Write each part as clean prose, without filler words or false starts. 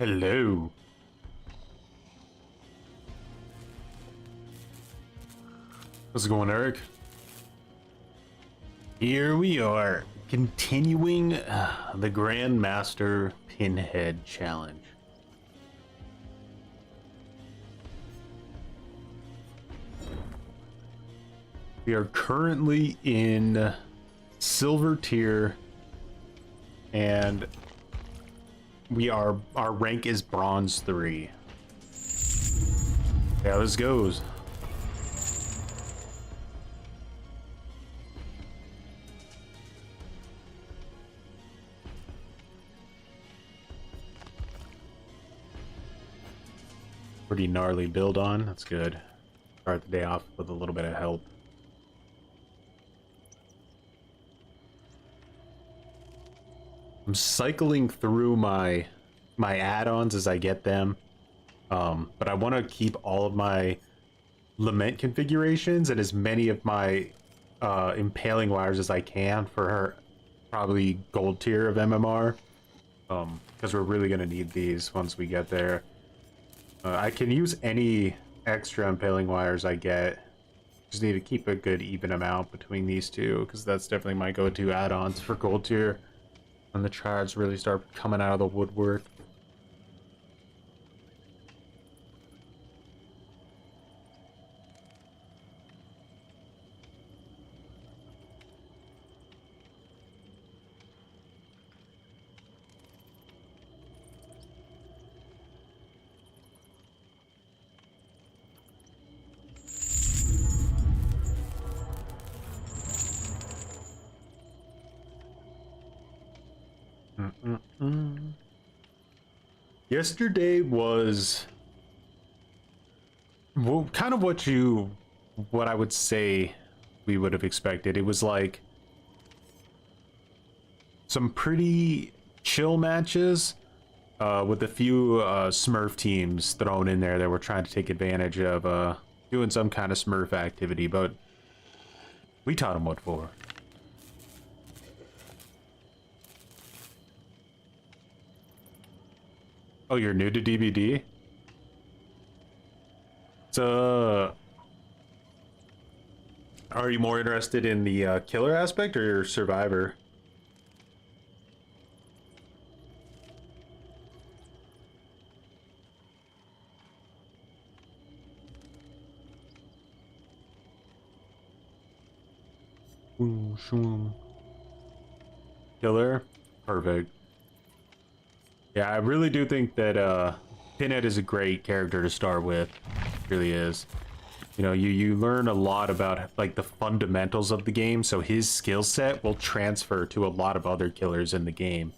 Hello. How's it going, Eric? Here we are, continuing the Grandmaster Pinhead challenge. We are currently in silver tier, and our rank is bronze 3. Yeah, this goes. Pretty gnarly build on. That's good. Start the day off with a little bit of help. I'm cycling through my add-ons as I get them, but I want to keep all of my lament configurations and as many of my impaling wires as I can for probably gold tier of MMR, because we're really going to need these once we get there. I can use any extra impaling wires I get. Just need to keep a good even amount between these two, because that's definitely my go-to add-ons for gold tier when the triads really start coming out of the woodwork. Yesterday was, well, kind of what I would say we would have expected. It was like some pretty chill matches with a few Smurf teams thrown in there that were trying to take advantage of doing some kind of Smurf activity, but we taught them what for. Oh, you're new to DBD? So, are you more interested in the killer aspect or your survivor? Killer? Perfect. Yeah, I really do think that Pinhead is a great character to start with. It really is. You know, you learn a lot about like the fundamentals of the game, so his skill set will transfer to a lot of other killers in the game,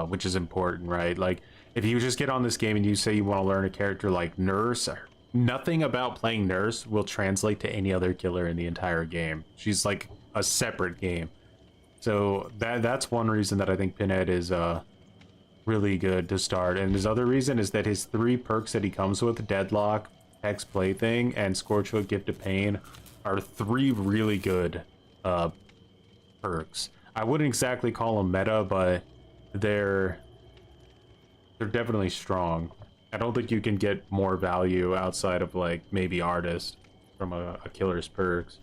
which is important, right? Like, if you just get on this game and you say you want to learn a character like Nurse, nothing about playing Nurse will translate to any other killer in the entire game. She's like a separate game. So that's one reason that I think Pinhead is really good to start. And his other reason is that his 3 perks that he comes with, Deadlock, Hex Plaything, and Scorchwood Gift of Pain, are 3 really good perks. I wouldn't exactly call them meta, but they're definitely strong. I don't think you can get more value outside of like maybe Artist from a killer's perks.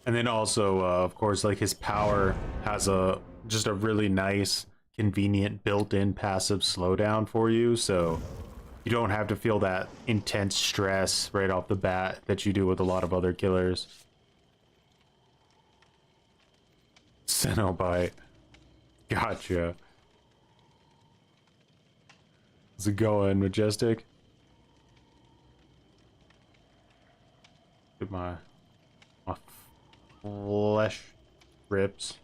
And then also, of course, like his power has just a really nice, convenient built-in passive slowdown for you, so you don't have to feel that intense stress right off the bat that you do with a lot of other killers. Cenobite. Gotcha. How's it going, Majestic? Get my flesh rips.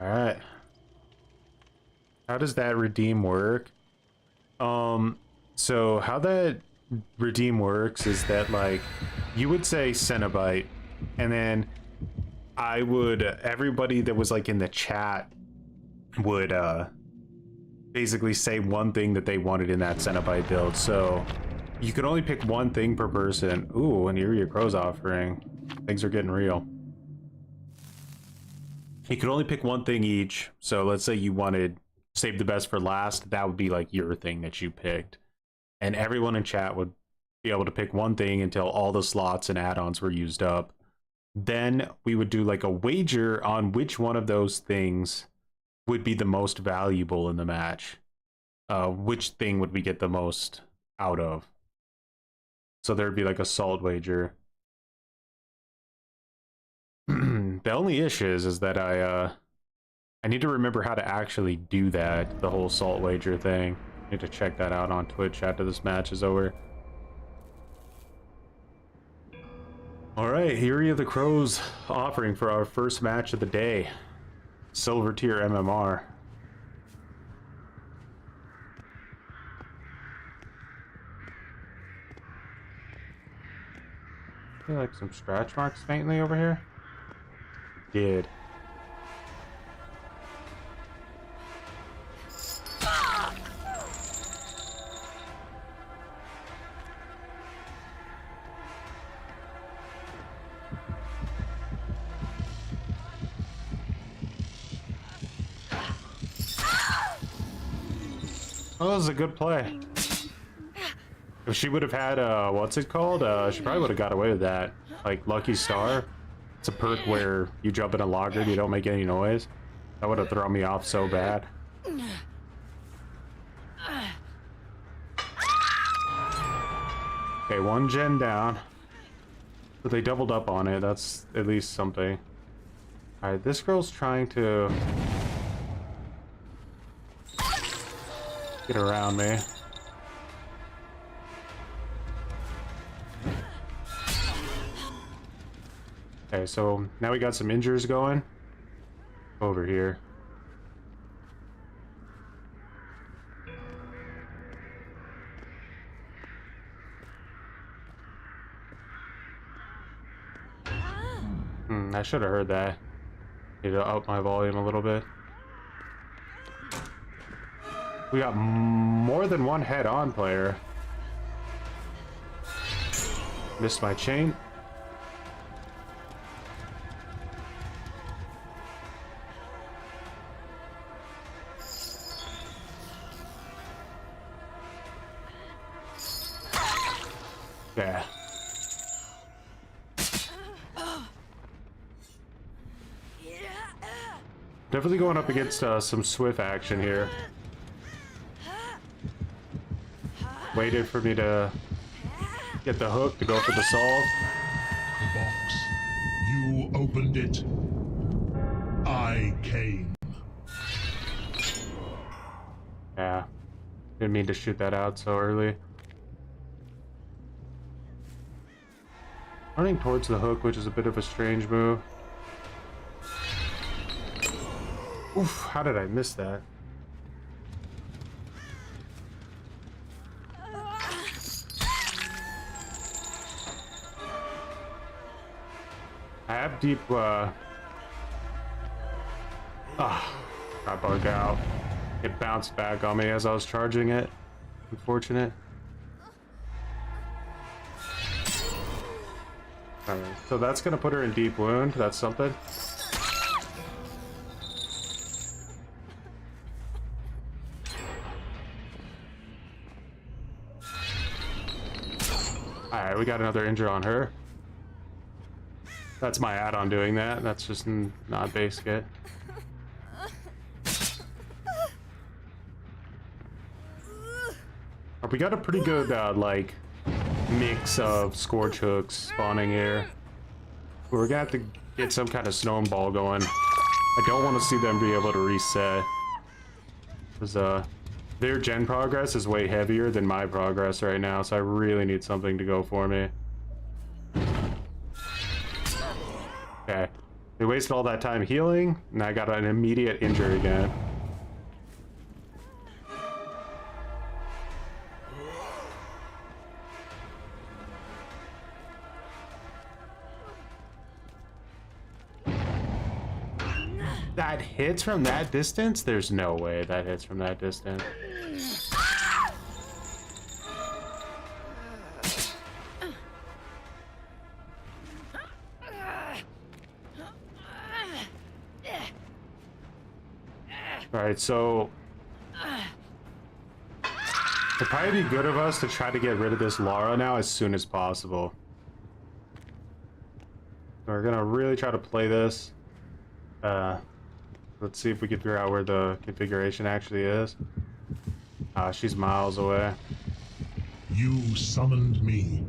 All right. How does that redeem work? So how that redeem works is that, like, you would say Cenobite, and then everybody that was like in the chat would basically say one thing that they wanted in that Cenobite build. So you could only pick one thing per person. Ooh, an Eerie Crow's offering. Things are getting real. You could only pick one thing each. So let's say you wanted save the best for last. That would be like your thing that you picked. And everyone in chat would be able to pick one thing until all the slots and add-ons were used up. Then we would do like a wager on which one of those things would be the most valuable in the match. Which thing would we get the most out of? So there'd be like a salt wager. The only issue is that I need to remember how to actually do that, the whole salt wager thing. I need to check that out on Twitch after this match is over. Alright, here are the Crows offering for our first match of the day. Silver tier MMR. I feel like some scratch marks faintly over here. Did. Oh, that was a good play. If she would have had, what's it called? She probably would have got away with that. Like, Lucky Star. It's a perk where you jump in a logger and you don't make any noise. That would have thrown me off so bad. Okay, one gen down. But they doubled up on it. That's at least something. Alright, this girl's trying to get around me. Okay, so now we got some injures going. Over here. I should have heard that. Need to up my volume a little bit. We got more than one head-on player. Missed my chain. Yeah. Definitely going up against some swift action here. Waited for me to get the hook to go for the solve. The box. You opened it. I came. Yeah. Didn't mean to shoot that out so early. Running towards the hook, which is a bit of a strange move. Oof, how did I miss that? I have deep, I bugged out. It bounced back on me as I was charging it. Unfortunate. Alright, so that's gonna put her in deep wound. That's something. Alright, we got another injure on her. That's my add-on doing that. That's just not base kit. We got a pretty good, like, mix of Scorch Hooks spawning here. We're gonna have to get some kind of snowball going. I don't want to see them be able to reset. Because, their gen progress is way heavier than my progress right now, so I really need something to go for me. Okay. We wasted all that time healing, and I got an immediate injury again. That hits from that distance? There's no way that hits from that distance. Alright, so it'd probably be good of us to try to get rid of this Lara now as soon as possible. We're gonna really try to play this. Let's see if we can figure out where the configuration actually is. She's miles away. You summoned me.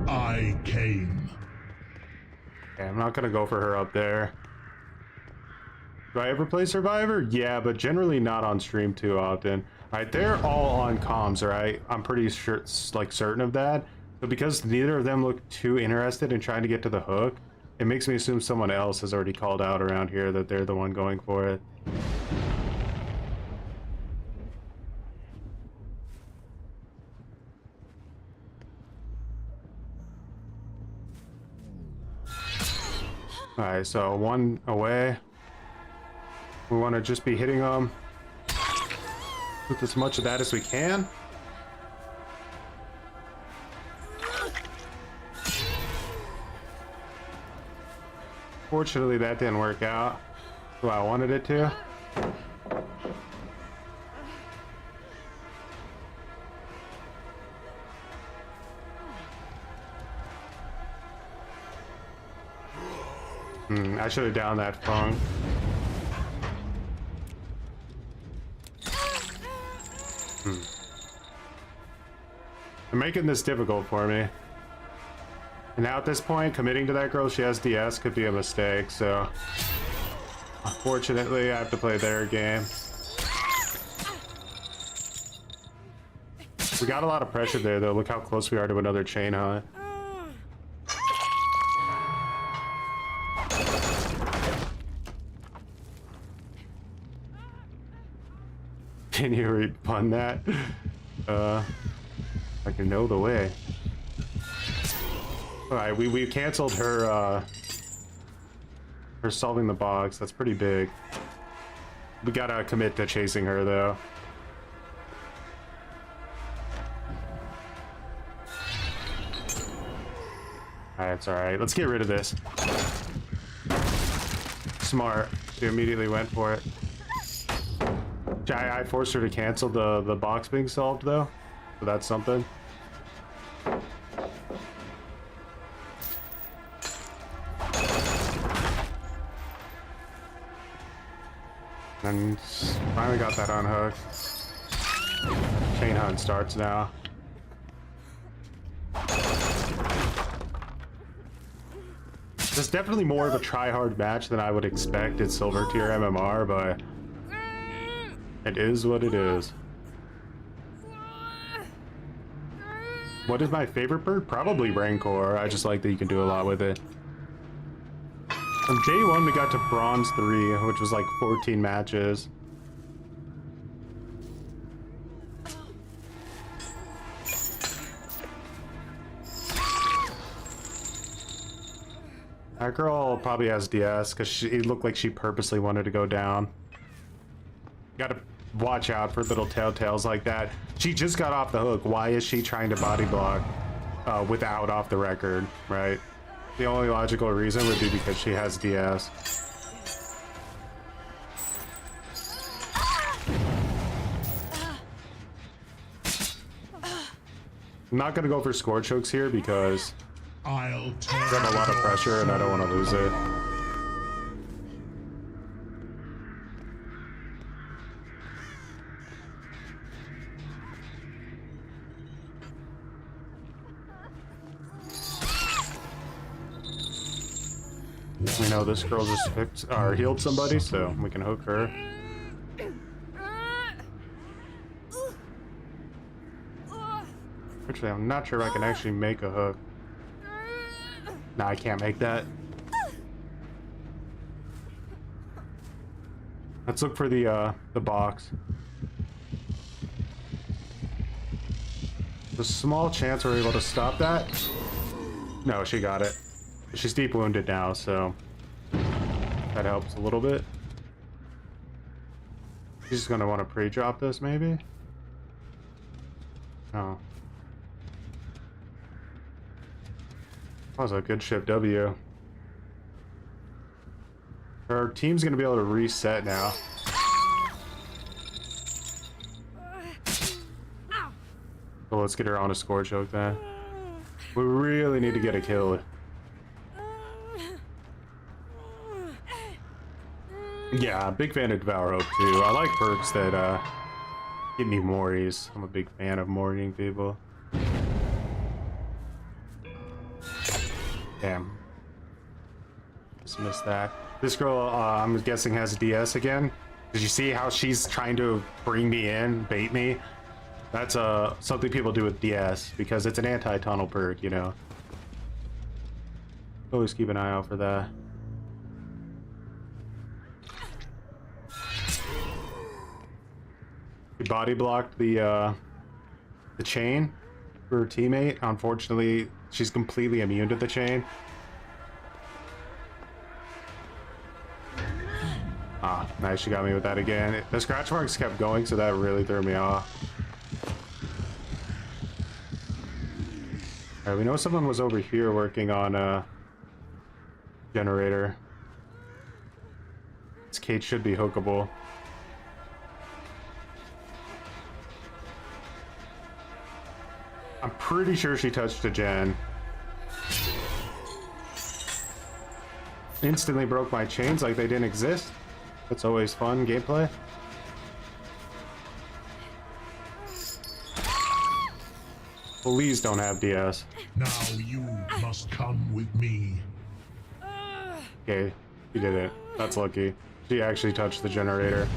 I came. Okay, I'm not gonna go for her up there. Do I ever play Survivor? Yeah, but generally not on stream too often. Alright, they're all on comms, right? I'm pretty sure, like, certain of that. But because neither of them look too interested in trying to get to the hook, it makes me assume someone else has already called out around here that they're the one going for it. Alright, so one away. We want to just be hitting them with as much of that as we can. Fortunately, that didn't work out the way I wanted it to. I should have downed that funk. They're making this difficult for me. And now at this point, committing to that girl, she has DS, could be a mistake, so unfortunately I have to play their game. We got a lot of pressure there though. Look how close we are to another chain hunt. Can you repun that? I can know the way. Alright, we canceled her solving the box. That's pretty big. We gotta commit to chasing her though. Alright, it's alright. Let's get rid of this. Smart. She immediately went for it. I forced her to cancel the box being solved though. So that's something. And finally got that unhooked. Chain hunt starts now. This is definitely more of a try-hard match than I would expect in Silver Tier MMR, but it is what it is. What is my favorite bird? Probably Rancor. I just like that you can do a lot with it. On day 1, we got to Bronze 3, which was like 14 matches. That girl probably has DS, because it looked like she purposely wanted to go down. Gotta watch out for little telltales like that. She just got off the hook. Why is she trying to body block without off the record, right? The only logical reason would be because she has DS. I'm not gonna go for score chokes here because I'll I got a lot of pressure and I don't want to lose it. We know this girl just hooked or healed somebody, so we can hook her. Actually, I'm not sure if I can actually make a hook. No, I can't make that. Let's look for the box. There's a small chance we're able to stop that. No, she got it. She's deep wounded now, so That helps a little bit. She's just gonna want to pre-drop this, maybe? Oh. That was a good ship W. Our team's gonna be able to reset now. So let's get her on a score choke then. We really need to get a kill. Yeah, big fan of Devour Hope too. I like perks that give me Mories. I'm a big fan of Mortying people. Damn. Just missed that. This girl, I'm guessing, has DS again. Did you see how she's trying to bring me in, bait me? That's something people do with DS because it's an anti-tunnel perk, you know. Always keep an eye out for that. He body blocked the chain for her teammate. Unfortunately, she's completely immune to the chain. Ah, nice, she got me with that again. The scratch marks kept going, so that really threw me off. Alright, we know someone was over here working on a generator. This cage should be hookable. I'm pretty sure she touched a gen. Instantly broke my chains like they didn't exist. That's always fun gameplay. Please don't have DS. Now you must come with me. Okay, she did it. That's lucky. She actually touched the generator.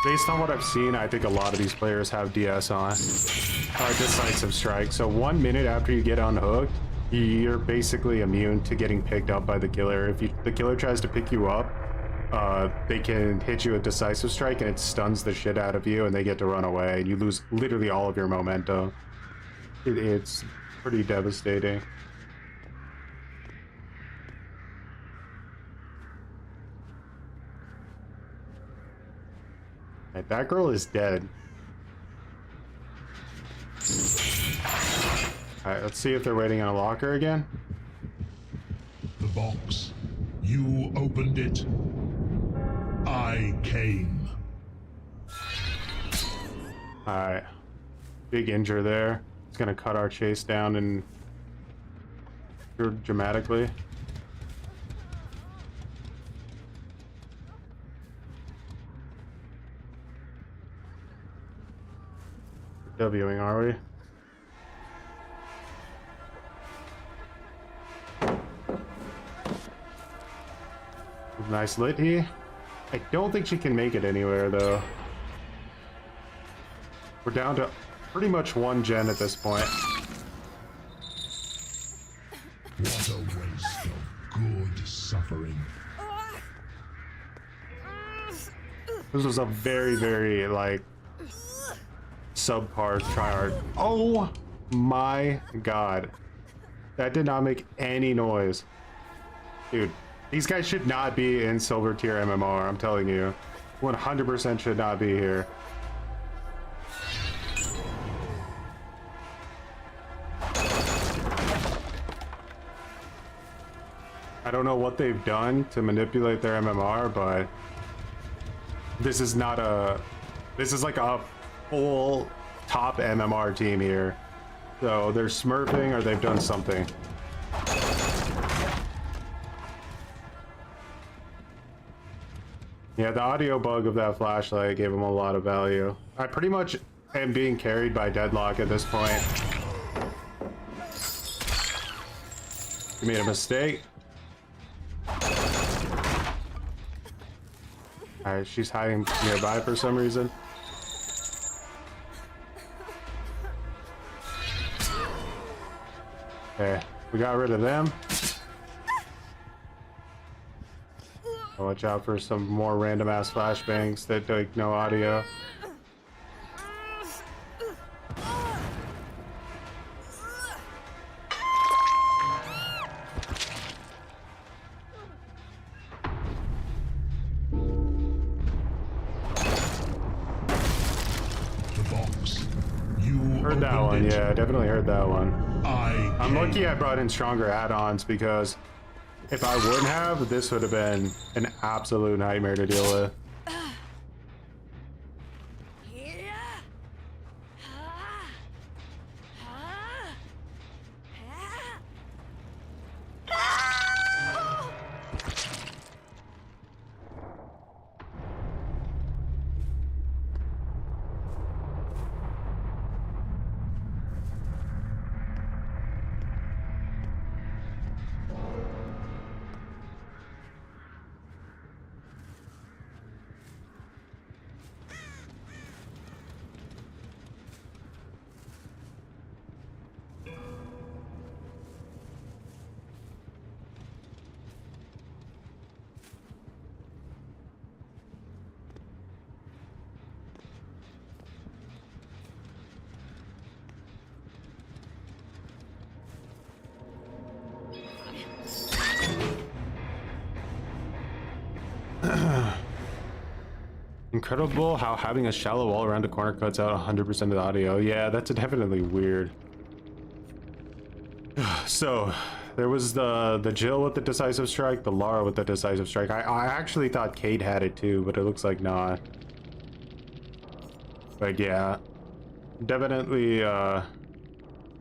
Based on what I've seen, I think a lot of these players have DS on. Decisive strike. So 1 minute after you get unhooked, you're basically immune to getting picked up by the killer. If the killer tries to pick you up, they can hit you with decisive strike and it stuns the shit out of you and they get to run away and you lose literally all of your momentum. It's pretty devastating. Right, that girl is dead. Alright, let's see if they're waiting on a locker again. The box. You opened it. I came. Alright. Big injure there. It's gonna cut our chase down and dramatically. Wing, are we? Nice lit here. I don't think she can make it anywhere though. We're down to pretty much one gen at this point. What a waste of good suffering. This was a very, very like subpar tryhard. Oh my god. That did not make any noise. Dude, these guys should not be in silver tier MMR, I'm telling you. 100% should not be here. I don't know what they've done to manipulate their MMR, but this is not a... This is like a full top MMR team here. So they're smurfing or they've done something. Yeah, the audio bug of that flashlight gave him a lot of value. I pretty much am being carried by Deadlock at this point. You made a mistake. Alright, she's hiding nearby for some reason. Okay, we got rid of them. Watch out for some more random ass flashbangs that like no audio. Heard that one, yeah, I definitely heard that one. I'm lucky came. I brought in stronger add-ons because if I wouldn't have, this would have been an absolute nightmare to deal with. Incredible how having a shallow wall around a corner cuts out 100% of the audio. Yeah, that's definitely weird. So, there was the Jill with the decisive strike, the Lara with the decisive strike. I actually thought Kate had it too, but it looks like not. But yeah, definitely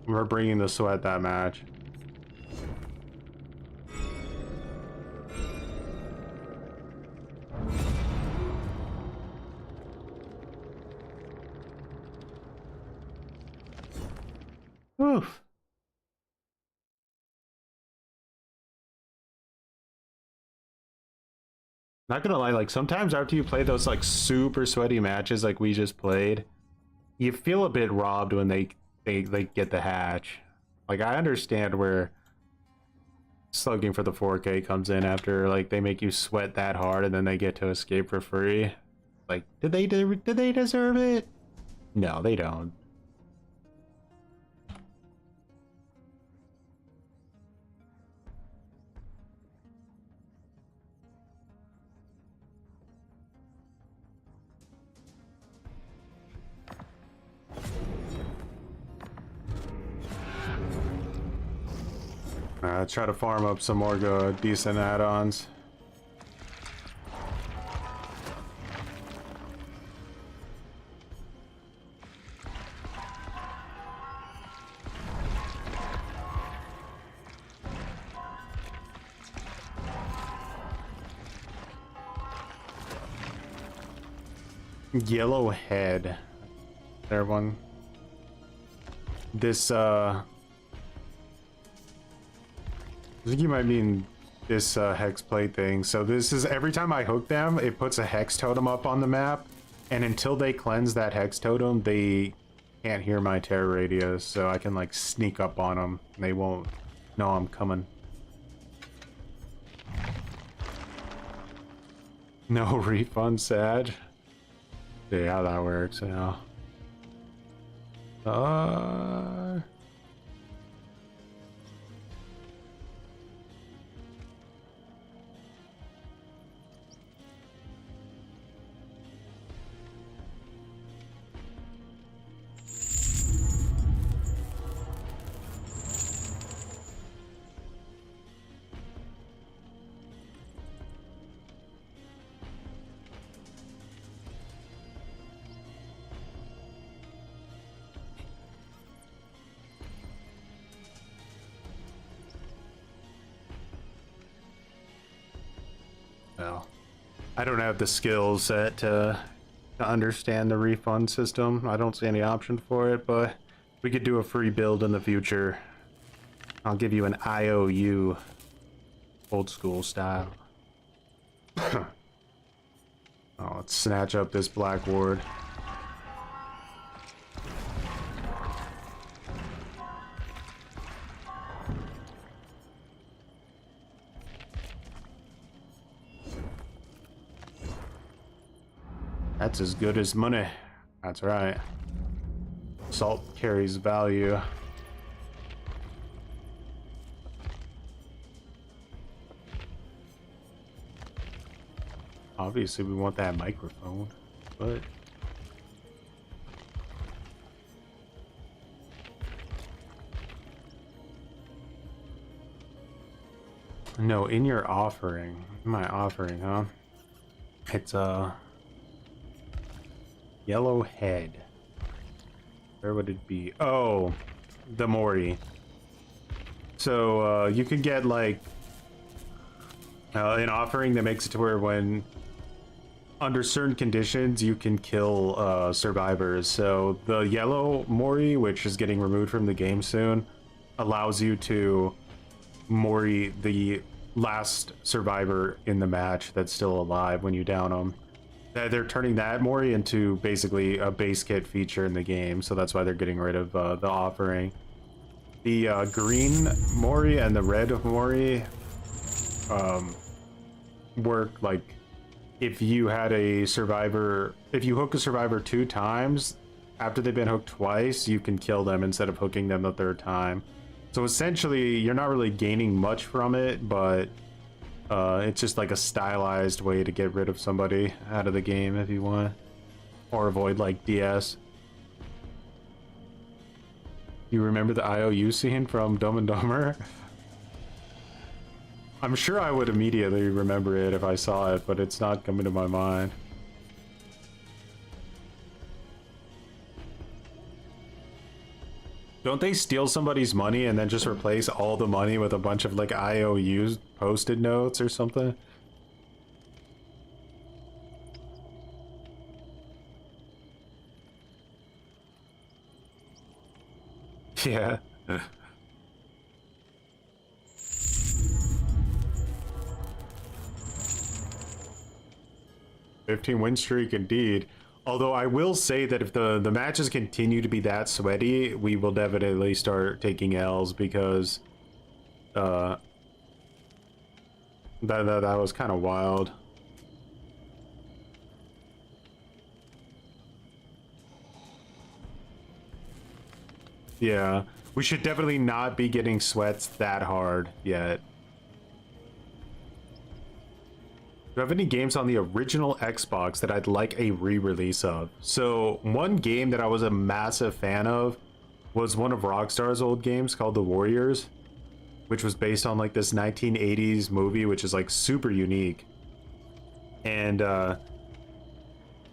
we're bringing the sweat that match. Oof. Not gonna lie, like sometimes after you play those like super sweaty matches like we just played, you feel a bit robbed when they get the hatch. Like I understand where slugging for the 4K comes in after like they make you sweat that hard and then they get to escape for free. Like did they deserve it? No, they don't. Try to farm up some more decent add-ons. Yellow head. There one. This I think you might mean this hex plate thing. So this is every time I hook them, it puts a hex totem up on the map, and until they cleanse that hex totem, they can't hear my terror radius, so I can like sneak up on them and they won't know I'm coming. No refund, Sag. See how that works, yeah. Well, I don't have the skill set to understand the refund system. I don't see any option for it, but we could do a free build in the future. I'll give you an IOU, old school style. Oh, let's snatch up this black ward. That's as good as money. That's right. Salt carries value. Obviously, we want that microphone, but No, in your offering. My offering, huh? It's a yellow head. Where would it be? Oh, the Mori. So you could get like an offering that makes it to where when under certain conditions you can kill survivors. So the yellow Mori, which is getting removed from the game soon, allows you to Mori the last survivor in the match that's still alive when you down them. They're turning that Mori into basically a base kit feature in the game, so that's why they're getting rid of the offering. The green Mori and the red Mori work like if you had a survivor, if you hook a survivor 2 times, after they've been hooked twice, you can kill them instead of hooking them the 3rd time. So essentially, you're not really gaining much from it, but it's just like a stylized way to get rid of somebody out of the game if you want. Or avoid like DS. You remember the IOU scene from Dumb and Dumber? I'm sure I would immediately remember it if I saw it, but it's not coming to my mind. Don't they steal somebody's money and then just replace all the money with a bunch of like IOUs posted notes or something? Yeah. 15 win streak indeed. Although I will say that if the matches continue to be that sweaty, we will definitely start taking L's because that was kind of wild. Yeah, we should definitely not be getting sweats that hard yet. Do you have any games on the original Xbox that I'd like a re-release of? So one game that I was a massive fan of was one of Rockstar's old games called The Warriors, which was based on like this 1980s movie, which is like super unique. And the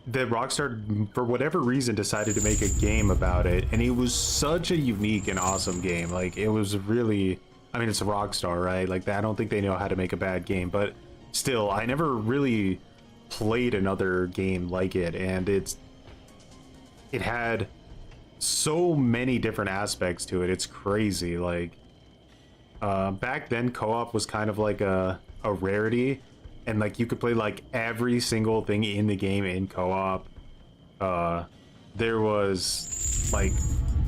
Rockstar, for whatever reason, decided to make a game about it, and it was such a unique and awesome game. Like it was really, I mean, it's a Rockstar, right? Like I don't think they know how to make a bad game, but still, I never really played another game like it, and it had so many different aspects to it. It's crazy. Like back then, co-op was kind of like a rarity, and like you could play like every single thing in the game in co-op. There was like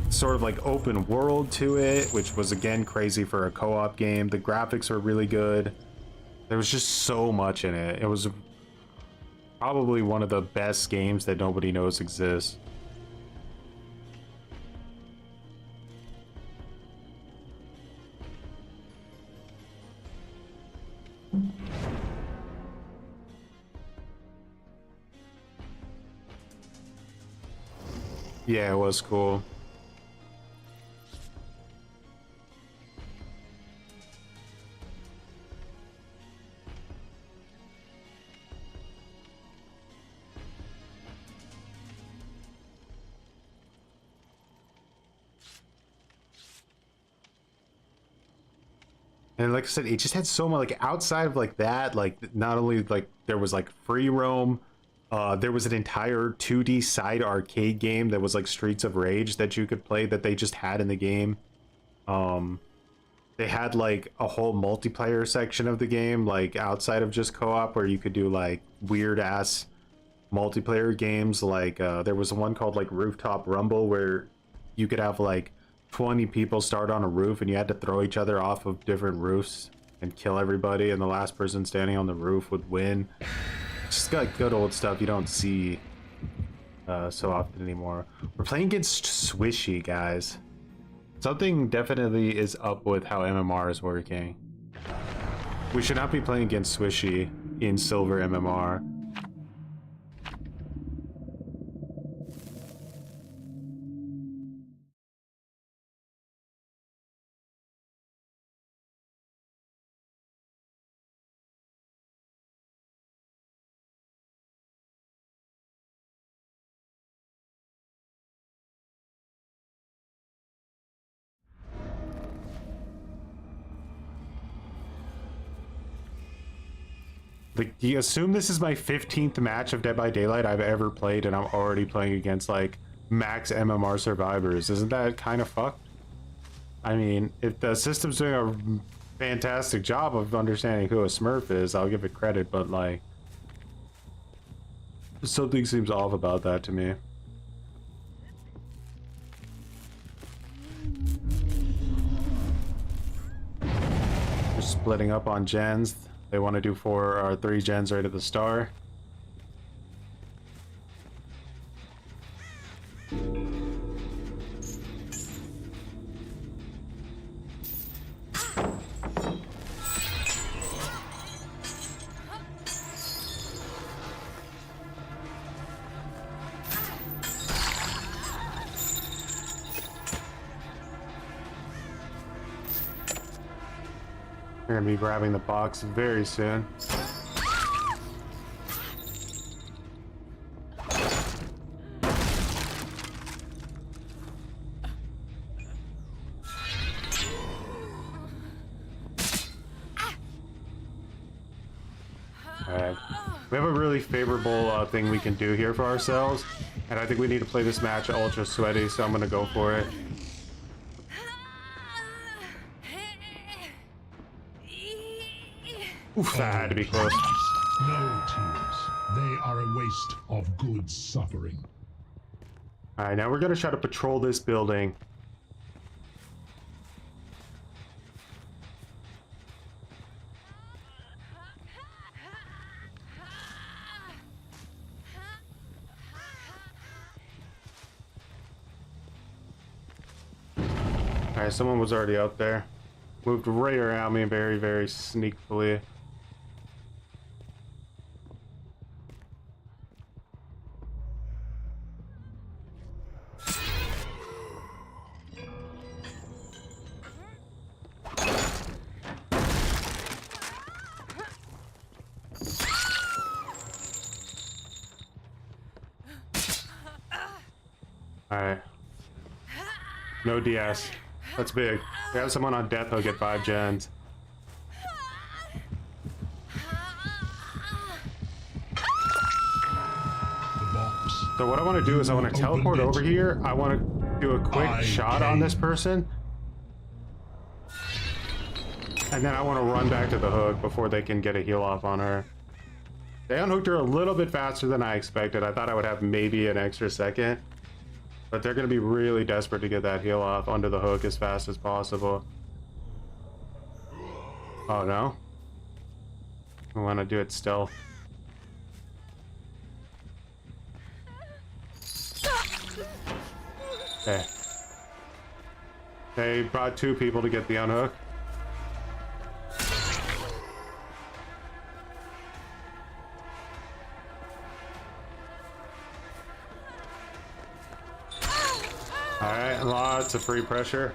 sort of like open world to it, which was again crazy for a co-op game. The graphics were really good. There was just so much in it. It was probably one of the best games that nobody knows exists. Yeah, it was cool. And like I said, it just had so much, like outside of like that, like not only like there was like free roam, there was an entire 2D side arcade game that was like Streets of Rage that you could play that they just had in the game. They had like a whole multiplayer section of the game, like outside of just co-op, where you could do like weird ass multiplayer games. Like there was one called like Rooftop Rumble where you could have like 20 people start on a roof and you had to throw each other off of different roofs and kill everybody, and the last person standing on the roof would win. Just got good old stuff you don't see so often anymore. We're playing against Swishy, guys. Something definitely is up with how MMR is working. We should not be playing against Swishy in Silver MMR. Like, you assume this is my 15th match of Dead by Daylight I've ever played, and I'm already playing against, like, max MMR survivors. Isn't that kind of fucked? I mean, if the system's doing a fantastic job of understanding who a Smurf is, I'll give it credit, but, like, something seems off about that to me. We're splitting up on gens. They want to do 4 or 3 gens right at the star. We're gonna be grabbing the box very soon. Alright. We have a really favorable thing we can do here for ourselves, and I think we need to play this match ultra sweaty, so I'm gonna go for it. Oof, that had to be close. No tears. They are a waste of good suffering. Alright, now we're gonna try to patrol this building. Alright, someone was already out there. Moved right around me very, very sneakily. Alright. No DS. That's big. We have someone on death hook at 5 gens. So what I want to do is I want to teleport over here. I want to do a quick shot on this person. And then I want to run back to the hook before they can get a heal off on her. They unhooked her a little bit faster than I expected. I thought I would have maybe an extra second. But they're going to be really desperate to get that heal off under the hook as fast as possible. Oh no. I want to do it stealth. Okay. They brought 2 people to get the unhook. Alright, lots of free pressure.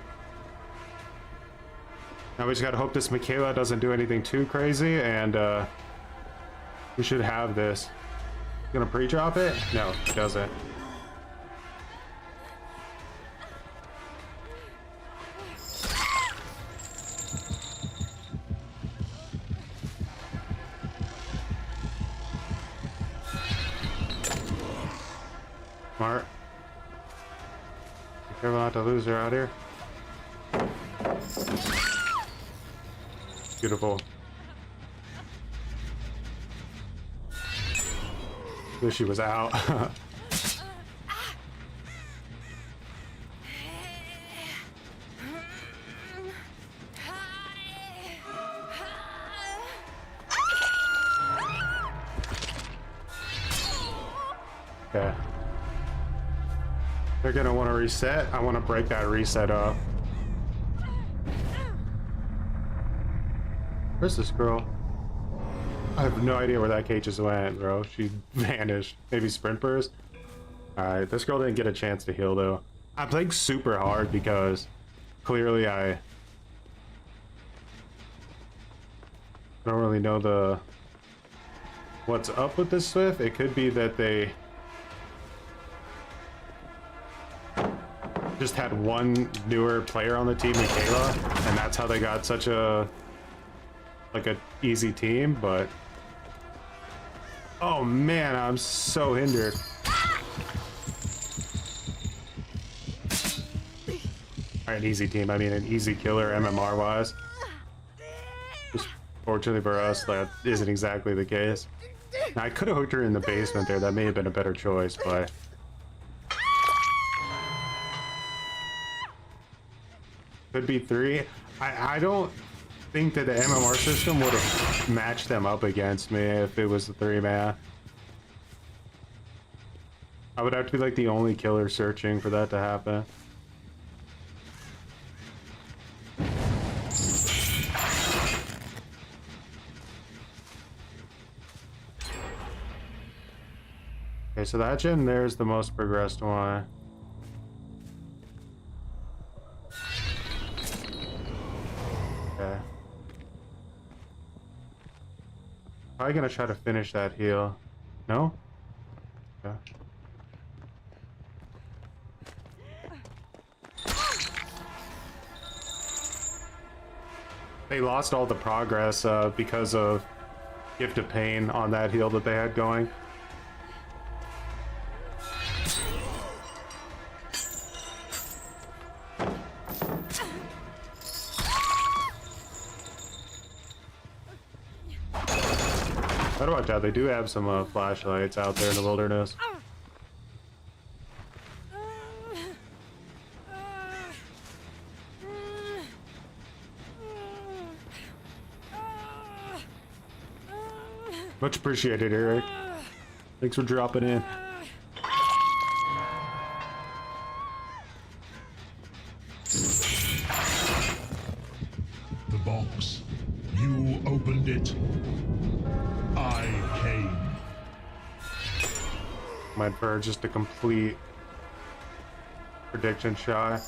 Now we just gotta hope this Michaela doesn't do anything too crazy, and we should have this. Gonna pre-drop it? No, it doesn't. Smart. Be careful not to lose her out here. Beautiful. Wish she was out. Okay. They're gonna want to reset. I want to break that reset up. Where's this girl? I have no idea where that cage just went, bro. She vanished. Maybe sprint burst? Alright, this girl didn't get a chance to heal, though. I'm playing super hard because clearly I don't really know what's up with this Swift. It could be that they just had one newer player on the team, Michaela, and that's how they got such a easy team, but Oh man, I'm so hindered. Alright, easy team. I mean, an easy killer MMR wise. Just fortunately for us, that isn't exactly the case. Now, I could have hooked her in the basement there. That may have been a better choice, but... Could be 3. I don't think that the MMR system would have matched them up against me if it was a 3-man. I would have to be like the only killer searching for that to happen. Okay, so that gen there's the most progressed one. Okay. Probably gonna try to finish that heal. No? Okay. They lost all the progress because of Gift of Pain on that heal that they had going. Gotta watch out, they do have some flashlights out there in the wilderness. Much appreciated, Eric. Thanks for dropping in. The box. You opened it. I came. Might for just a complete prediction shot.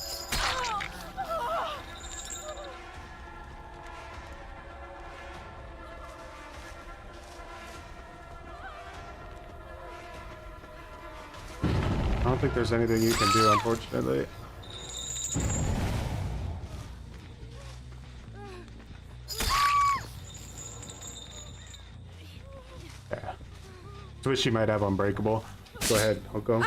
I don't think there's anything you can do, unfortunately. Yeah. Just wish she might have Unbreakable. Go ahead, hook him.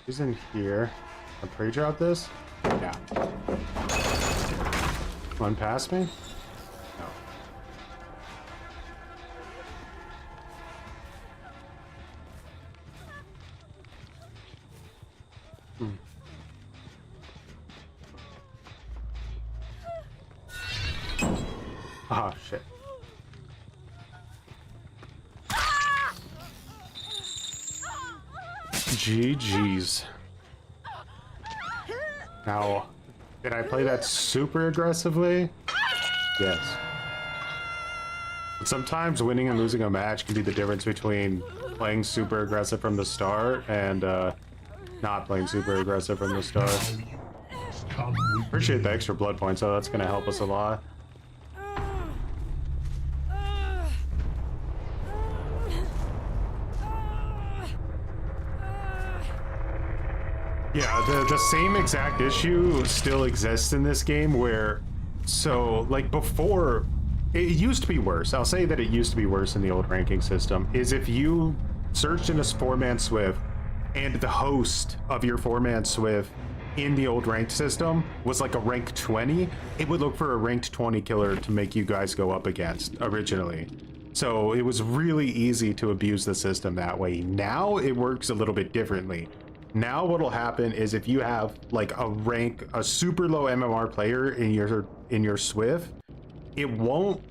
He's in here. I pre-drop this? Yeah. Run past me? No. Ah, shit. GG's. Now, did I play that super aggressively? Yes. But sometimes winning and losing a match can be the difference between playing super aggressive from the start and not playing super aggressive from the start. Appreciate the extra blood points, so that's going to help us a lot. Yeah, the same exact issue still exists in this game where, so, like before, it used to be worse. I'll say that it used to be worse in the old ranking system, is if you searched in a 4-man Swift and the host of your 4-man Swift in the old ranked system was like a rank 20, it would look for a ranked 20 killer to make you guys go up against originally. So it was really easy to abuse the system that way. Now it works a little bit differently. Now what'll happen is if you have like a super low MMR player in your Swift, it won't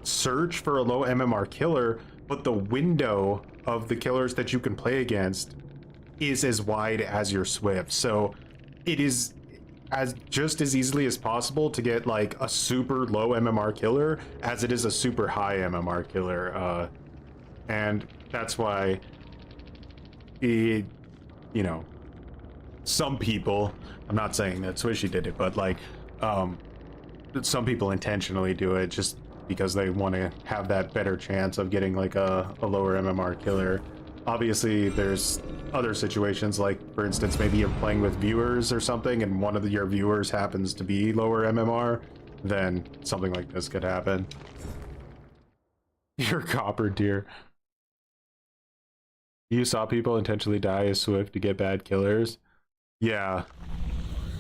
search for a low MMR killer, but the window of the killers that you can play against is as wide as your Swift. So it is just as easily as possible to get like a super low MMR killer as it is a super high MMR killer. And that's why you know, some people, I'm not saying that Swishy did it, but like some people intentionally do it just because they want to have that better chance of getting like a lower MMR killer. Obviously, there's other situations, like for instance, maybe you're playing with viewers or something, and one of your viewers happens to be lower MMR, then something like this could happen. Your copper deer. You saw people intentionally die as Swift to get bad killers? Yeah.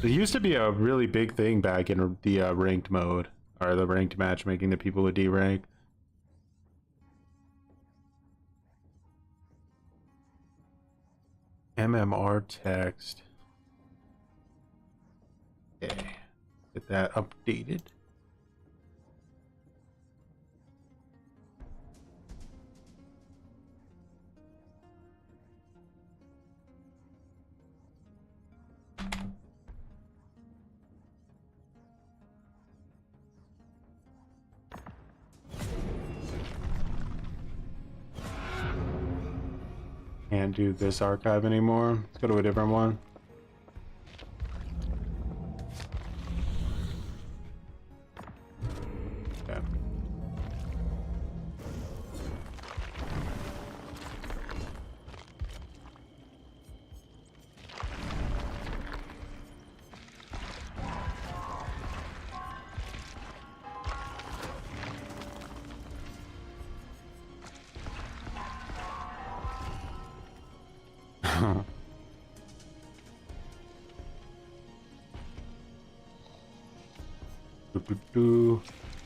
It used to be a really big thing back in the ranked mode, or the ranked matchmaking that people would derank. MMR text. Okay. Get that updated. Can't do this archive anymore. Let's go to a different one. Okay.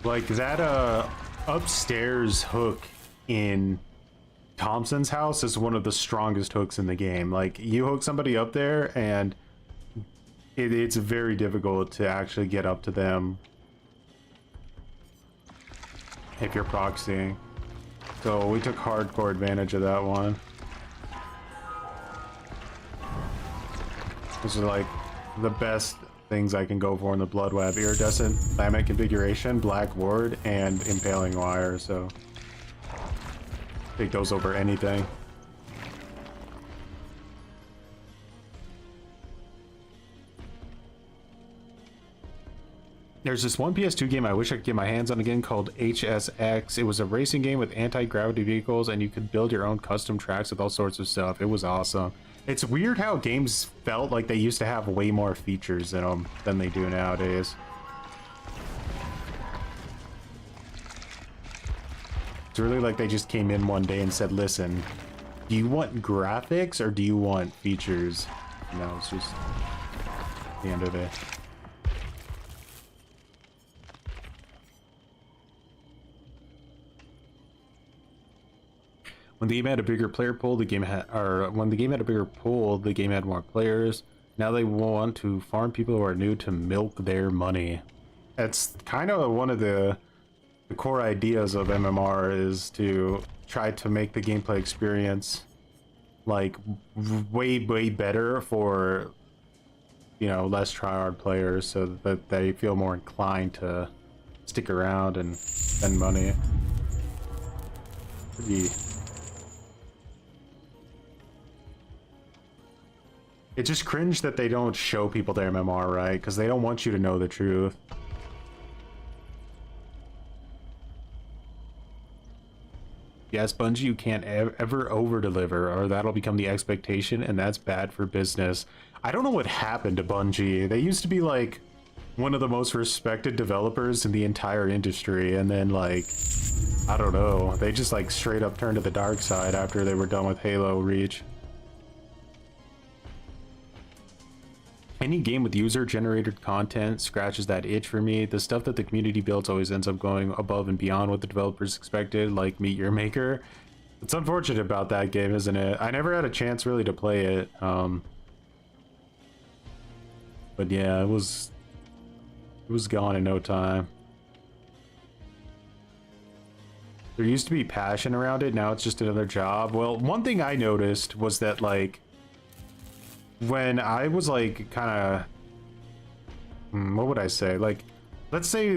Like that upstairs hook in Thompson's house is one of the strongest hooks in the game. Like you hook somebody up there and it's very difficult to actually get up to them if you're proxying. So we took hardcore advantage of that one. This is like the best things I can go for in the blood web: iridescent laminate configuration, black ward, and impaling wire. So take those over anything. There's this one PS2 game I wish I could get my hands on again called HSX. It was a racing game with anti-gravity vehicles, and you could build your own custom tracks with all sorts of stuff. It was awesome. It's weird how games felt like they used to have way more features in them than they do nowadays. It's really like they just came in one day and said, listen, do you want graphics or do you want features? No, it's just the end of it. When the game had a bigger player pool, the game had, or when the game had a bigger pool, the game had more players. Now they want to farm people who are new to milk their money. That's kind of one of the core ideas of MMR, is to try to make the gameplay experience like way better for, you know, less tryhard players, so that they feel more inclined to stick around and spend money. Pretty. It's just cringe that they don't show people their MMR, right? Because they don't want you to know the truth. Yes, Bungie, you can't ever over-deliver, or that'll become the expectation, and that's bad for business. I don't know what happened to Bungie. They used to be, like, one of the most respected developers in the entire industry, and then, like, I don't know. They just, like, straight up turned to the dark side after they were done with Halo Reach. Any game with user-generated content scratches that itch for me. The stuff that the community builds always ends up going above and beyond what the developers expected, like Meet Your Maker. It's unfortunate about that game, isn't it? I never had a chance really to play it. But yeah, it was gone in no time. There used to be passion around it, now it's just another job. Well, one thing I noticed was that, like, when I was like kind of, what would I say? Like, let's say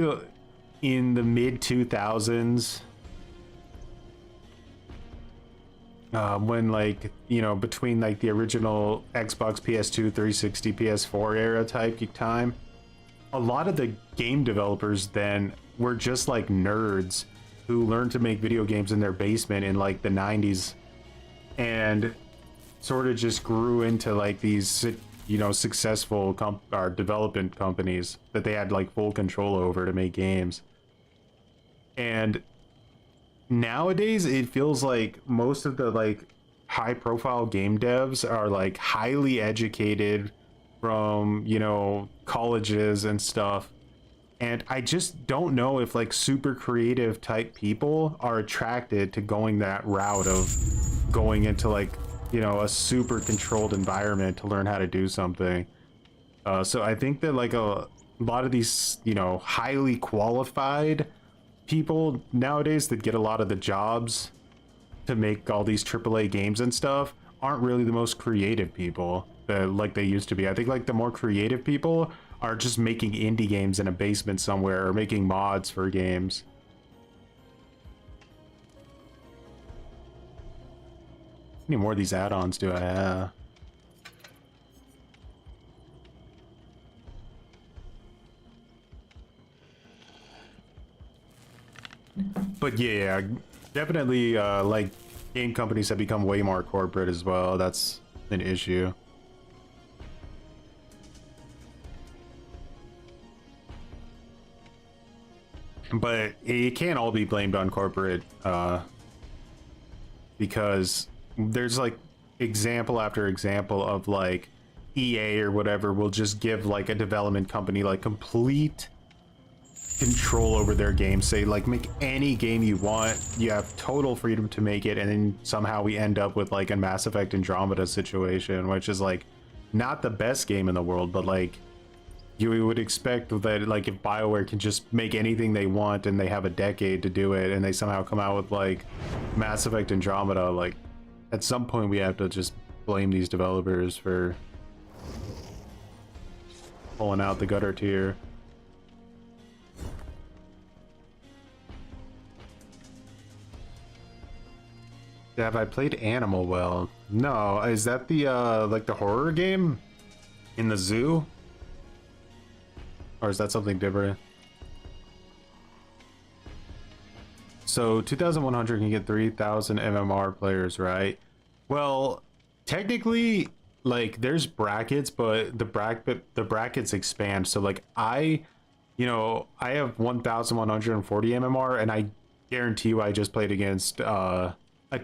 in the mid 2000s, when, like, you know, between like the original Xbox, PS2, 360, PS4 era type time, a lot of the game developers then were just like nerds who learned to make video games in their basement in like the 90s and sort of just grew into like these, you know, successful development companies that they had like full control over to make games. And nowadays it feels like most of the like high profile game devs are like highly educated from, you know, colleges and stuff. And I just don't know if like super creative type people are attracted to going that route of going into like, you know, a super controlled environment to learn how to do something. So I think that like a lot of these, you know, highly qualified people nowadays that get a lot of the jobs to make all these AAA games and stuff aren't really the most creative people like they used to be. I think like the more creative people are just making indie games in a basement somewhere or making mods for games. How many more of these add-ons do I have? But yeah, definitely like game companies have become way more corporate as well. That's an issue. But it can't all be blamed on corporate because there's like example after example of like EA or whatever will just give like a development company like complete control over their game, say like make any game you want, you have total freedom to make it, and then somehow we end up with like a Mass Effect Andromeda situation, which is like not the best game in the world, but like you would expect that like if BioWare can just make anything they want and they have a decade to do it and they somehow come out with like Mass Effect Andromeda, like at some point we have to just blame these developers for pulling out the gutter tier. Have I played Animal Well? No, is that the like the horror game in the zoo? Or is that something different? So 2,100 can get 3,000 MMR players, right? Well, technically, like there's brackets, but the brackets expand. So like you know, I have 1,140 MMR, and I guarantee you, I just played against a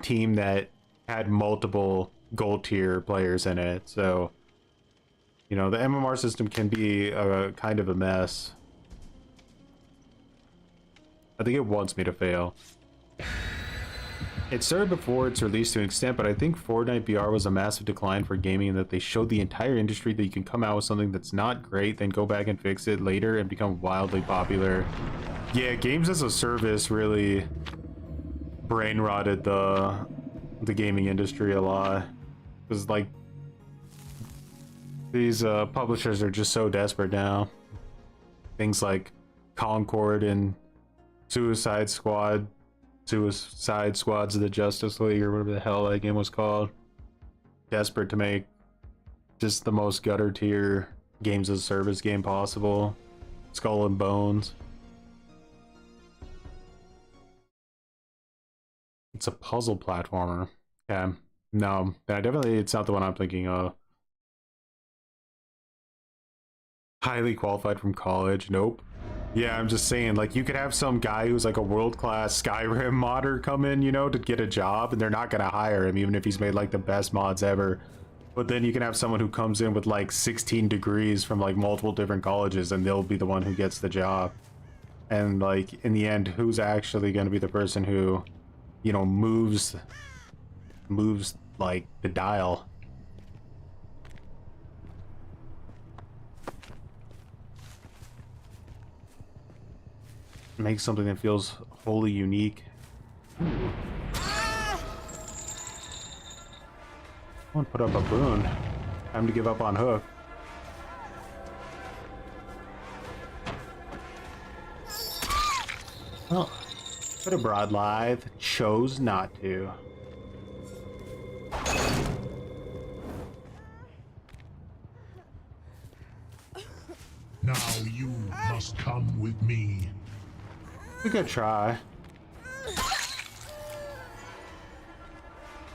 team that had multiple gold tier players in it. So, you know, the MMR system can be a kind of a mess. I think it wants me to fail. It started before its release to an extent, but I think Fortnite BR was a massive decline for gaming in that they showed the entire industry that you can come out with something that's not great, then go back and fix it later and become wildly popular. Yeah, games as a service really brain rotted the gaming industry a lot. Because like these publishers are just so desperate now. Things like Concord and Suicide Squads of the Justice League, or whatever the hell that game was called. Desperate to make just the most gutter tier games as a service game possible. Skull and Bones. It's a puzzle platformer. Yeah, no, definitely it's not the one I'm thinking of. Highly qualified from college, nope. Yeah, I'm just saying, like, you could have some guy who's like a world-class Skyrim modder come in, you know, to get a job, and they're not gonna hire him even if he's made like the best mods ever. But then you can have someone who comes in with like 16 degrees from like multiple different colleges, and they'll be the one who gets the job. And like in the end, who's actually going to be the person who, you know, moves like the dial? Make something that feels wholly unique. I want to put up a boon. Time to give up on Hook. Well, could have brought live, chose not to. Now you must come with me. It's a good try.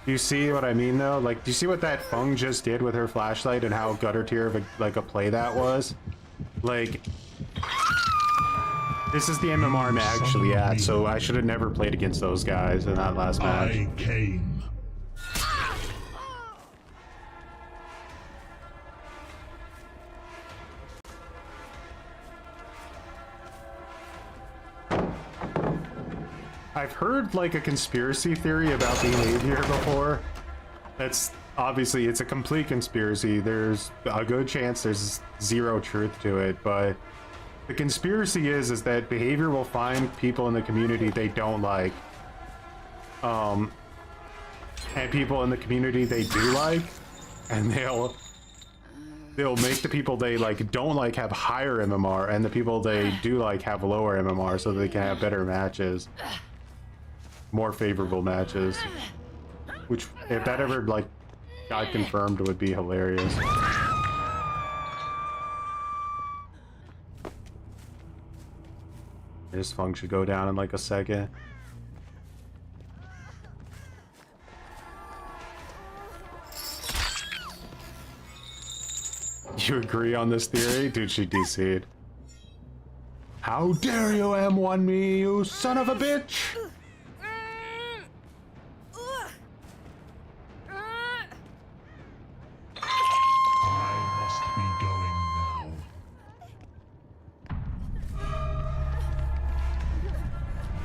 Do you see what I mean though? Like, do you see what that Fung just did with her flashlight and how gutter tier of a play that was? Like, this is the MMR I'm actually at, so I should have never played against those guys in that last match. I came. I've heard like a conspiracy theory about behavior before. That's obviously, it's a complete conspiracy. There's a good chance there's zero truth to it, but the conspiracy is that behavior will find people in the community they don't like. And people in the community they do like, and they'll make the people they like don't like have higher MMR, and the people they do like have lower MMR, so they can have better matches. More favorable matches, which if that ever like got confirmed would be hilarious. This Fung should go down in like a second. You agree on this theory? Dude, she DC'd. How dare you M1 me, you son of a bitch!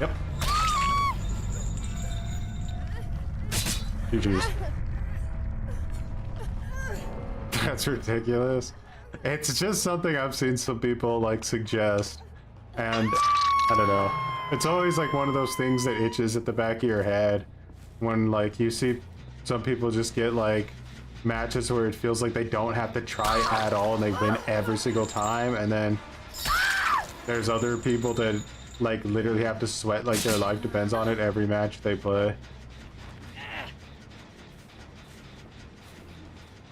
Yep. GG's. That's ridiculous. It's just something I've seen some people like suggest, and I don't know. It's always like one of those things that itches at the back of your head when like you see some people just get like matches where it feels like they don't have to try at all and they win every single time, and then there's other people that like literally have to sweat like their life depends on it every match they play.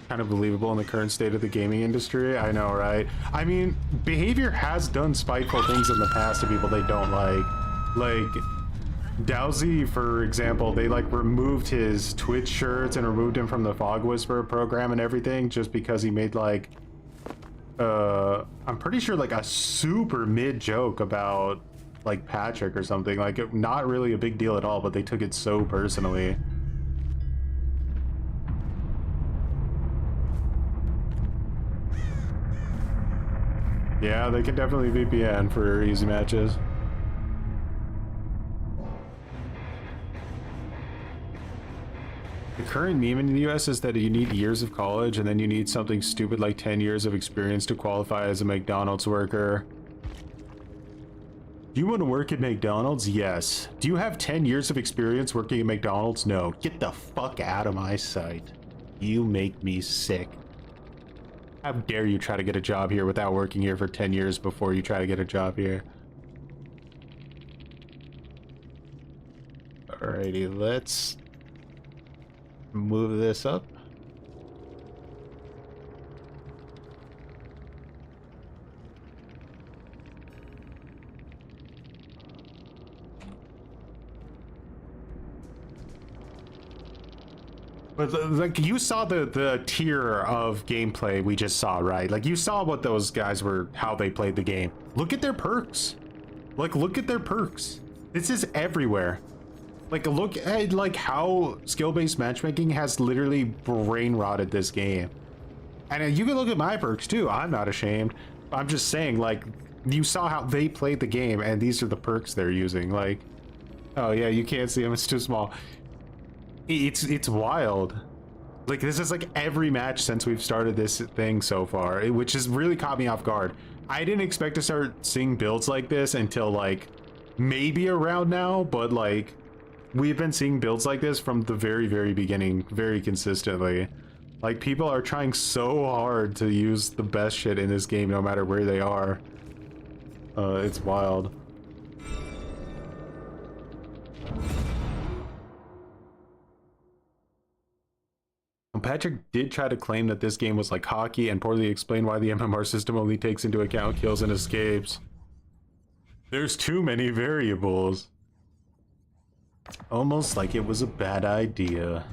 Kind of believable in the current state of the gaming industry. I know, right? I mean, behavior has done spiteful things in the past to people they don't like. Like Dowsy, for example, they like removed his Twitch shirts and removed him from the Fog Whisperer program and everything just because he made like I'm pretty sure like a super mid joke about like Patrick or something. Like not really a big deal at all, but they took it so personally. Yeah, they can definitely VPN for easy matches. The current meme in the US is that you need years of college and then you need something stupid like 10 years of experience to qualify as a McDonald's worker. Do you want to work at McDonald's? Yes. Do you have 10 years of experience working at McDonald's? No. Get the fuck out of my sight. You make me sick. How dare you try to get a job here without working here for 10 years before you try to get a job here? Alrighty, let's move this up. But like you saw the tier of gameplay we just saw, right? Like you saw what those guys were, how they played the game. Look at their perks. Like look at their perks. This is everywhere. Like look at like how skill-based matchmaking has literally brain rotted this game. And you can look at my perks too. I'm not ashamed. I'm just saying, like, you saw how they played the game and these are the perks they're using. Like, oh yeah, you can't see them, it's too small. It's wild. Like this is like every match since we've started this thing so far, which has really caught me off guard. I didn't expect to start seeing builds like this until like maybe around now, but like we've been seeing builds like this from the very beginning, very consistently. Like people are trying so hard to use the best shit in this game no matter where they are. It's wild. Patrick did try to claim that this game was like hockey and poorly explained why the MMR system only takes into account kills and escapes. There's too many variables. Almost like it was a bad idea.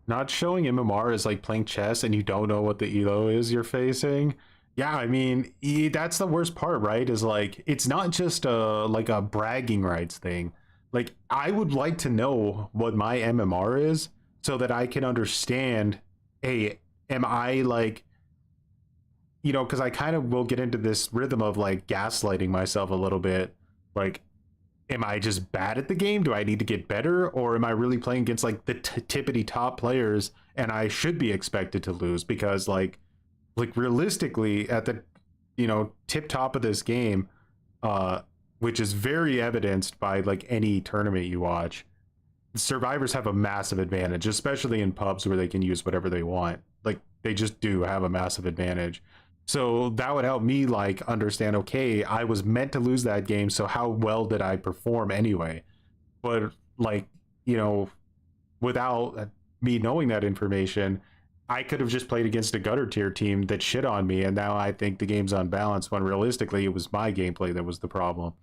Not showing MMR is like playing chess and you don't know what the elo is you're facing. Yeah, I mean, that's the worst part, right? Is like, it's not just like a bragging rights thing. Like, I would like to know what my MMR is so that I can understand, hey, am I like, you know, because I kind of will get into this rhythm of like gaslighting myself a little bit. Like, am I just bad at the game? Do I need to get better? Or am I really playing against like the tippity top players and I should be expected to lose? Because like realistically at the, you know, tip top of this game, which is very evidenced by like any tournament you watch, survivors have a massive advantage, especially in pubs where they can use whatever they want. Like they just do have a massive advantage. So that would help me like understand, okay, I was meant to lose that game, so how well did I perform anyway? But like, you know, without me knowing that information, I could have just played against a gutter tier team that shit on me, and now I think the game's unbalanced when realistically it was my gameplay that was the problem.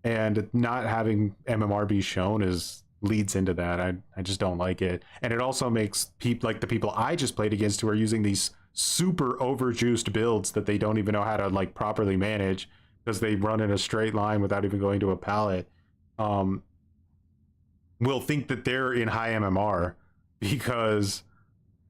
And not having MMR be shown is leads into that. I just don't like it. And it also makes people like the people I just played against who are using these super overjuiced builds that they don't even know how to like properly manage because they run in a straight line without even going to a pallet, will think that they're in high MMR because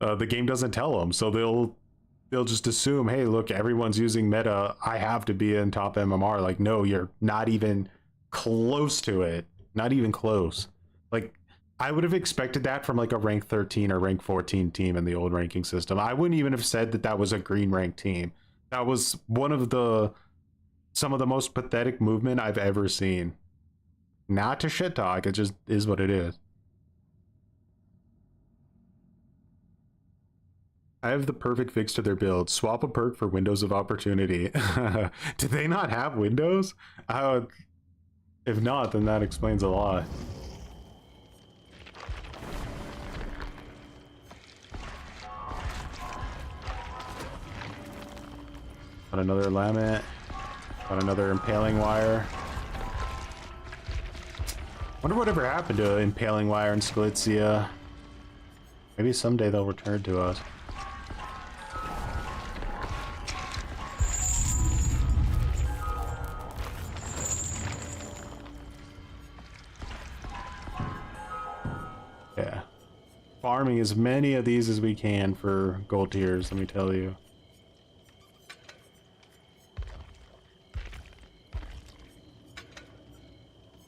the game doesn't tell them. So they'll just assume, hey, look, everyone's using meta, I have to be in top MMR. Like, no, you're not even close to it. Not even close. Like, I would have expected that from like a rank 13 or rank 14 team in the old ranking system. I wouldn't even have said that that was a green rank team. That was one of some of the most pathetic movement I've ever seen. Not to shit talk, it just is what it is. I have the perfect fix to their build. Swap a perk for windows of opportunity. Do they not have windows? If not, then that explains a lot. Got another Lamet. Got another impaling wire. Wonder whatever happened to impaling wire and Sklitzia. Maybe someday they'll return to us. Yeah. Farming as many of these as we can for gold tiers, let me tell you.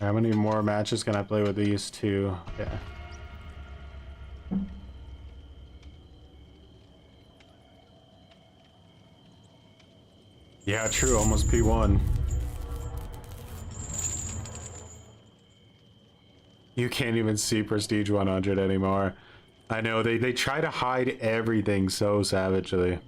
How many more matches can I play with these two? Yeah. Yeah, true, almost P1. You can't even see Prestige 100 anymore. I know, they try to hide everything so savagely.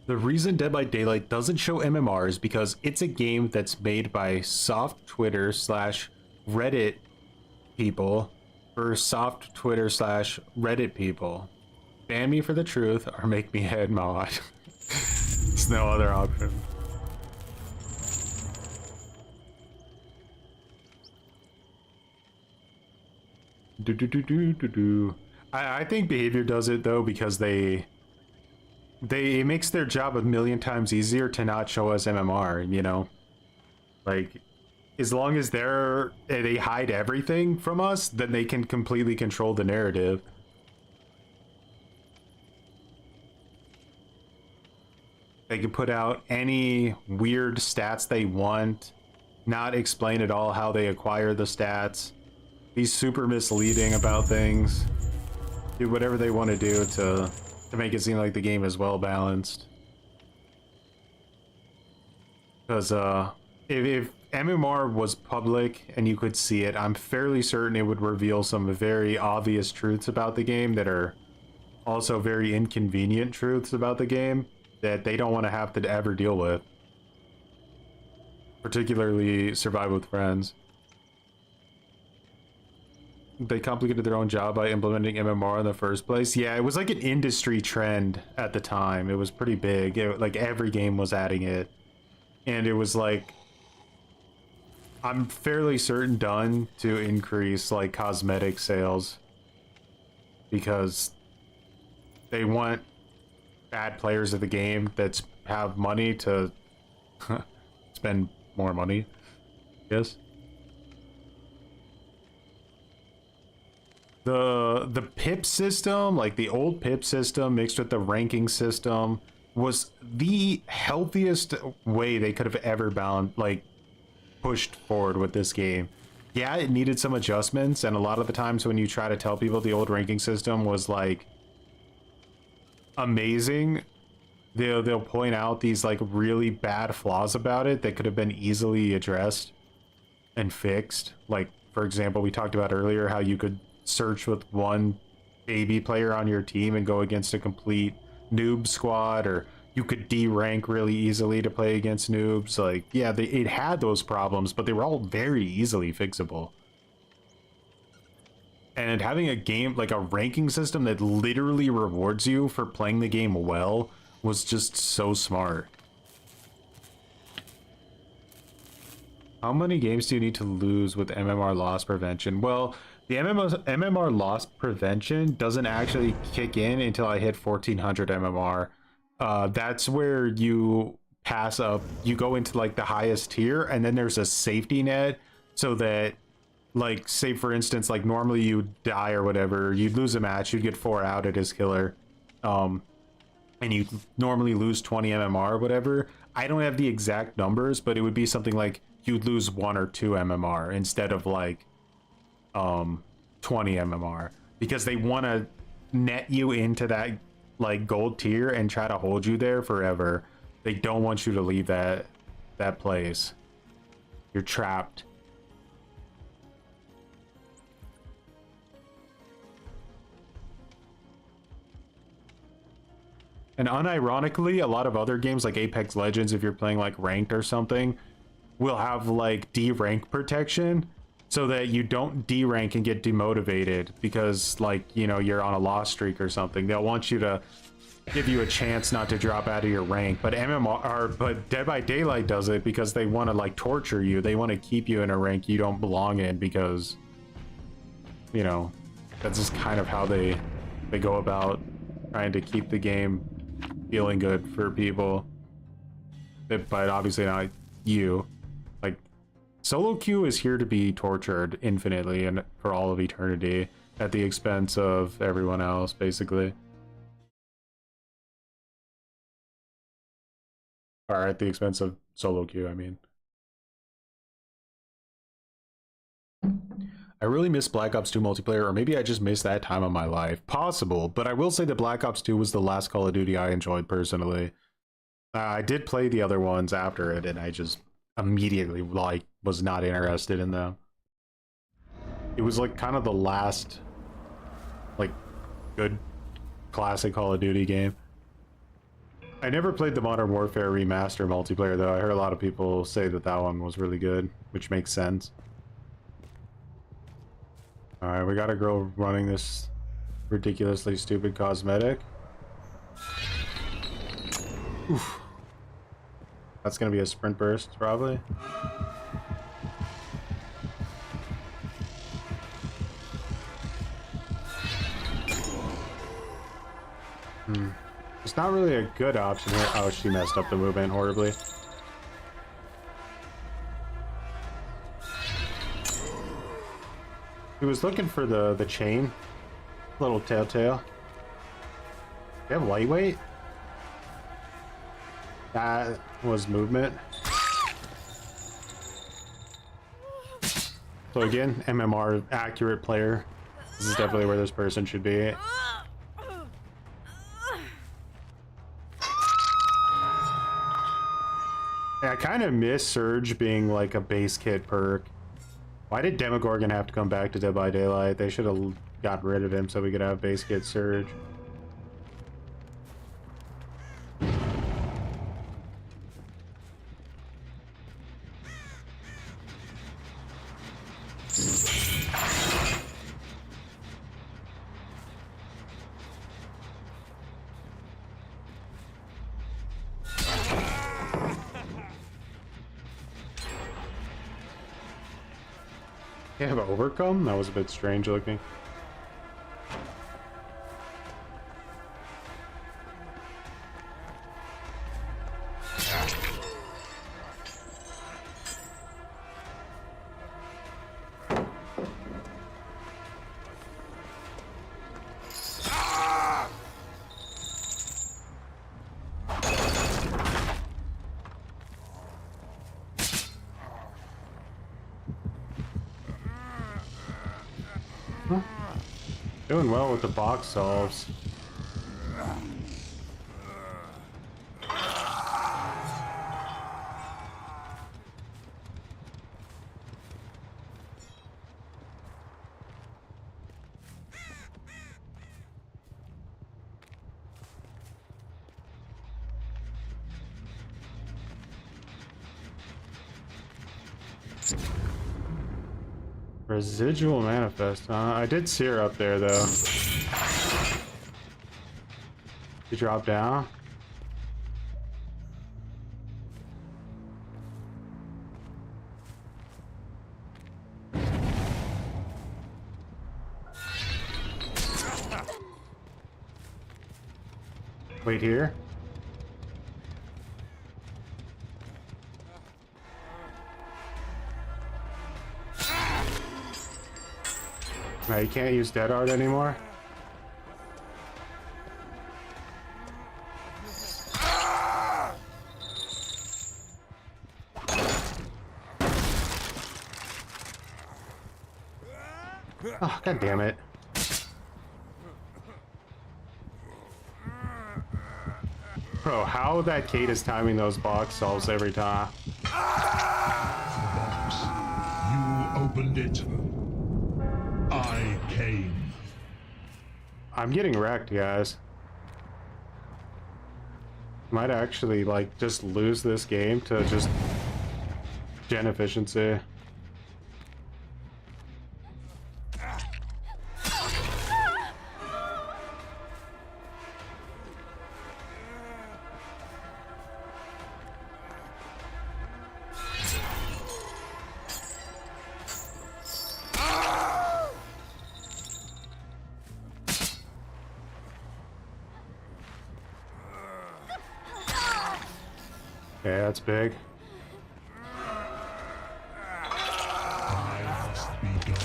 The reason Dead by Daylight doesn't show MMR is because it's a game that's made by soft Twitter / Reddit people for soft Twitter / Reddit people. Ban me for the truth or make me head mod. There's no other option. I think behavior does it though because it makes their job a million times easier to not show us MMR, you know? Like, as long as they hide everything from us, then they can completely control the narrative. They can put out any weird stats they want, not explain at all how they acquire the stats. be super misleading about things, do whatever they want to do to make it seem like the game is well balanced. Because if MMR was public and you could see it, I'm fairly certain it would reveal some very obvious truths about the game that are also very inconvenient truths about the game that they don't want to have to ever deal with. Particularly Survive with Friends. They complicated their own job by implementing MMR in the first place. Yeah, it was like an industry trend at the time. It was pretty big. Like every game was adding it. And it was like, I'm fairly certain done to increase like cosmetic sales. Because they want bad players of the game that have money to spend more money. Yes. The pip system, like the old pip system mixed with the ranking system, was the healthiest way they could have ever pushed forward with this game. Yeah, it needed some adjustments, and a lot of the times when you try to tell people the old ranking system was like amazing, they'll point out these like really bad flaws about it that could have been easily addressed and fixed. Like, for example, we talked about earlier how you could search with one baby player on your team and go against a complete noob squad, or you could D-rank really easily to play against noobs. Like, yeah, it had those problems, but they were all very easily fixable. And having a game, like a ranking system that literally rewards you for playing the game well, was just so smart. How many games do you need to lose with MMR loss prevention? Well, the MMR loss prevention doesn't actually kick in until I hit 1400 MMR. That's where you pass up, you go into like the highest tier, and then there's a safety net so that, like, say for instance, like normally you die or whatever, you'd lose a match, you'd get 4 outed as killer, and you normally lose 20 MMR or whatever. I don't have the exact numbers, but it would be something like you'd lose 1 or 2 MMR instead of like 20 MMR, because they want to net you into that like gold tier and try to hold you there forever. They don't want you to leave that place. You're trapped. And unironically, a lot of other games like Apex Legends, if you're playing like ranked or something, will have like D-rank protection so that you don't D-rank and get demotivated because, like, you know, you're on a loss streak or something. They'll want you to give you a chance not to drop out of your rank. But but Dead by Daylight does it because they want to like torture you. They want to keep you in a rank you don't belong in because, you know, that's just kind of how they go about trying to keep the game feeling good for people. But obviously not you. Like, solo queue is here to be tortured infinitely and for all of eternity at the expense of everyone else, basically. Or at the expense of solo queue, I mean. I really miss Black Ops 2 multiplayer, or maybe I just missed that time of my life. Possible, but I will say that Black Ops 2 was the last Call of Duty I enjoyed personally. I did play the other ones after it, and I just immediately like was not interested in them. It was like kind of the last like good classic Call of Duty game. I never played the Modern Warfare Remaster multiplayer though. I heard a lot of people say that that one was really good, which makes sense. Alright, we got a girl running this ridiculously stupid cosmetic. Oof. That's gonna be a sprint burst, probably. It's not really a good option here. Oh, she messed up the movement horribly. He was looking for the chain. Little telltale. They have lightweight? That was movement. So again, MMR accurate player. This is definitely where this person should be. Yeah, I kind of miss Surge being like a base kit perk. Why did Demogorgon have to come back to Dead by Daylight? They should have gotten rid of him so we could have base kit Surge. They have overcome? That was a bit strange looking. Doing well with the box solves. Residual manifest, huh? I did see her up there though. You drop down? Wait here? No, you can't use Dead Art anymore? Oh, god damn it. Bro, how that Kate is timing those box solves every time. The box. You opened it. I came. I'm getting wrecked, guys. Might actually, like, just lose this game to just gen efficiency. Yeah, that's big. I must be going.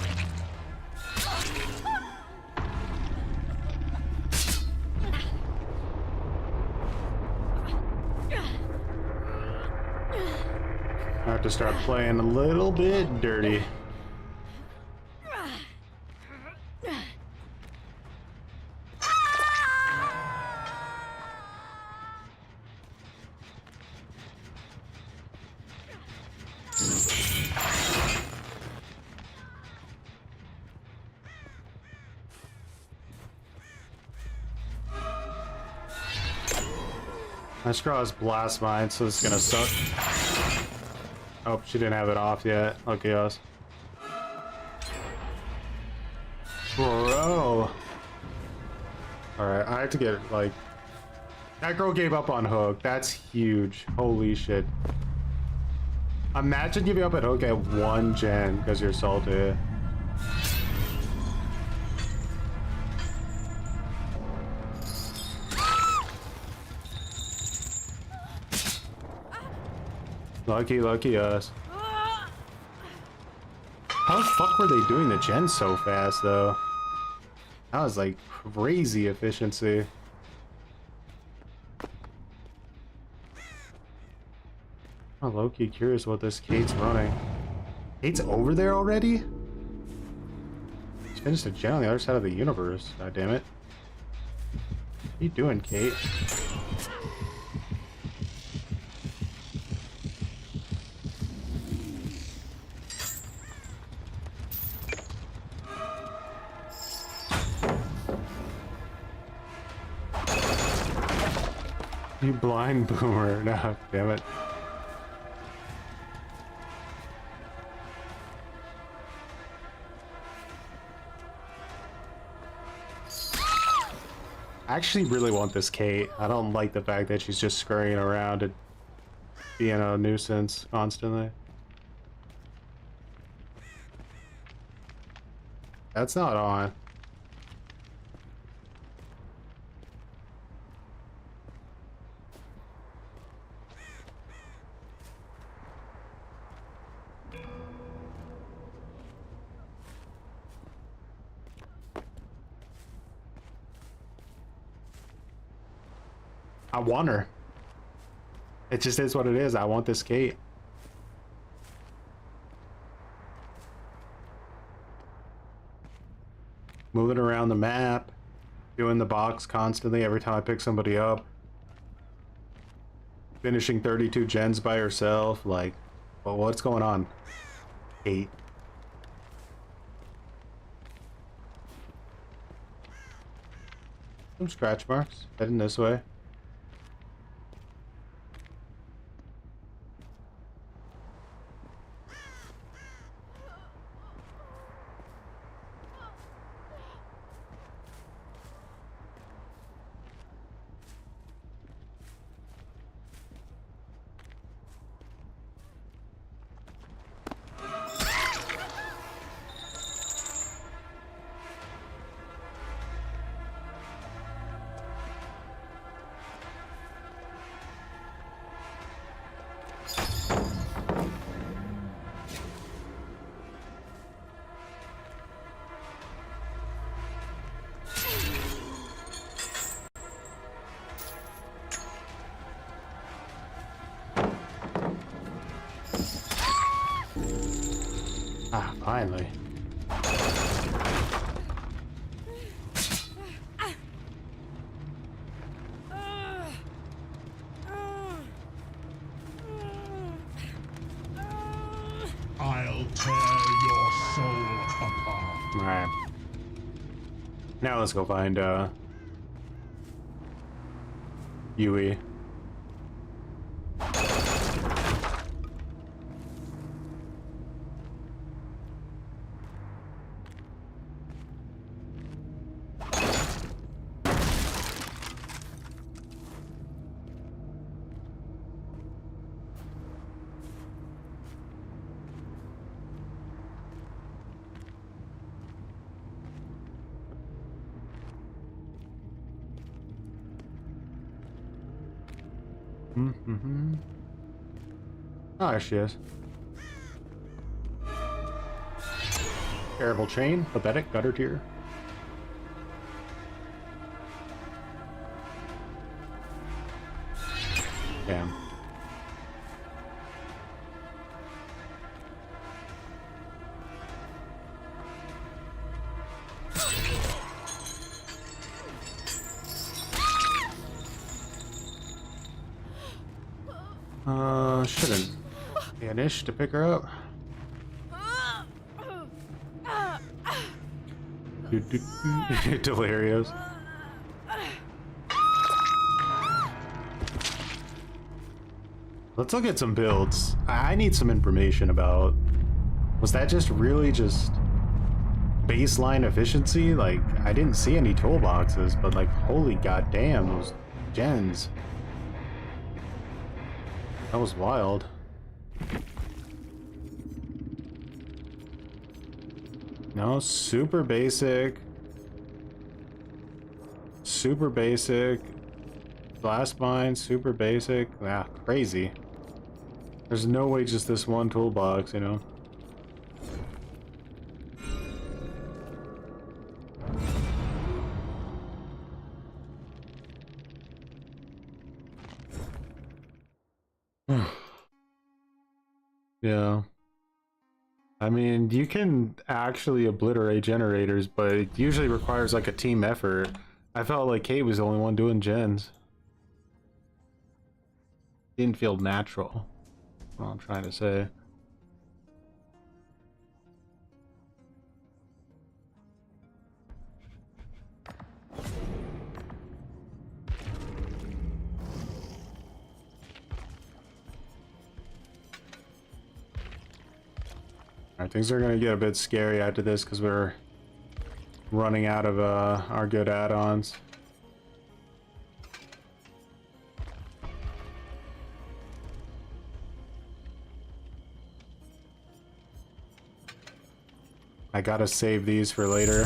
I have to start playing a little bit dirty. My straw is blast mine, so it's gonna suck. Oh, she didn't have it off yet. Lucky us. Bro. Alright, I have to get, like... That girl gave up on Hook. That's huge. Holy shit. Imagine giving up at Hook at 1 gen because you're salty. Lucky us. How the fuck were they doing the gen so fast, though? That was like crazy efficiency. I'm low-key curious what this Kate's running. Kate's over there already? Finished a gen on the other side of the universe. God damn it. What are you doing, Kate? You blind boomer. No, damn it. I actually really want this Kate. I don't like the fact that she's just scurrying around and being a nuisance constantly. That's not on. I want her. It just is what it is. I want this Kate. Moving around the map, doing the box constantly every time I pick somebody up. Finishing 32 gens by herself. Like, well, what's going on? Kate. Some scratch marks. Heading this way. Ah, finally. I'll tear your soul apart. Alright. Now let's go find, Yui. Mm-hmm. Oh, there she is. Terrible chain, pathetic gutter tier. Damn. Shouldn't be an ish to pick her up. Delirious. Let's look at some builds. I need some information about... Was that just really just baseline efficiency? Like, I didn't see any toolboxes, but like, holy goddamn, those gens. That was wild. No, super basic. Super basic. Blast mine, super basic. Ah, crazy. There's no way just this one toolbox, you know? Yeah. I mean, you can actually obliterate generators, but it usually requires like a team effort. I felt like Kate was the only one doing gens. Didn't feel natural. That's what I'm trying to say. Alright, things are gonna get a bit scary after this because we're running out of our good add-ons. I gotta save these for later.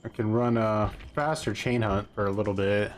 I can run a faster chain hunt for a little bit.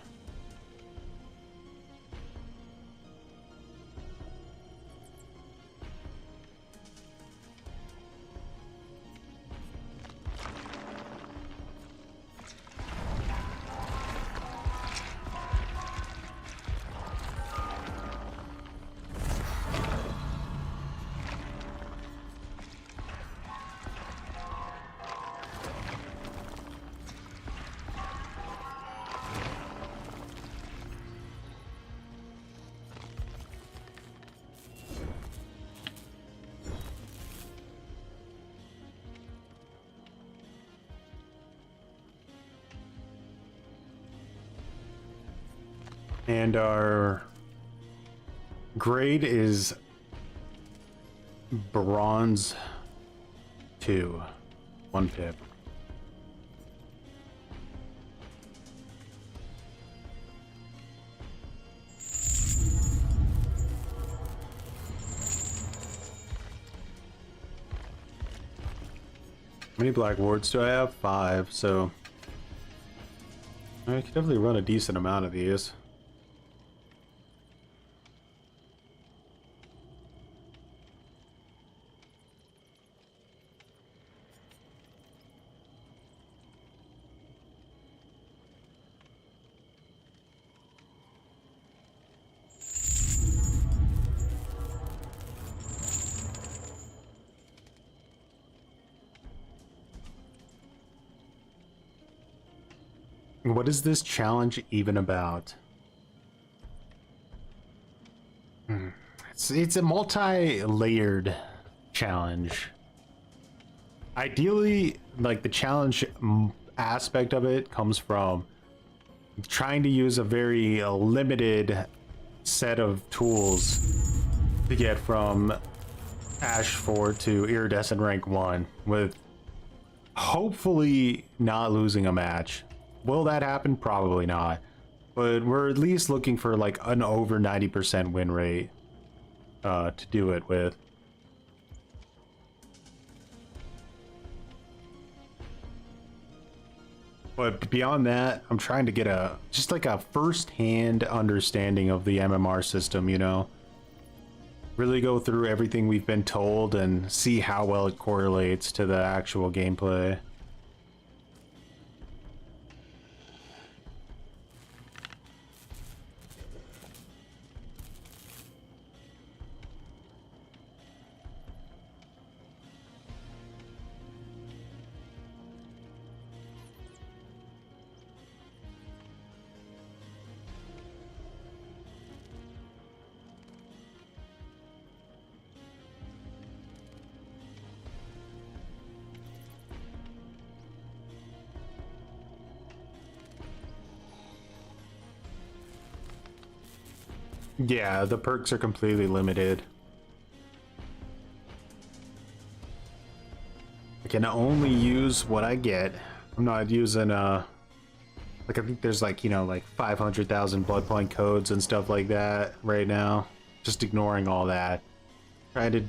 And our grade is bronze 2, 1 pip. How many black wards do I have? 5, so I could definitely run a decent amount of these. What is this challenge even about? It's a multi-layered challenge. Ideally, like the challenge aspect of it comes from trying to use a very limited set of tools to get from Ash 4 to Iridescent rank 1 with hopefully not losing a match. Will that happen? Probably not. But we're at least looking for like an over 90% win rate to do it with. But beyond that, I'm trying to get just like a first-hand understanding of the MMR system, you know? Really go through everything we've been told and see how well it correlates to the actual gameplay. Yeah, the perks are completely limited. I can only use what I get. I'm not using like I think there's like, you know, like 500,000 blood point codes and stuff like that right now. Just ignoring all that. Trying to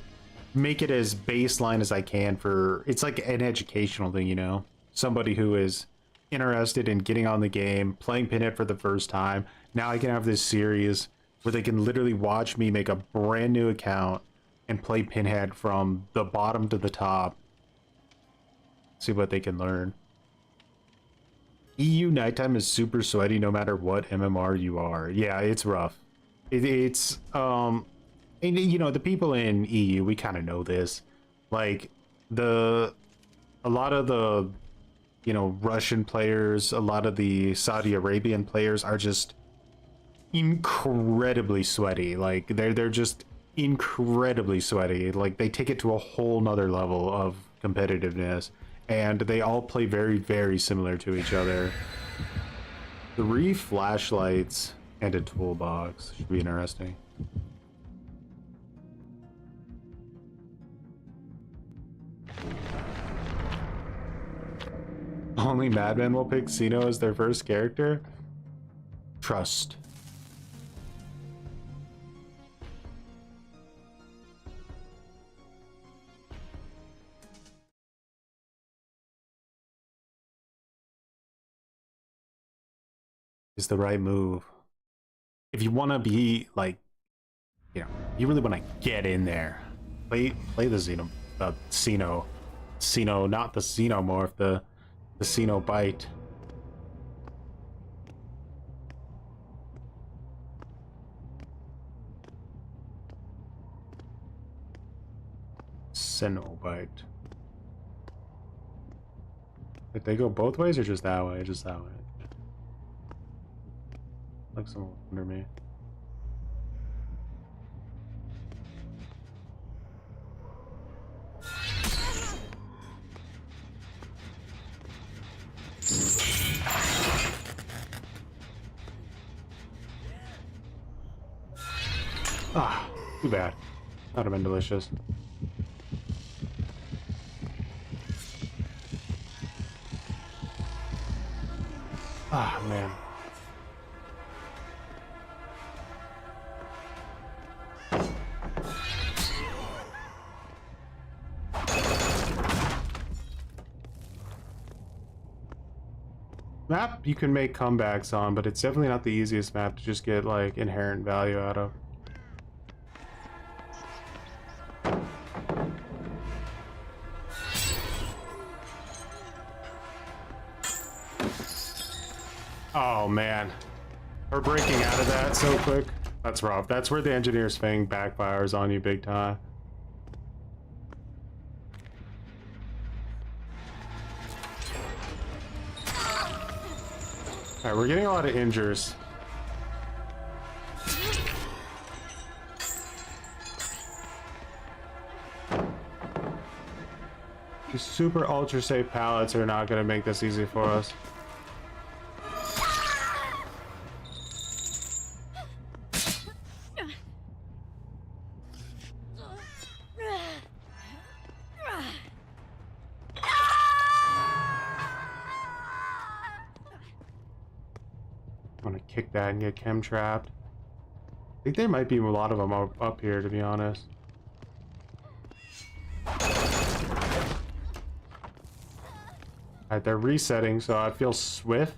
make it as baseline as I can for, it's like an educational thing, you know? Somebody who is interested in getting on the game, playing Pinhead for the first time. Now I can have this series where they can literally watch me make a brand new account and play Pinhead from the bottom to the top. See what they can learn. EU nighttime is super sweaty no matter what MMR you are. Yeah, it's rough. It's And you know, the people in EU, we kind of know this. Like a lot of the, you know, Russian players, a lot of the Saudi Arabian players are just incredibly sweaty. Like they're just incredibly sweaty. Like they take it to a whole nother level of competitiveness, and they all play very, very similar to each other. 3 flashlights and a toolbox should be interesting. Only madmen will pick Xeno as their first character? Trust. Is the right move. If you want to be like, you know, you really want to get in there, play the Xeno, not the Xenomorph, the Xenobite. Xenobite. Did they go both ways or just that way? Just that way. Like someone under me. Ah, too bad. That would have been delicious. Ah, man. Map you can make comebacks on, but it's definitely not the easiest map to just get like inherent value out of. Oh man, we're breaking out of that so quick. That's rough. That's where the engineer's fang backfires on you big time. Alright, we're getting a lot of injures. These super ultra safe pallets are not going to make this easy for us. I'm gonna kick that and get chem trapped. I think there might be a lot of them up here, to be honest. Alright, they're resetting, so I feel swift.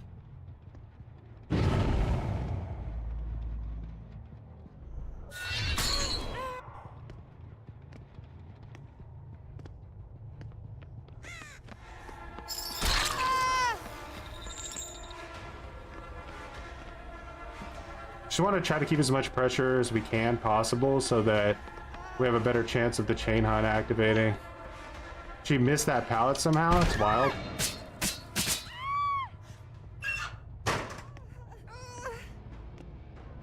Just want to try to keep as much pressure as we can possible so that we have a better chance of the chain hunt activating. She missed that pallet somehow? It's wild.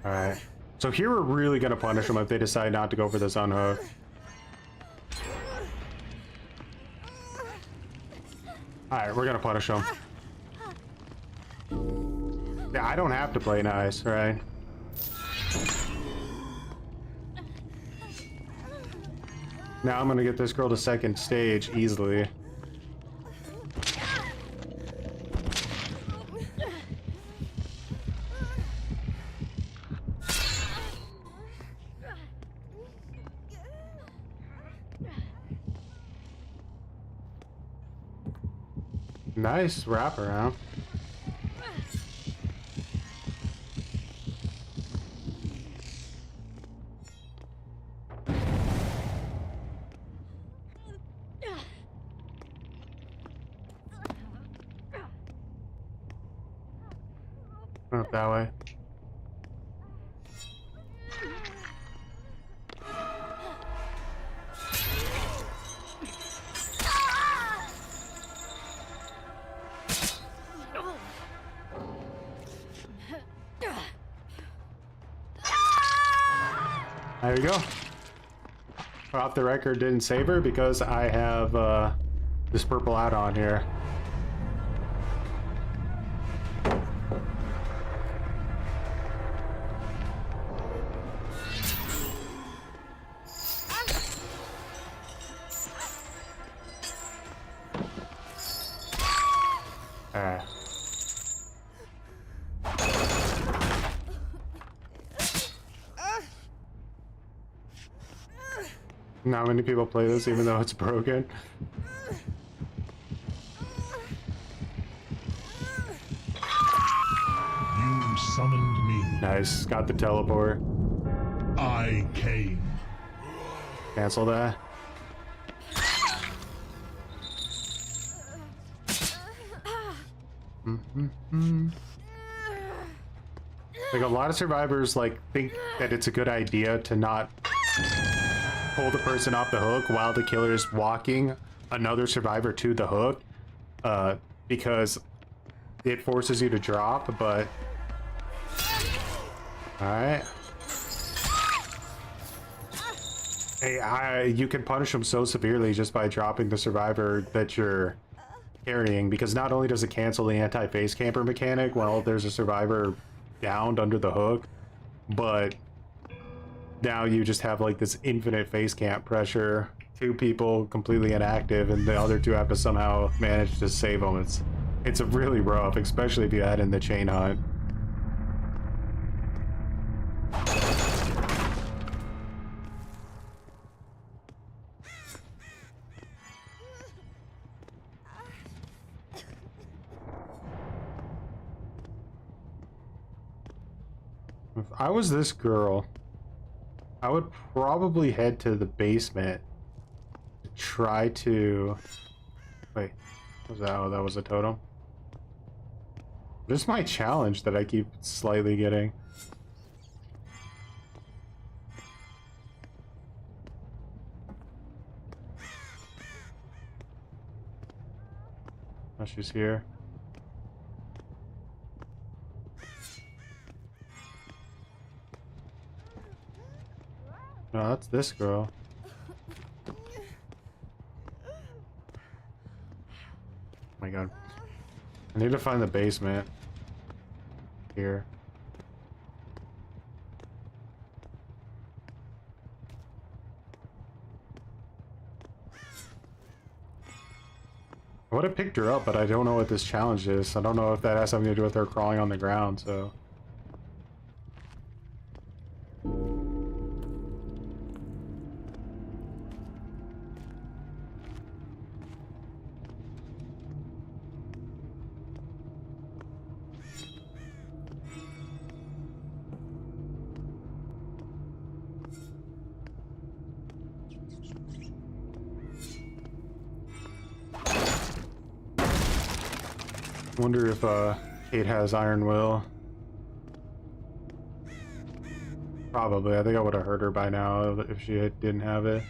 Alright. So here we're really going to punish them if they decide not to go for this unhook. Alright, we're going to punish them. Yeah, I don't have to play nice, right? Now I'm gonna get this girl to second stage easily. Nice wraparound. Up that way. There you go. Off the record, didn't save her because I have this purple add-on here. Not many people play this, even though it's broken. You summoned me. Nice, got the teleport. I came. Cancel that. Like a lot of survivors like think that it's a good idea to not pull the person off the hook while the killer is walking another survivor to the hook, because it forces you to drop. But all right, hey, you can punish them so severely just by dropping the survivor that you're carrying, because not only does it cancel the anti-face camper mechanic while there's a survivor downed under the hook, but now you just have like this infinite face camp pressure. Two people completely inactive and the other two have to somehow manage to save them. It's really rough, especially if you add in the chain hunt. If I was this girl, I would probably head to the basement to try to... Wait, what was that? Oh, that was a totem. This is my challenge that I keep slightly getting. Oh, she's here. No, that's this girl. Oh my god. I need to find the basement. Here. I would have picked her up, but I don't know what this challenge is. I don't know if that has something to do with her crawling on the ground, so... Wonder if Kate has Iron Will. Probably. I think I would have hurt her by now if she didn't have it.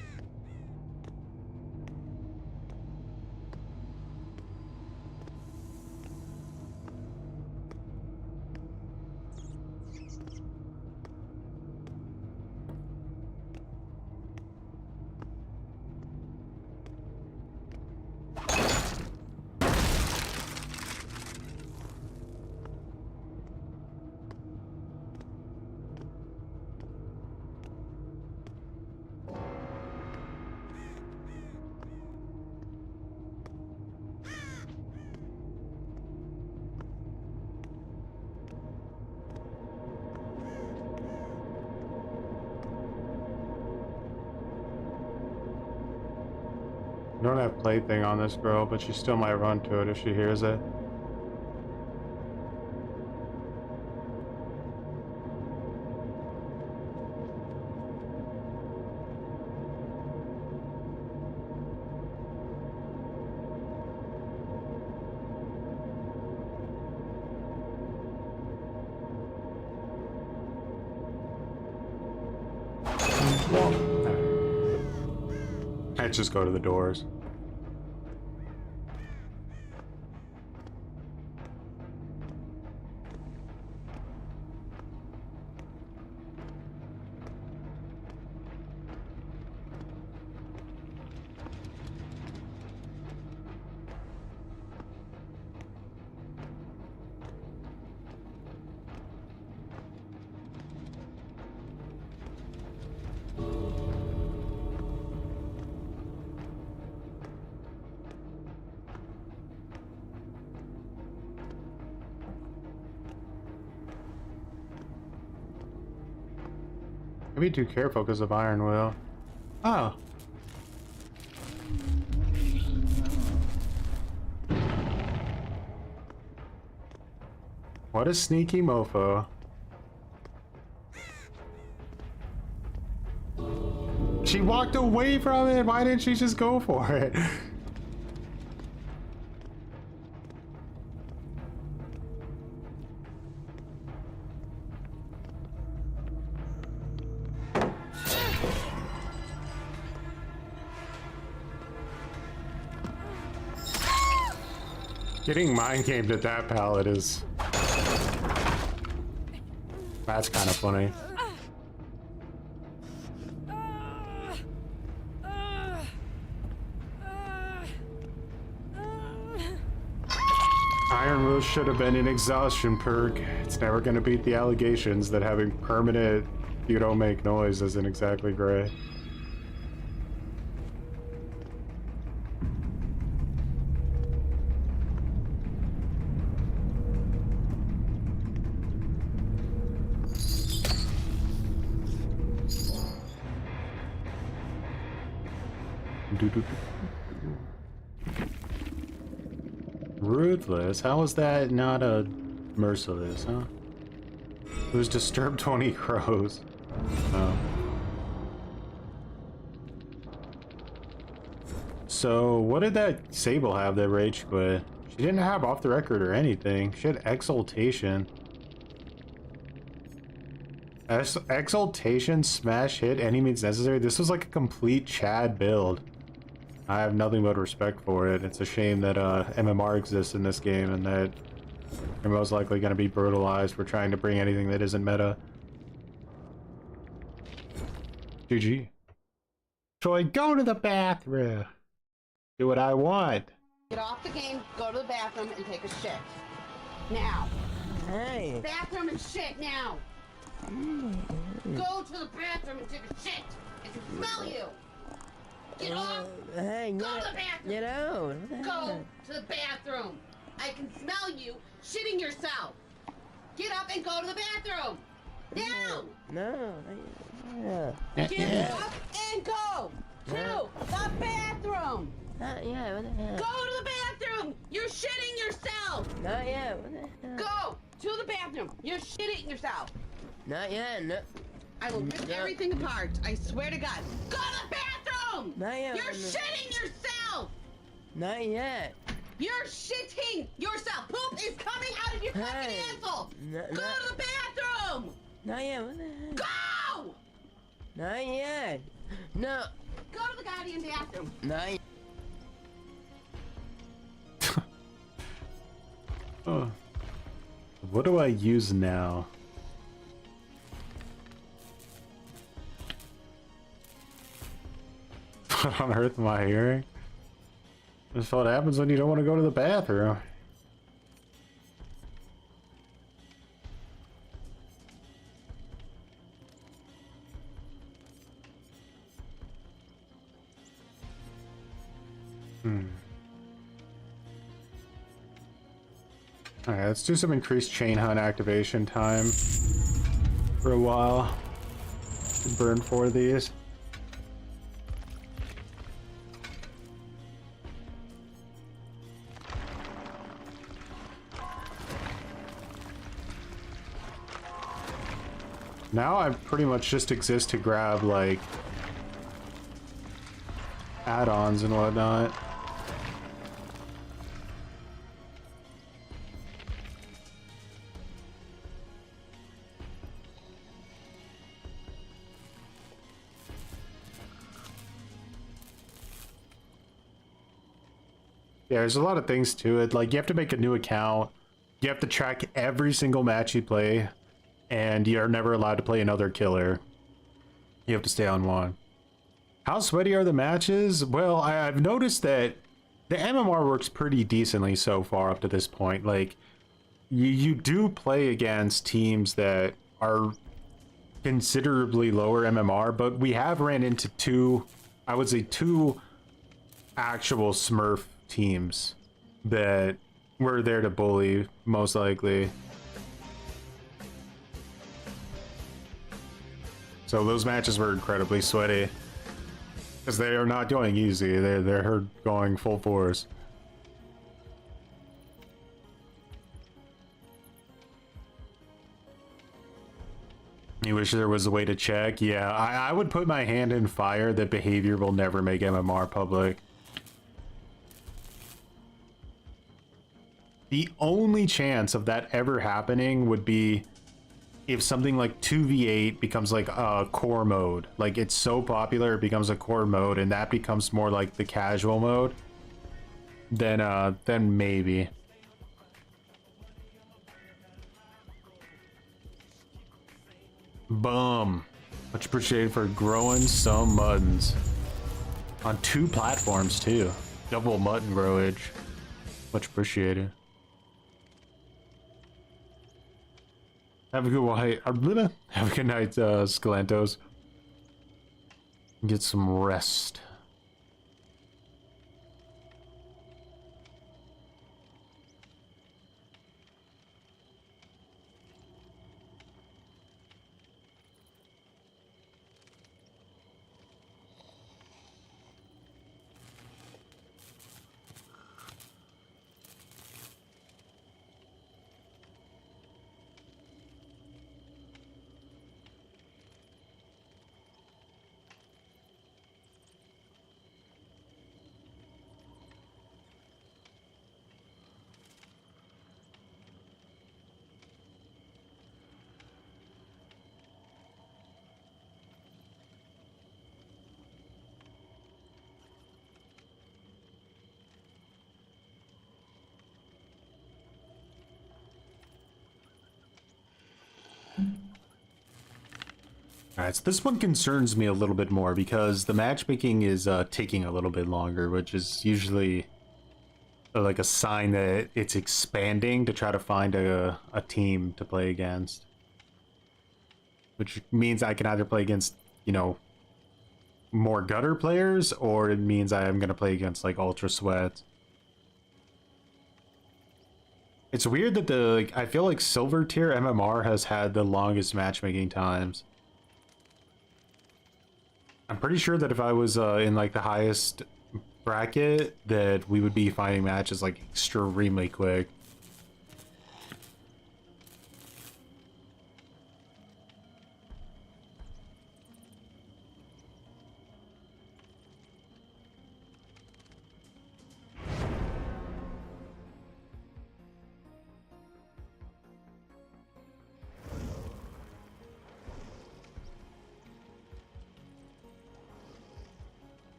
I don't have plaything on this girl, but she still might run to it if she hears it. Let's just go to the doors. Maybe too careful because of Iron Will. Oh. What a sneaky mofo. She walked away from it. Why didn't she just go for it? Getting mind gamed at that pallet is... That's kind of funny. Iron Will should have been an exhaustion perk. It's never going to beat the allegations that having permanent "you don't make noise" isn't exactly great. Ruthless? How is that not a merciless, huh? It was disturbed 20 crows. Oh. So, what did that Sable have that rage quit? She didn't have off the record or anything. She had exaltation. Exaltation, smash, hit, any means necessary. This was like a complete Chad build. I have nothing but respect for it. It's a shame that MMR exists in this game and that you're most likely going to be brutalized for trying to bring anything that isn't meta. GG. Troy, go to the bathroom. Do what I want. Get off the game, go to the bathroom, and take a shit. Now. Hey. Bathroom and shit now. Go to the bathroom and take a shit. I can smell you. Get off. Hey, go to the bathroom. Get out. Go to the bathroom. I can smell you shitting yourself. Get up and go to the bathroom. Now. No. Get up and go to the bathroom. Not yet. What the hell? Go to the bathroom. You're shitting yourself. Not yet. What the hell? Go to the bathroom. You're shitting yourself. Not yet. No. I will rip everything apart. I swear to God. Go to the bathroom! Not yet. You're shitting yourself! Not yet. You're shitting yourself! Poop is coming out of your fucking asshole! No, Go to the bathroom! Not yet. What the hell? Go! Not yet. No. Go to the goddamn bathroom. Not yet. Oh. What do I use now? What on earth am I hearing? This is what happens when you don't want to go to the bathroom. Alright, let's do some increased chain hunt activation time for a while. Burn 4 of these. Now I pretty much just exist to grab, like, add-ons and whatnot. Yeah, there's a lot of things to it. Like, you have to make a new account. You have to track every single match you play. And you're never allowed to play another killer. You have to stay on one. How sweaty are the matches? Well, I've noticed that the MMR works pretty decently so far up to this point. Like, you do play against teams that are considerably lower MMR, but we have ran into two actual Smurf teams that were there to bully, most likely. So those matches were incredibly sweaty. Because they are not going easy. They're going full force. You wish there was a way to check? Yeah, I would put my hand in fire that behavior will never make MMR public. The only chance of that ever happening would be if something like 2v8 becomes like a core mode. Like it's so popular it becomes a core mode and that becomes more like the casual mode. Then maybe. Boom. Much appreciated for growing some muttons. On 2 platforms too. Double mutton growage. Much appreciated. Have a good night. Have a good night, Scalantos. Get some rest. Alright, so this one concerns me a little bit more because the matchmaking is taking a little bit longer, which is usually like a sign that it's expanding to try to find a team to play against. Which means I can either play against, you know, more gutter players, or it means I am going to play against like Ultra Sweats. It's weird that I feel like silver tier MMR has had the longest matchmaking times. I'm pretty sure that if I was in like the highest bracket, that we would be finding matches like extremely quick.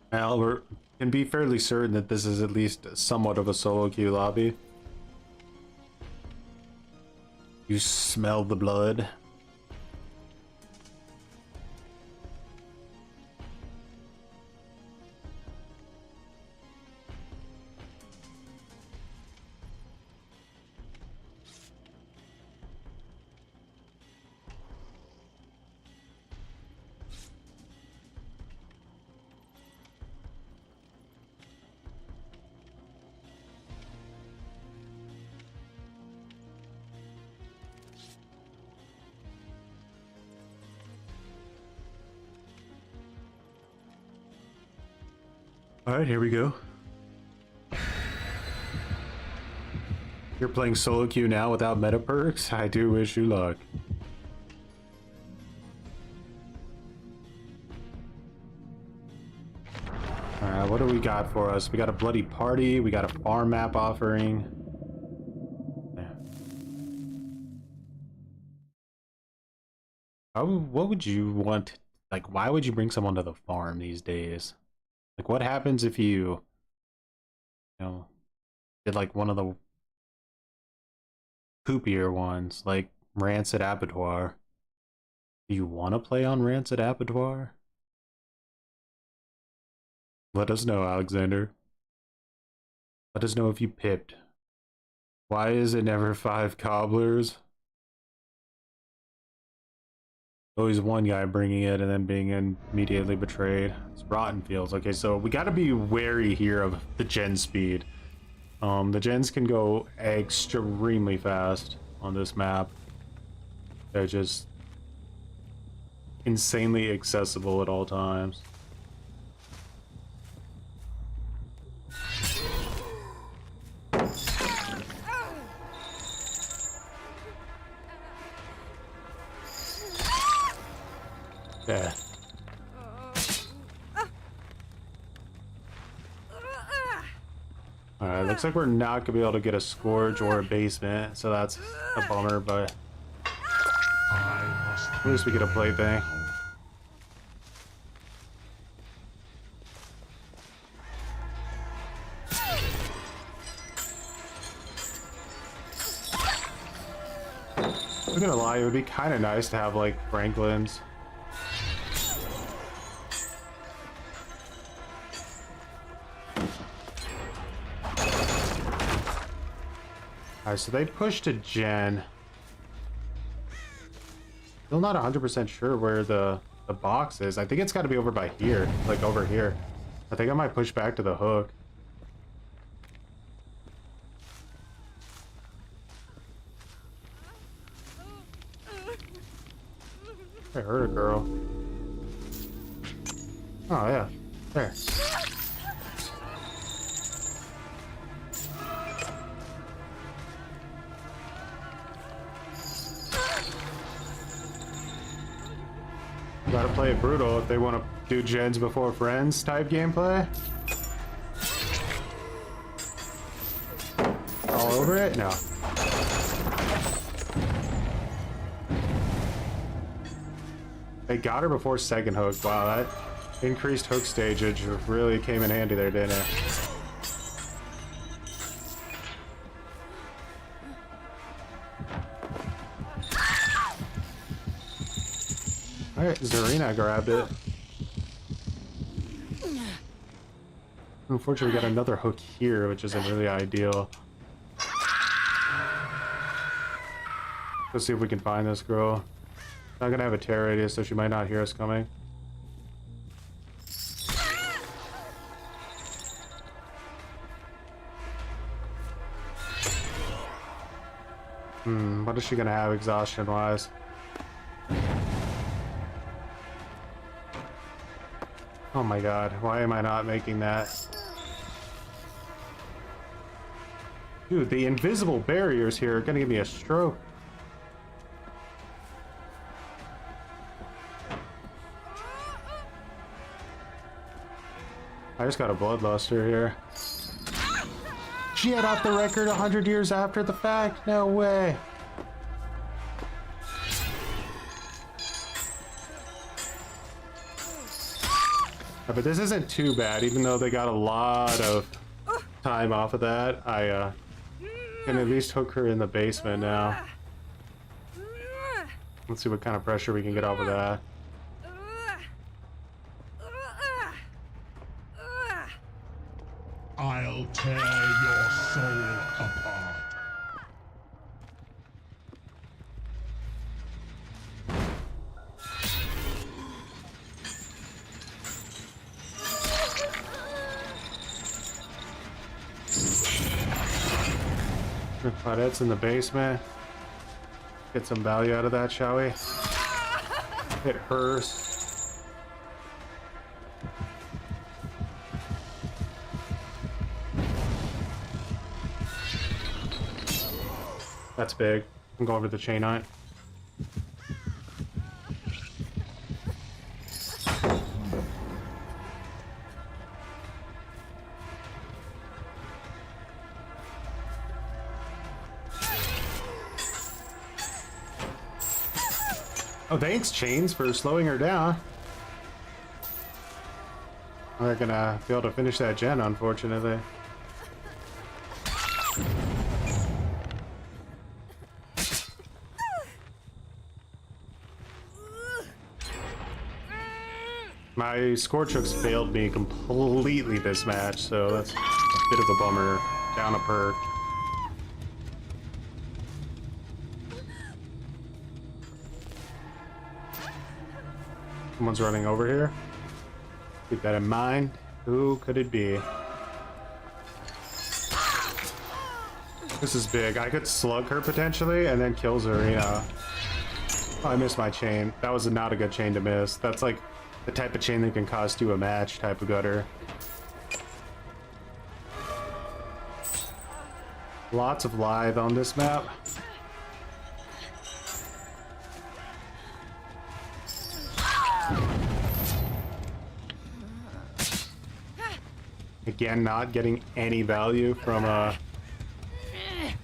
Well, we can be fairly certain that this is at least somewhat of a solo queue lobby. You smell the blood. Alright, here we go. You're playing solo queue now without meta perks? I do wish you luck. Alright, what do we got for us? We got a bloody party, we got a farm map offering. What would you want? Like, why would you bring someone to the farm these days? Like, what happens if you know, did like one of the poopier ones, like Rancid Abattoir? Do you want to play on Rancid Abattoir? Let us know, Alexander. Let us know if you pipped. Why is it never 5 cobblers? Always one guy bringing it and then being immediately betrayed. It's rotten fields. Okay, so we got to be wary here of the gen speed. The gens can go extremely fast on this map. They're just insanely accessible at all times. Yeah. Alright, looks like we're not gonna be able to get a scourge or a basement, so that's a bummer, but at least we get a plaything. I'm not gonna lie, it would be kind of nice to have like Franklin's. Alright, so they pushed to gen. Still not 100% sure where the box is. I think it's got to be over by here, like over here. I think I might push back to the hook. I heard a girl. Oh yeah, there. Gotta play it brutal if they want to do gens before friends type gameplay. All over it? No. They got her before second hook. Wow, that increased hook stageage really came in handy there, didn't it? Alright, Zarina grabbed it. Unfortunately, we got another hook here, which isn't really ideal. Let's see if we can find this girl. Not gonna have a terror radius, so she might not hear us coming. What is she gonna have exhaustion-wise? Oh my god, why am I not making that? Dude, the invisible barriers here are gonna give me a stroke. I just got a bloodluster here. She had off the record 100 years after the fact? No way. But this isn't too bad, even though they got a lot of time off of that. I can at least hook her in the basement now. Let's see what kind of pressure we can get off of that. I'll tear your soul apart. Claudette's in the basement. Get some value out of that, shall we? Hit hers. That's big. I'm going over the chain on it. Oh, thanks, Chains, for slowing her down. We're gonna be able to finish that gen, unfortunately. My Scorch Hooks failed me completely this match, so that's a bit of a bummer. Down a perk. Someone's running over here. Keep that in mind. Who could it be? This is big. I could slug her potentially and then kill Zarina. Oh, I missed my chain. That was not a good chain to miss. That's like the type of chain that can cost you a match type of gutter. Lots of lithe on this map. Again, not getting any value from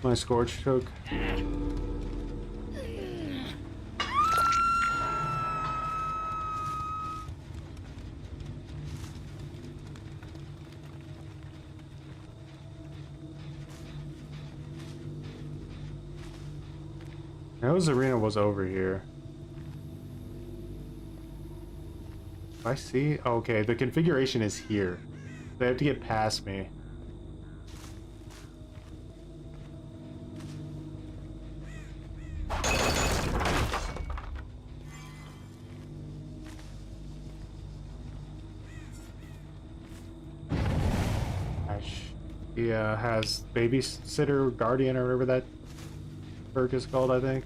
my Scorch Choke. Nose Arena was over here. I see. Okay, the configuration is here. They have to get past me. He has babysitter, guardian, or whatever that perk is called, I think.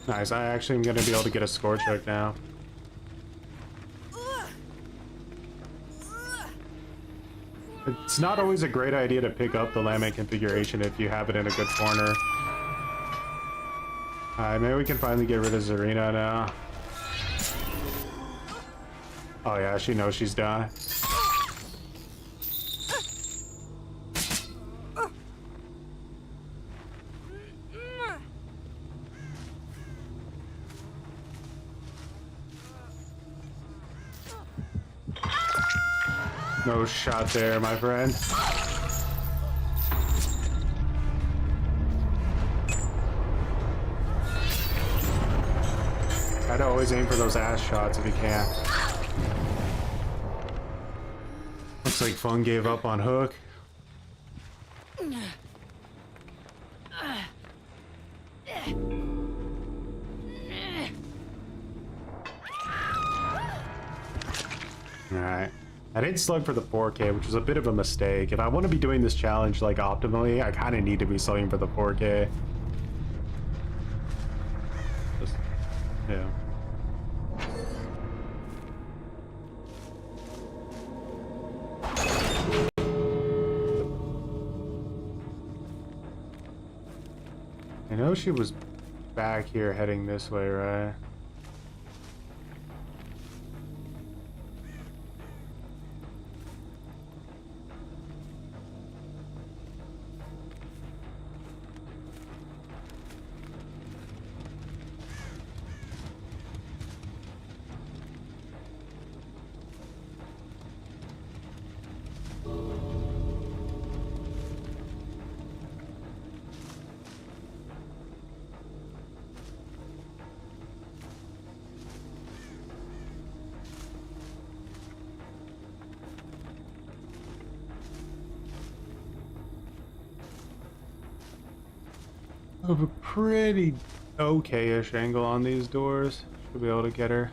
Nice, I actually am going to be able to get a score check now. It's not always a great idea to pick up the lament configuration if you have it in a good corner. Alright, maybe we can finally get rid of Zarina now. Oh yeah, she knows she's dying. No shot there, my friend. I'd always aim for those ass shots if you can. Looks like Fun gave up on Hook. Alright. I didn't slug for the 4K, which was a bit of a mistake. If I want to be doing this challenge like optimally, I kind of need to be slugging for the 4K. Just, yeah. I know she was back here heading this way, right? I have a pretty okay-ish angle on these doors. Should be able to get her.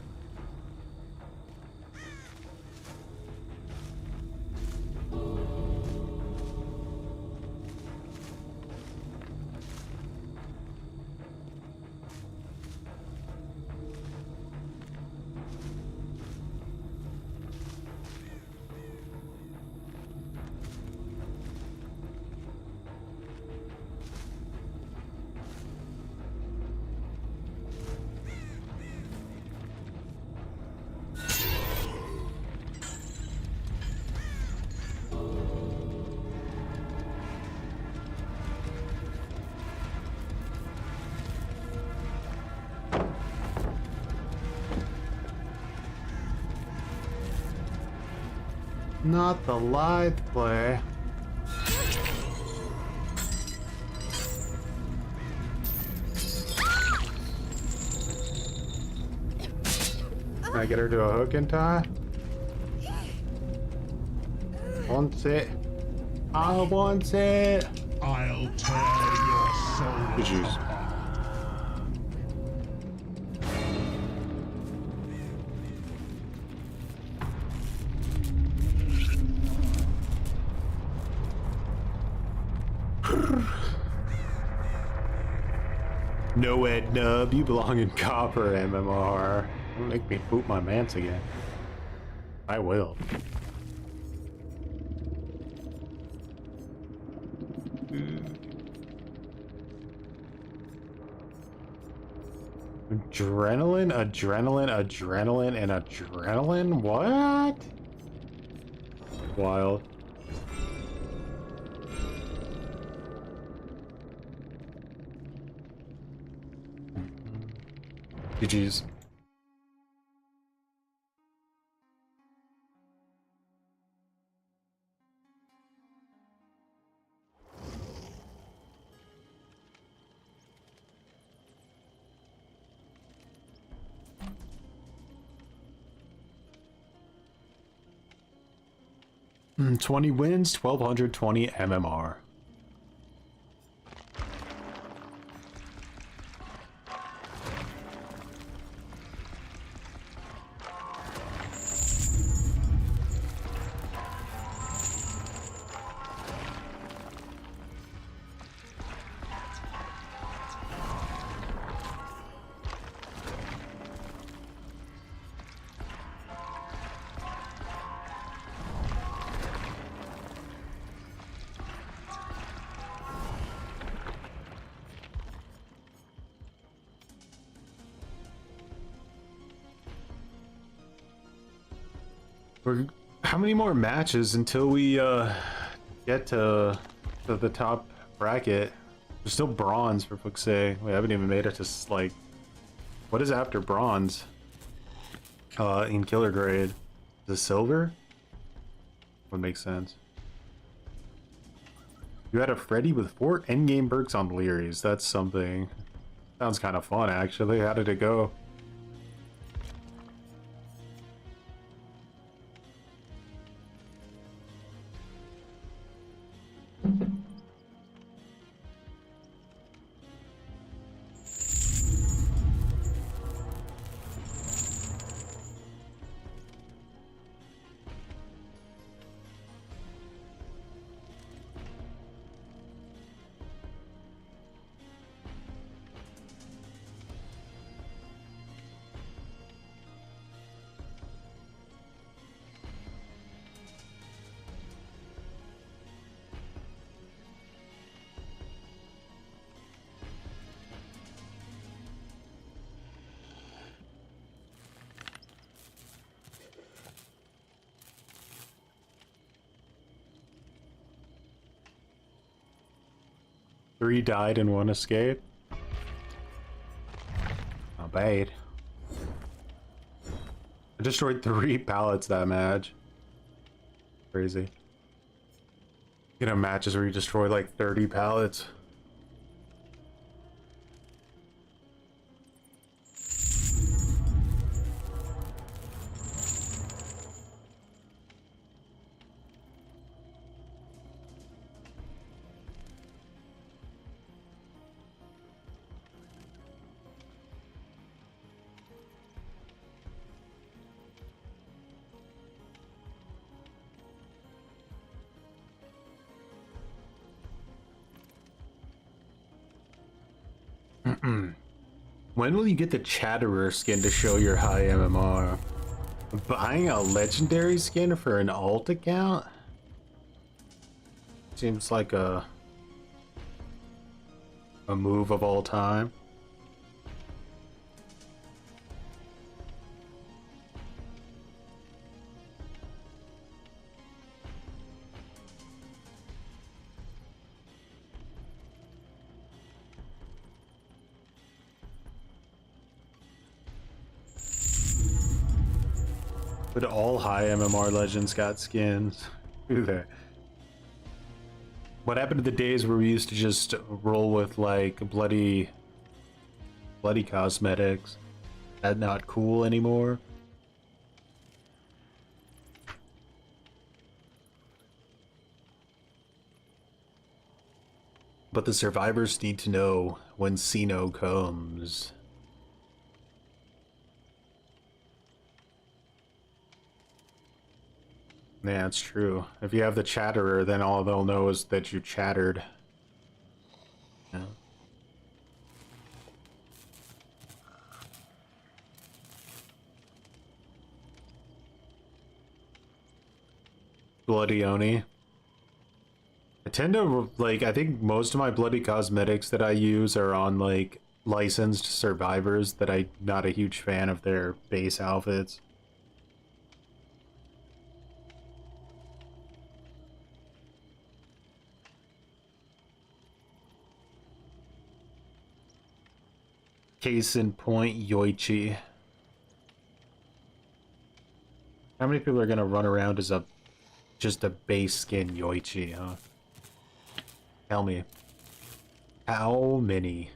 Not the lithe play. Can I get her to a hook in time? Want it? I want it. I'll tear your soul Good juice. apart. No, Ed Nub, you belong in Copper, MMR. Don't make me poop my mance again. I will. Adrenaline, and adrenaline? What? Wild. GG's. Mm, 20 wins, 1220 MMR. How many more matches until we get to the top bracket? There's still bronze, for fuck's sake. We haven't even made it to like, what is after bronze? In killer grade, the silver would make sense. You had a Freddy with 4 endgame perks on Leary's. That's something. Sounds kind of fun, actually. How did it go? Three died and 1 escaped. Not bad. I destroyed 3 pallets that match. Crazy. You know, matches where you destroy like 30 pallets. When will you get the Chatterer skin to show your high MMR? Buying a legendary skin for an alt account? Seems like a move of all time. But all high MMR legends got skins. What happened to the days where we used to just roll with like bloody cosmetics? That not cool anymore? But the survivors need to know when Sino comes. Yeah, it's true. If you have the chatterer, then all they'll know is that you chattered. Yeah. Bloody Oni. I tend to, like, I think most of my bloody cosmetics that I use are on, like, licensed survivors that I'm not a huge fan of their base outfits. Case in point, Yoichi. How many people are gonna run around as just a base skin Yoichi, huh? Tell me. How many?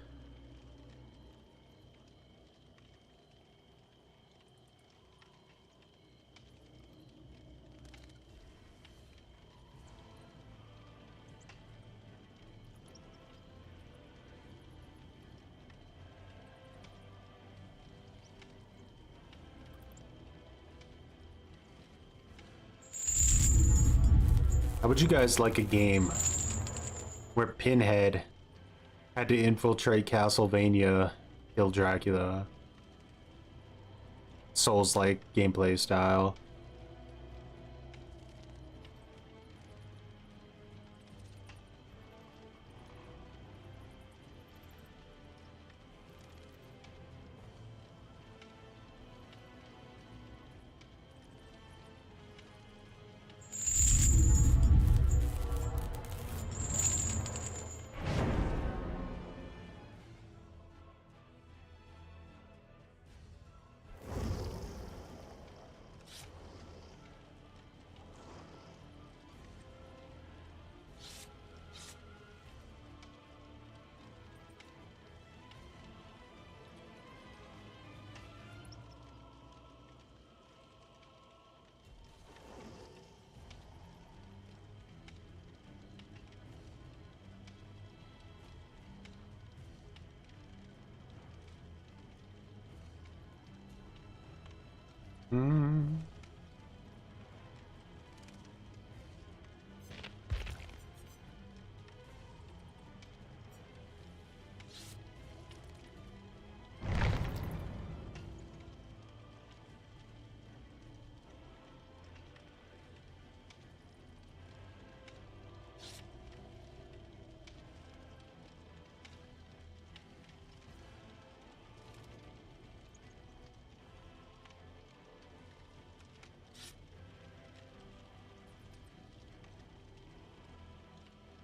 How would you guys like a game where Pinhead had to infiltrate Castlevania, kill Dracula? Souls-like gameplay style. Hmm.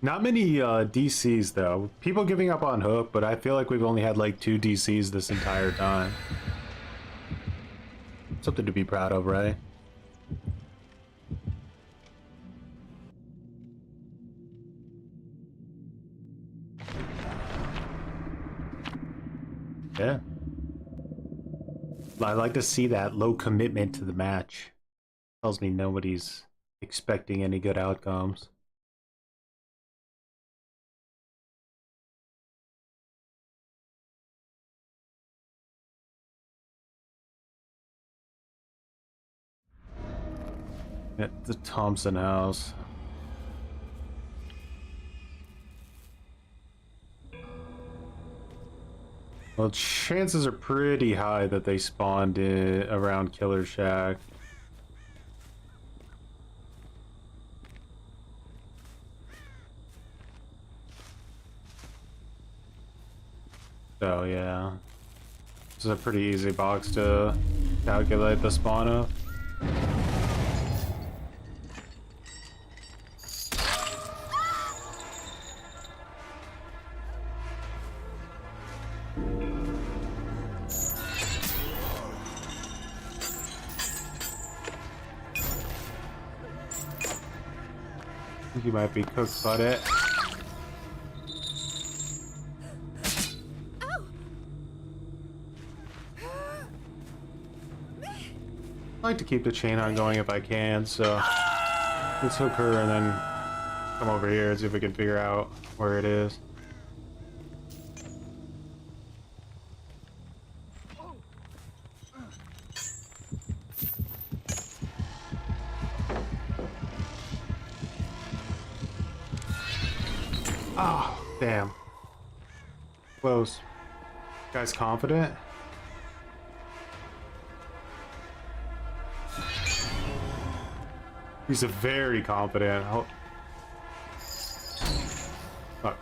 Not many DCs though. People giving up on Hook, but I feel like we've only had like 2 DCs this entire time. Something to be proud of, right? Yeah. I like to see that low commitment to the match. Tells me nobody's expecting any good outcomes. At the Thompson house. Well, chances are pretty high that they spawned around Killer Shack. So yeah, this is a pretty easy box to calculate the spawn of. I think you might be cooked, buddy. I like to keep the chain on going if I can, so let's hook her and then come over here and see if we can figure out where it is. Ah, damn. Close. Guy's confident. He's a very confident. Fuck.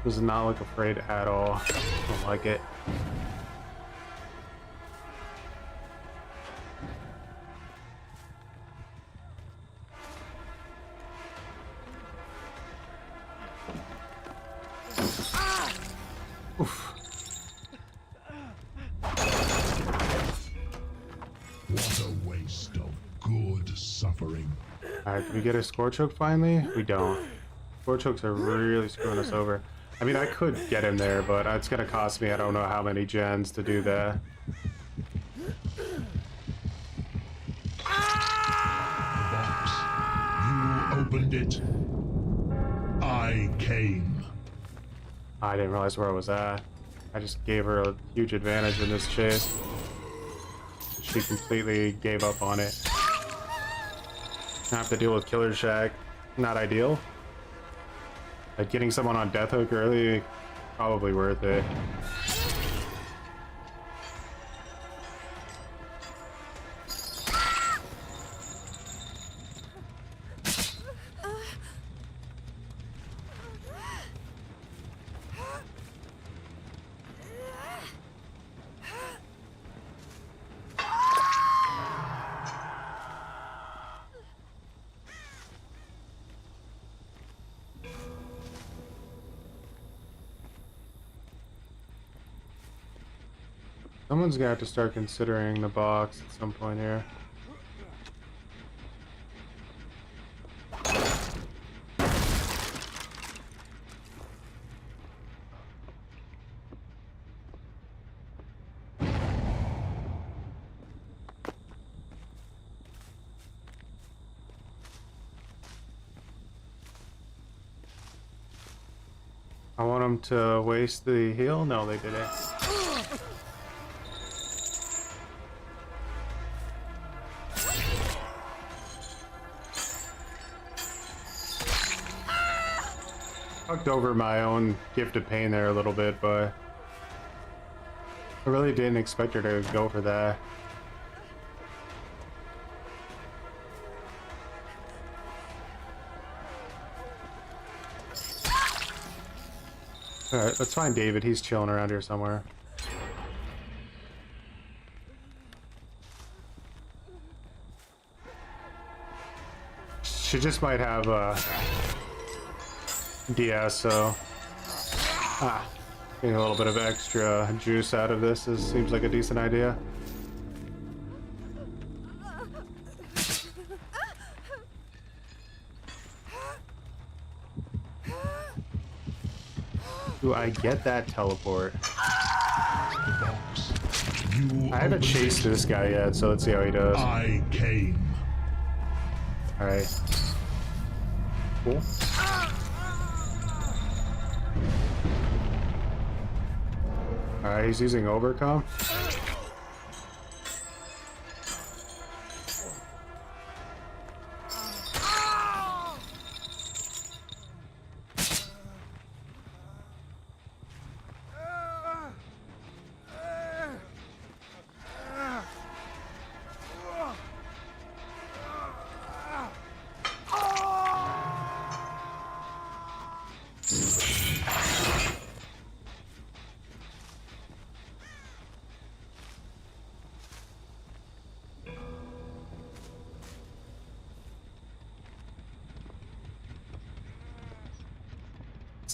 Does not look afraid at all. Don't like it. Oof. What a waste of good suffering. Alright, did we get a score choke finally? We don't. Score chokes are really screwing us over. I mean, I could get him there, but it's gonna cost me I don't know how many gens to do that. The box. You opened it. I came. I didn't realize where I was at. I just gave her a huge advantage in this chase. She completely gave up on it. I have to deal with Killer Shack. Not ideal. But getting someone on Death Hook early, probably worth it. Someone's gonna have to start considering the box at some point here. I want them to waste the heal? No, they didn't. Fucked over my own gift of pain there a little bit, but I really didn't expect her to go for that. Alright, let's find David. He's chilling around here somewhere. She just might have DS, so getting a little bit of extra juice out of this seems like a decent idea. Do I get that teleport? I haven't chased this guy yet, so let's see how he does. I came. Alright. Cool. Alright, he's using overcome.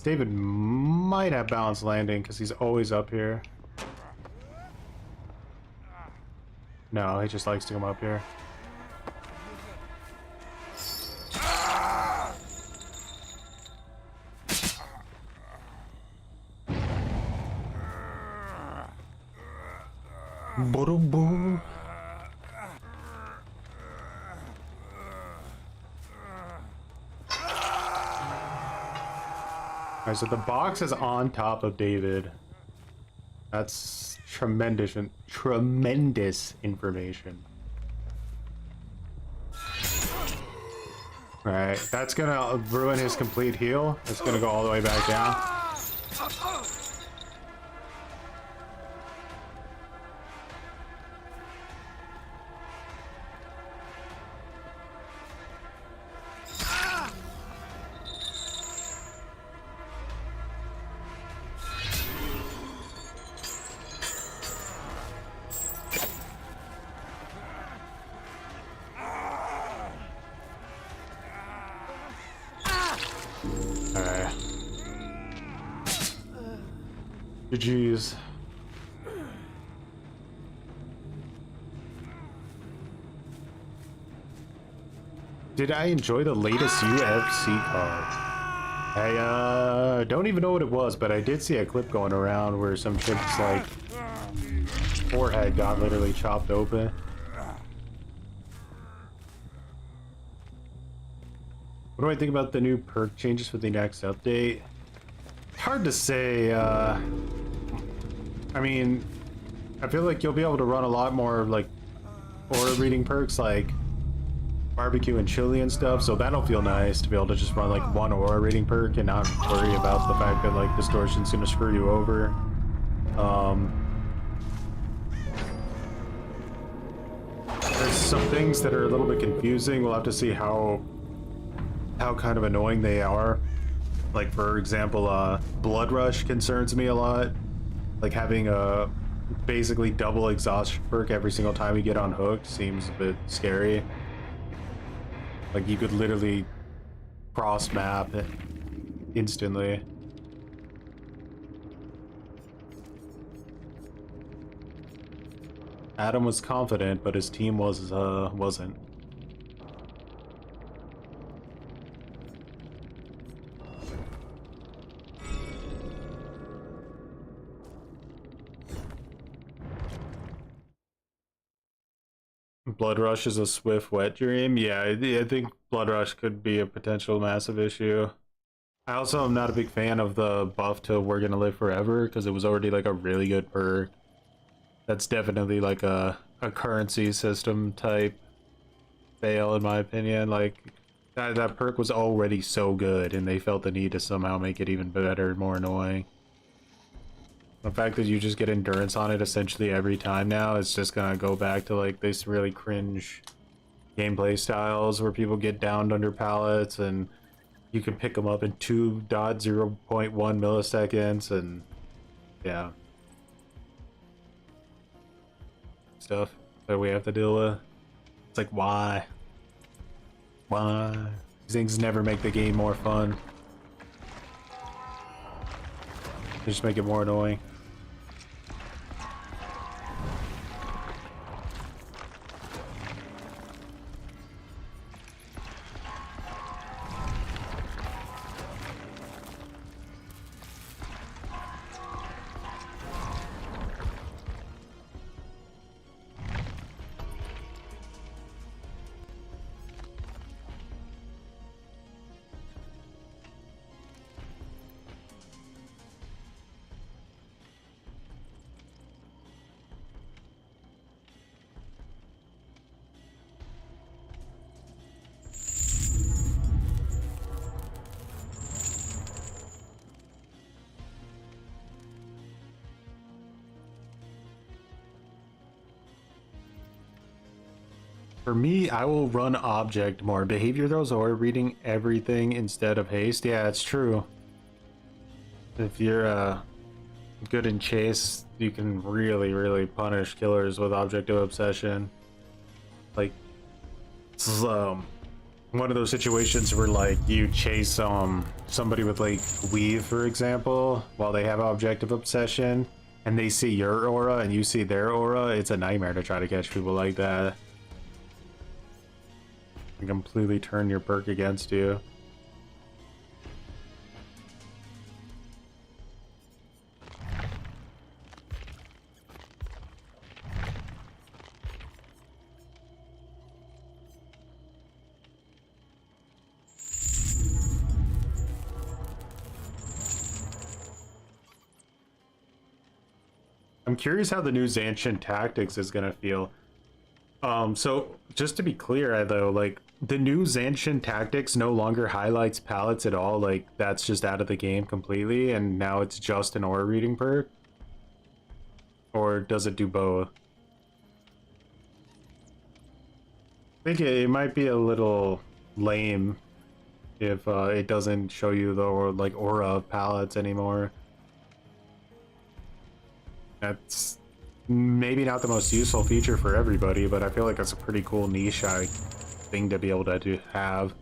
David might have balanced landing because he's always up here. No, he just likes to come up here. Boom. Alright, so the box is on top of David. That's tremendous information. Alright, that's gonna ruin his complete heal. It's gonna go all the way back down. Alright. GG's. Did I enjoy the latest UFC card? I don't even know what it was, but I did see a clip going around where some chick's like forehead got literally chopped open. What do I think about the new perk changes for the next update? Hard to say. I mean, I feel like you'll be able to run a lot more like aura reading perks like barbecue and chili and stuff, so that'll feel nice to be able to just run like one aura reading perk and not worry about the fact that like distortion's gonna screw you over. There's some things that are a little bit confusing. We'll have to see how kind of annoying they are. Like for example, Blood Rush concerns me a lot. Like having a basically double exhaustion perk every single time you get on hook seems a bit scary. Like you could literally cross map it instantly. Adam was confident, but his team wasn't. Blood Rush is a swift wet dream. Yeah, I think Blood Rush could be a potential massive issue. I also am not a big fan of the buff to We're Gonna Live Forever because it was already like a really good perk. That's definitely like a currency system type fail in my opinion. Like that perk was already so good and they felt the need to somehow make it even better and more annoying. The fact that you just get endurance on it essentially every time now, it's just gonna go back to like this really cringe gameplay styles where people get downed under pallets and you can pick them up in 2.0.1 milliseconds and yeah. Stuff that we have to deal with. It's like, why? Why? These things never make the game more fun. They just make it more annoying. For me, I will run object more. Behavior throws or reading everything instead of haste. Yeah, it's true. If you're good in chase, you can really punish killers with objective obsession. Like, this is one of those situations where like you chase somebody with like weave, for example, while they have objective obsession, and they see your aura and you see their aura. It's a nightmare to try to catch people like that. You completely turn your perk against you. I'm curious how the new Zancian Tactics is gonna feel. So just to be clear, though, like the new Zancian Tactics no longer highlights palettes at all. Like that's just out of the game completely, and now it's just an aura reading perk. Or does it do both? I think it might be a little lame if it doesn't show you the like aura of palettes anymore. That's maybe not the most useful feature for everybody, but I feel like that's a pretty cool niche thing to be able to have.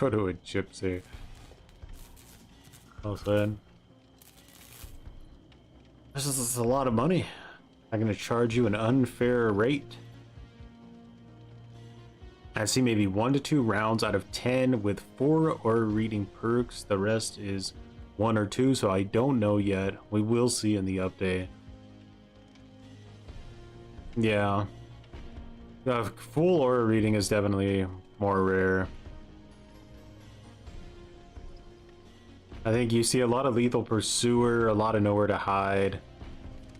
Go to a gypsy. Well said. This is a lot of money. I'm gonna charge you an unfair rate. I see maybe 1 to 2 rounds out of 10 with 4 aura reading perks. The rest is 1 or 2, so I don't know yet. We will see in the update. Yeah. Full aura reading is definitely more rare. I think you see a lot of Lethal Pursuer, a lot of Nowhere to Hide,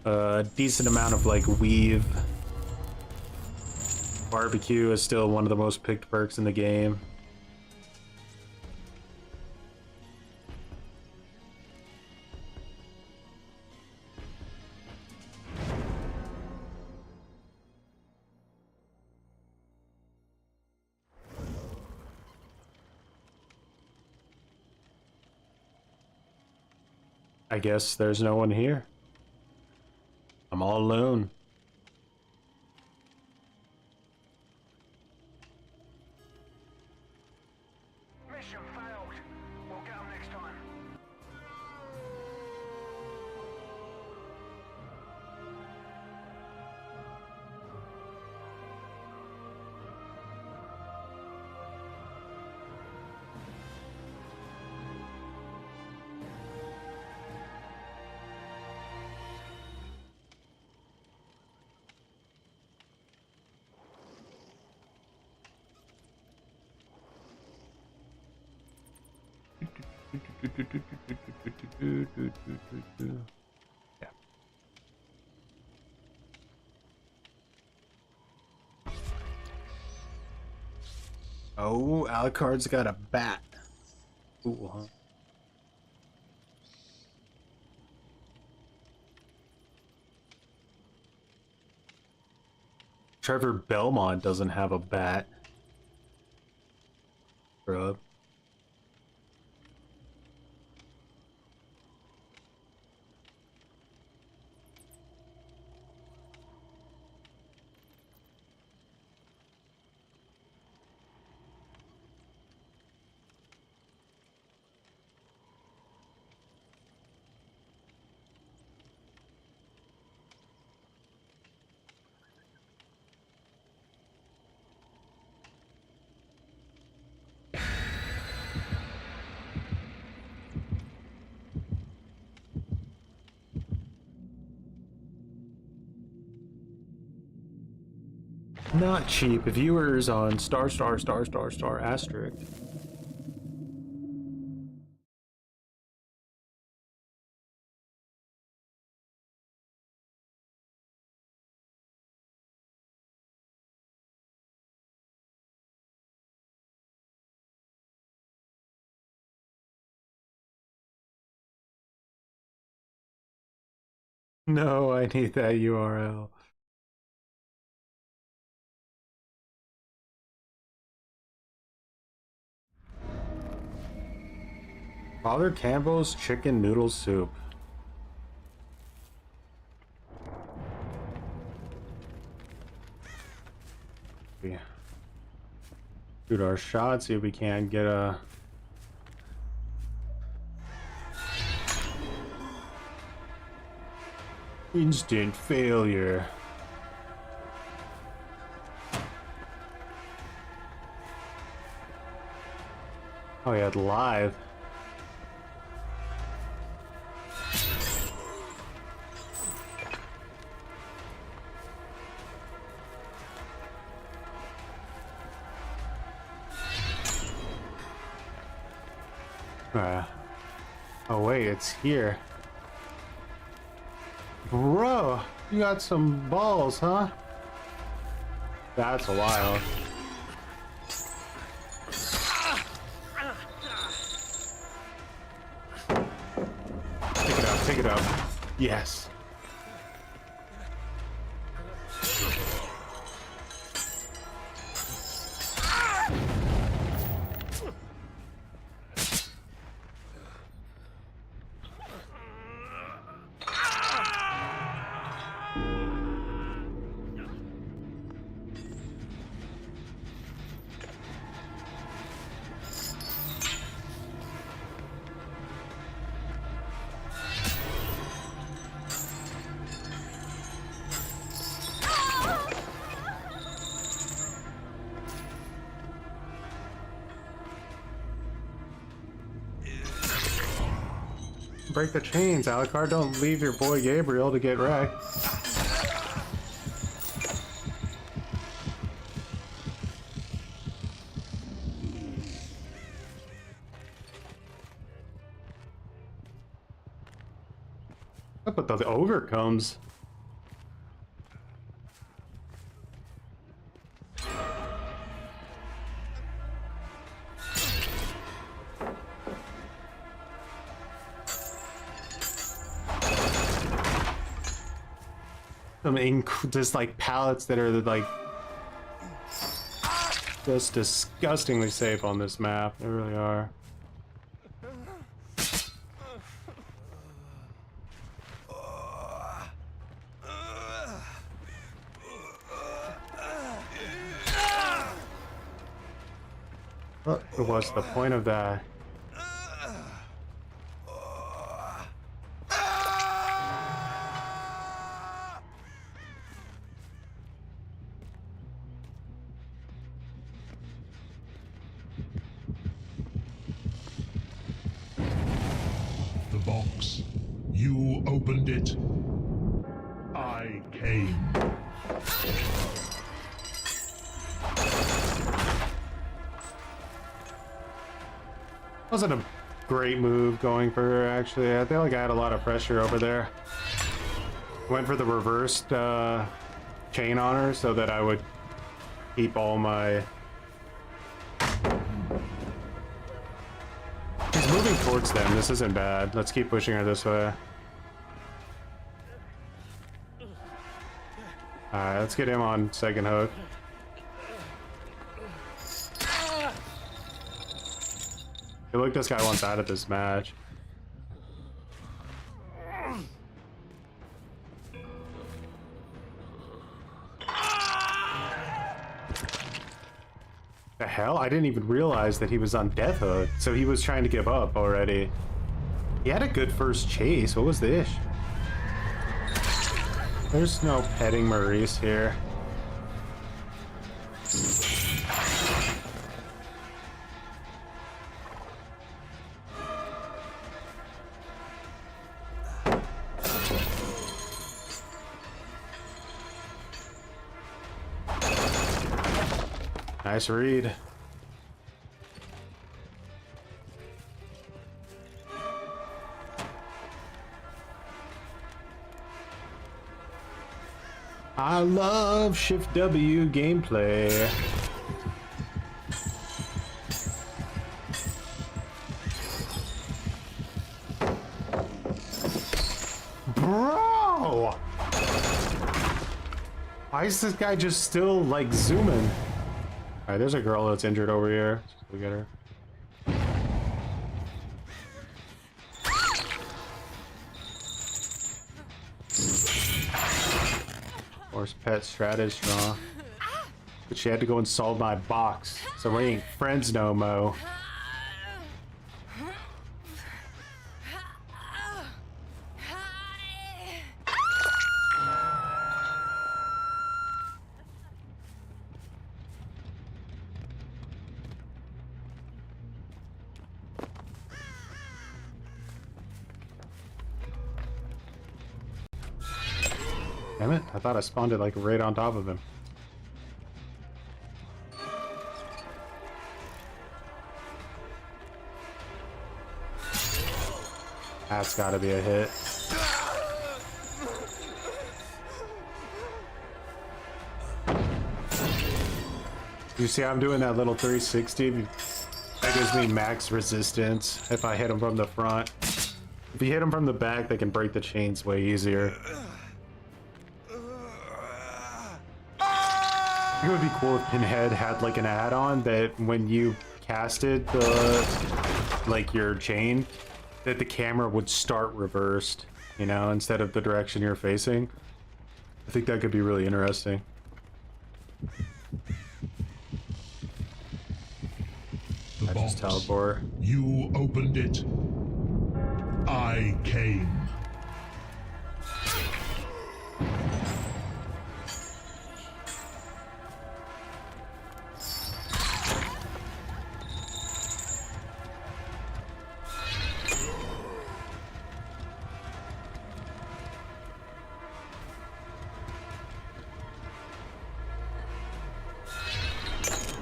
a decent amount of like Weave. Barbecue is still one of the most picked perks in the game. I guess there's no one here. I'm all alone. Mission failed. We'll get them next time. Yeah. Oh, Alucard's got a bat. Ooh, huh? Trevor Belmont doesn't have a bat. Bro. Not cheap. Viewers on star asterisk. No, I need that URL. Father Campbell's chicken noodle soup. Yeah. Shoot our shot, see if we can't get a Instant failure. Oh yeah, live. Oh wait, it's here. Bro, you got some balls, huh? That's wild. Pick it up, pick it up. Yes. Break the chains, Alucard. Don't leave your boy Gabriel to get wrecked. But the ogre comes. Just like pallets that are like just disgustingly safe on this map. They really are. What was the point of that? The box. You opened it. I came. Wasn't a great move going for her, actually. I feel like I had a lot of pressure over there. Went for the reversed chain on her so that I would keep all my... She's moving towards them. This isn't bad. Let's keep pushing her this way. Alright, let's get him on second hook. Hey, look, this guy wants out of this match. The hell? I didn't even realize that he was on death hook, so he was trying to give up already. He had a good first chase. What was the ish? There's no petting Maurice here. Nice read. I love Shift W gameplay. Bro! Why is this guy just still like zooming? Alright, there's a girl that's injured over here. Let's go get her. Of course, pet strat is strong. But she had to go and solve my box. So we ain't friends no mo. Damn it, I thought I spawned it like right on top of him. That's gotta be a hit. You see I'm doing that little 360? That gives me max resistance if I hit them from the front. If you hit them from the back, they can break the chains way easier. It would be cool if Pinhead had like an add-on that when you casted like your chain, that the camera would start reversed, you know, instead of the direction you're facing. I think that could be really interesting. The I just box. teleport. You opened it. I came.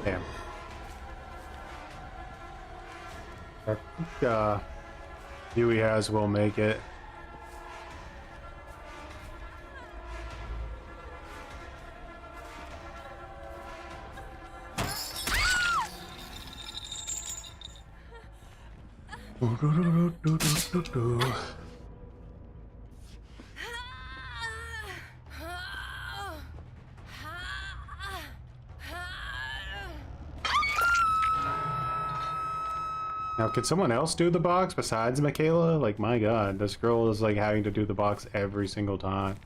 Damn. I think Huey has will make it. Now, could someone else do the box besides Michaela? Like, my god, this girl is like having to do the box every single time.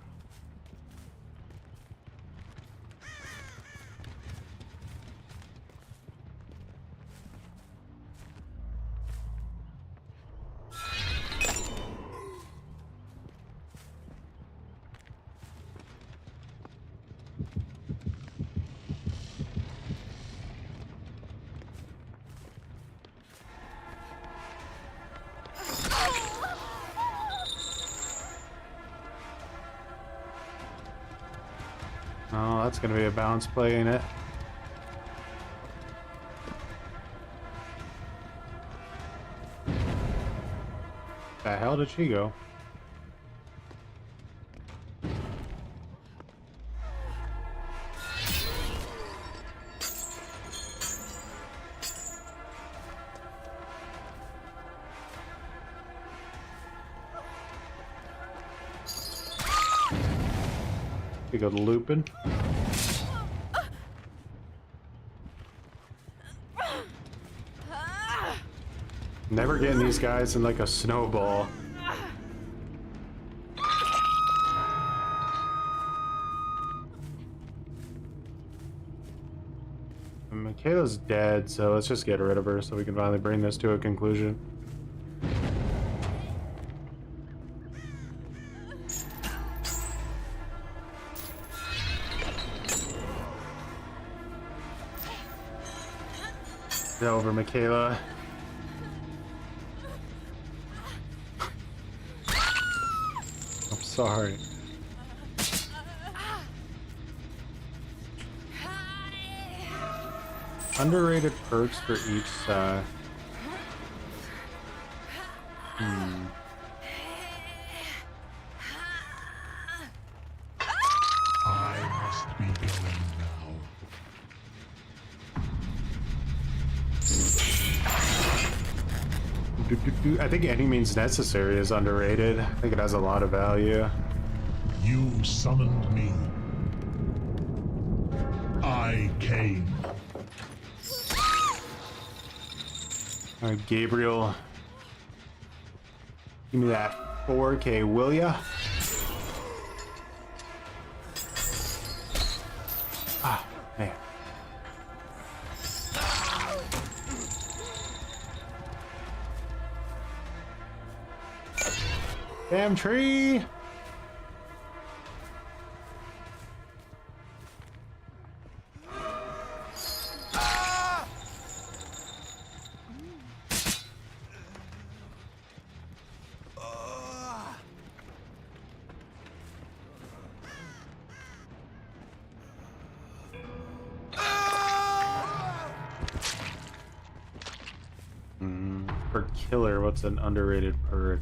Oh, that's gonna be a bounce play, ain't it? The hell did she go? We go to looping. Never getting these guys in like a snowball. And Michaela's dead, so let's just get rid of her so we can finally bring this to a conclusion. Get over, Michaela. I'm sorry. Underrated perks for each side. I must be going now. I think any means necessary is underrated. I think it has a lot of value. You summoned me. I came. Alright, Gabriel. Give me that 4K, will ya? Ah, man. Damn tree! For killer, what's an underrated perk?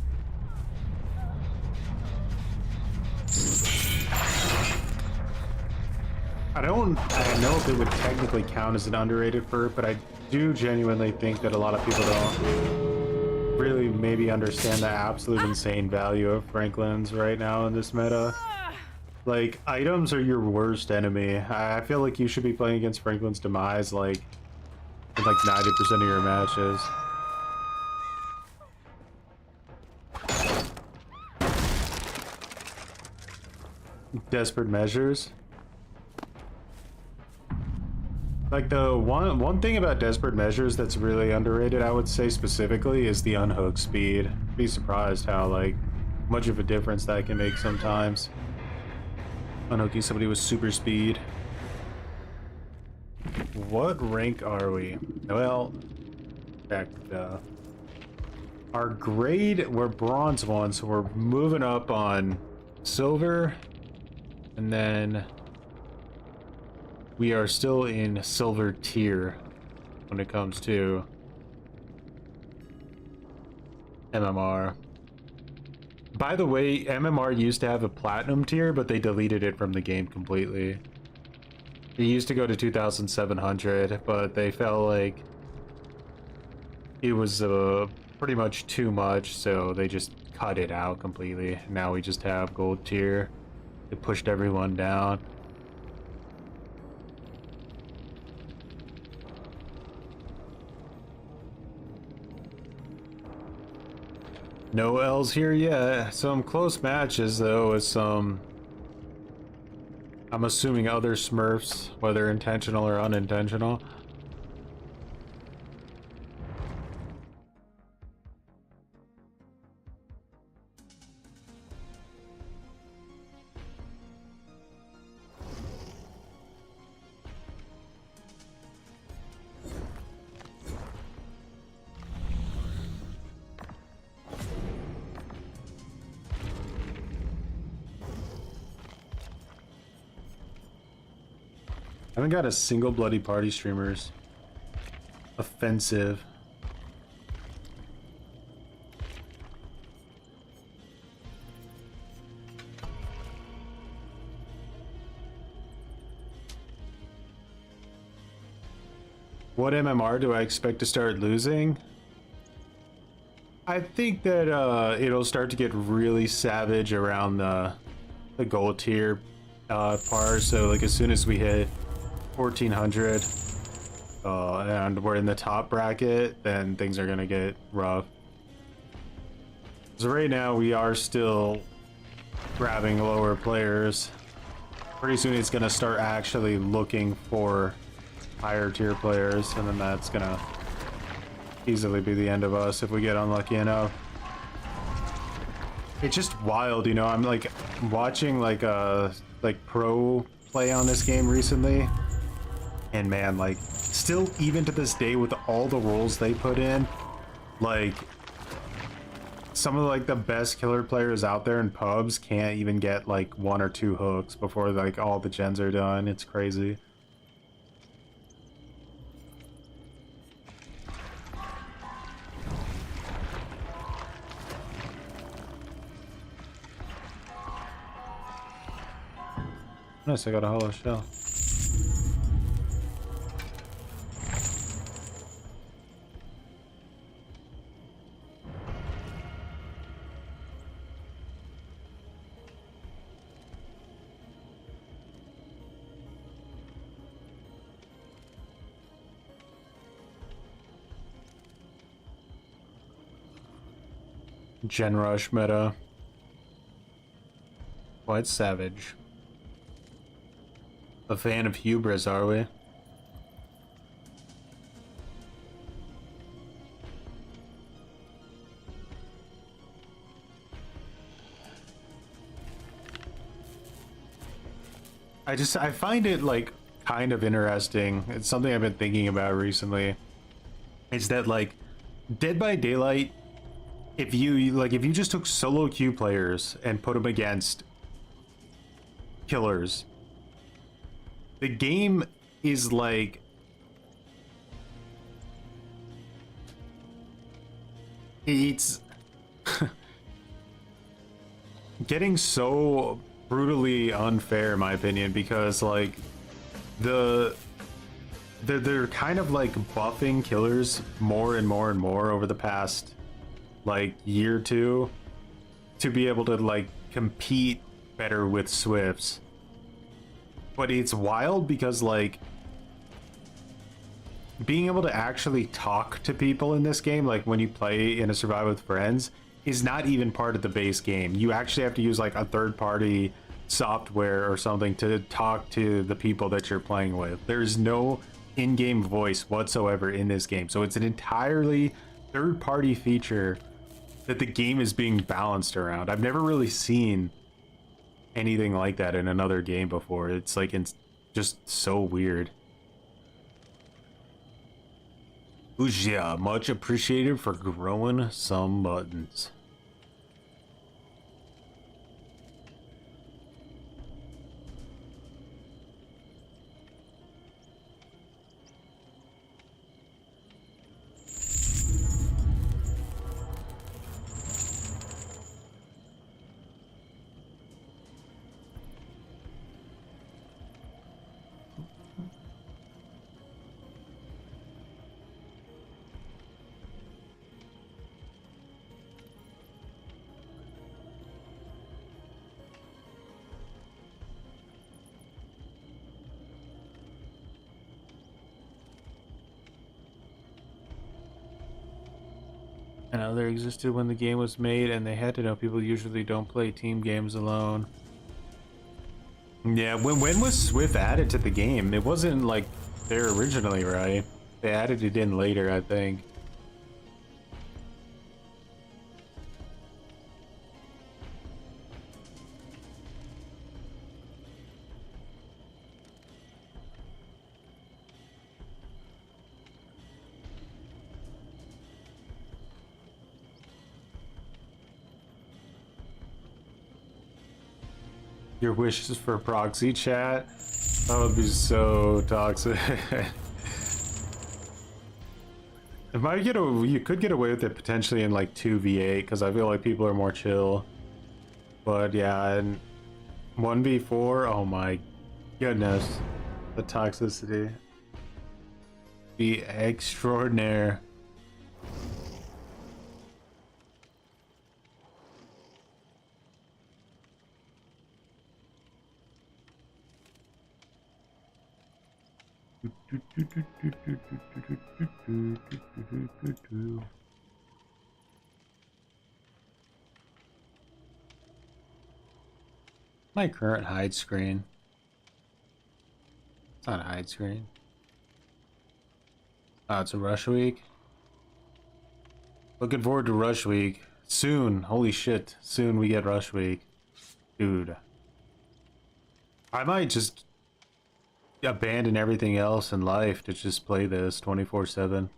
I don't know if it would technically count as an underrated perk, but I do genuinely think that a lot of people don't really maybe understand the absolute insane value of Franklin's right now in this meta. Like, items are your worst enemy. I feel like you should be playing against Franklin's demise like in like 90% of your matches. Desperate measures. Like the one thing about desperate measures that's really underrated, I would say specifically, is the unhook speed. Be surprised how like much of a difference that can make sometimes. Unhooking somebody with super speed. What rank are we? Well, check our grade. We're bronze 1, so we're moving up on silver, and then we are still in silver tier when it comes to MMR. By the way, MMR used to have a platinum tier, but they deleted it from the game completely. It used to go to 2,700, but they felt like it was pretty much too much, so they just cut it out completely. Now we just have gold tier. It pushed everyone down. No L's here yet. Some close matches though with some, I'm assuming, other Smurfs, whether intentional or unintentional. I haven't got a single bloody party streamers. Offensive. What MMR do I expect to start losing? I think that it'll start to get really savage around the gold tier part. So like as soon as we hit 1400 and we're in the top bracket, then things are gonna get rough. So right now we are still grabbing lower players. Pretty soon it's gonna start actually looking for higher tier players, and then that's gonna easily be the end of us if we get unlucky enough. It's just wild, you know. I'm like watching like pro play on this game recently, and man, like still even to this day with all the rules they put in, like some of like the best killer players out there in pubs can't even get like 1 or 2 hooks before like all the gens are done. It's crazy. Nice, I got a hollow shell. Gen Rush meta. Quite savage. A fan of hubris, are we? I find it like kind of interesting. It's something I've been thinking about recently. It's that like Dead by Daylight, if you just took solo queue players and put them against killers, the game is like It's getting so brutally unfair in my opinion, because like they're kind of like buffing killers more and more and more over the past like year or two to be able to like compete better with Swifts. But it's wild because like being able to actually talk to people in this game, like when you play in a survival with friends, is not even part of the base game. You actually have to use like a third-party software or something to talk to the people that you're playing with. There's no in-game voice whatsoever in this game, so it's an entirely third-party feature that the game is being balanced around. I've never really seen anything like that in another game before. It's like it's just so weird. Ujia, much appreciated for growing some buttons. I know there existed when the game was made, and they had to know people usually don't play team games alone. Yeah, when was Swift added to the game? It wasn't like there originally, right? They added it in later, I think. Your wishes for proxy chat? That would be so toxic. It might get you could get away with it potentially in like 2v8 because I feel like people are more chill. But yeah, and 1v4, oh my goodness, the toxicity be extraordinaire. My current hide screen. It's not a hide screen. Oh, it's a rush week. Looking forward to rush week. Soon. Holy shit. Soon we get rush week. Dude. I might just abandon everything else in life to just play this 24/7.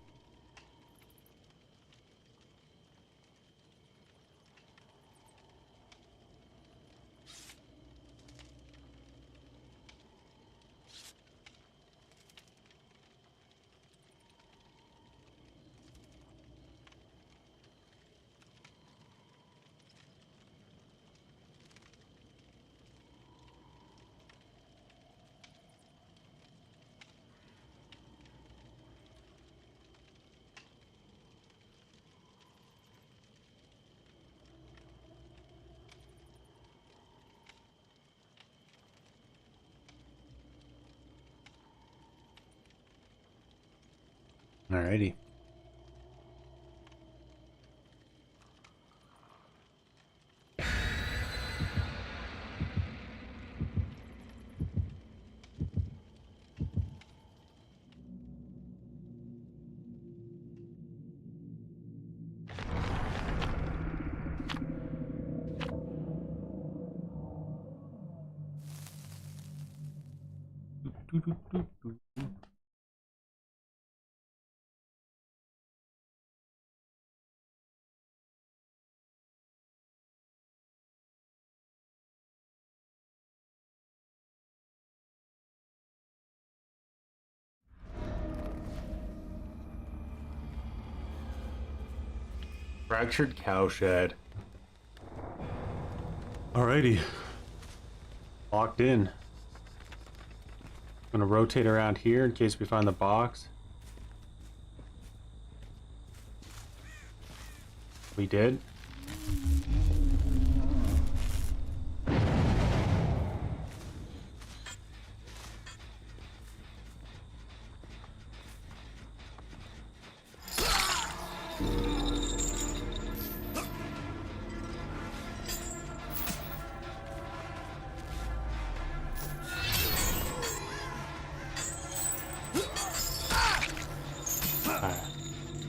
Alrighty. Fractured cowshed. Alrighty. Locked in. I'm gonna rotate around here in case we find the box. We did.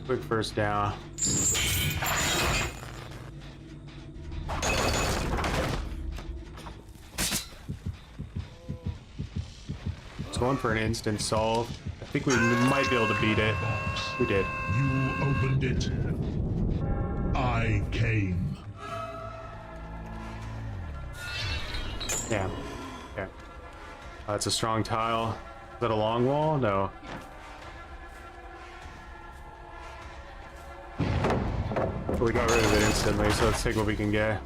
Quick first down. It's going for an instant solve. I think we might be able to beat it. We did. You opened it. I came. Damn. Okay. That's a strong tile. Is that a long wall? No. But we got rid of it instantly, so let's take what we can get.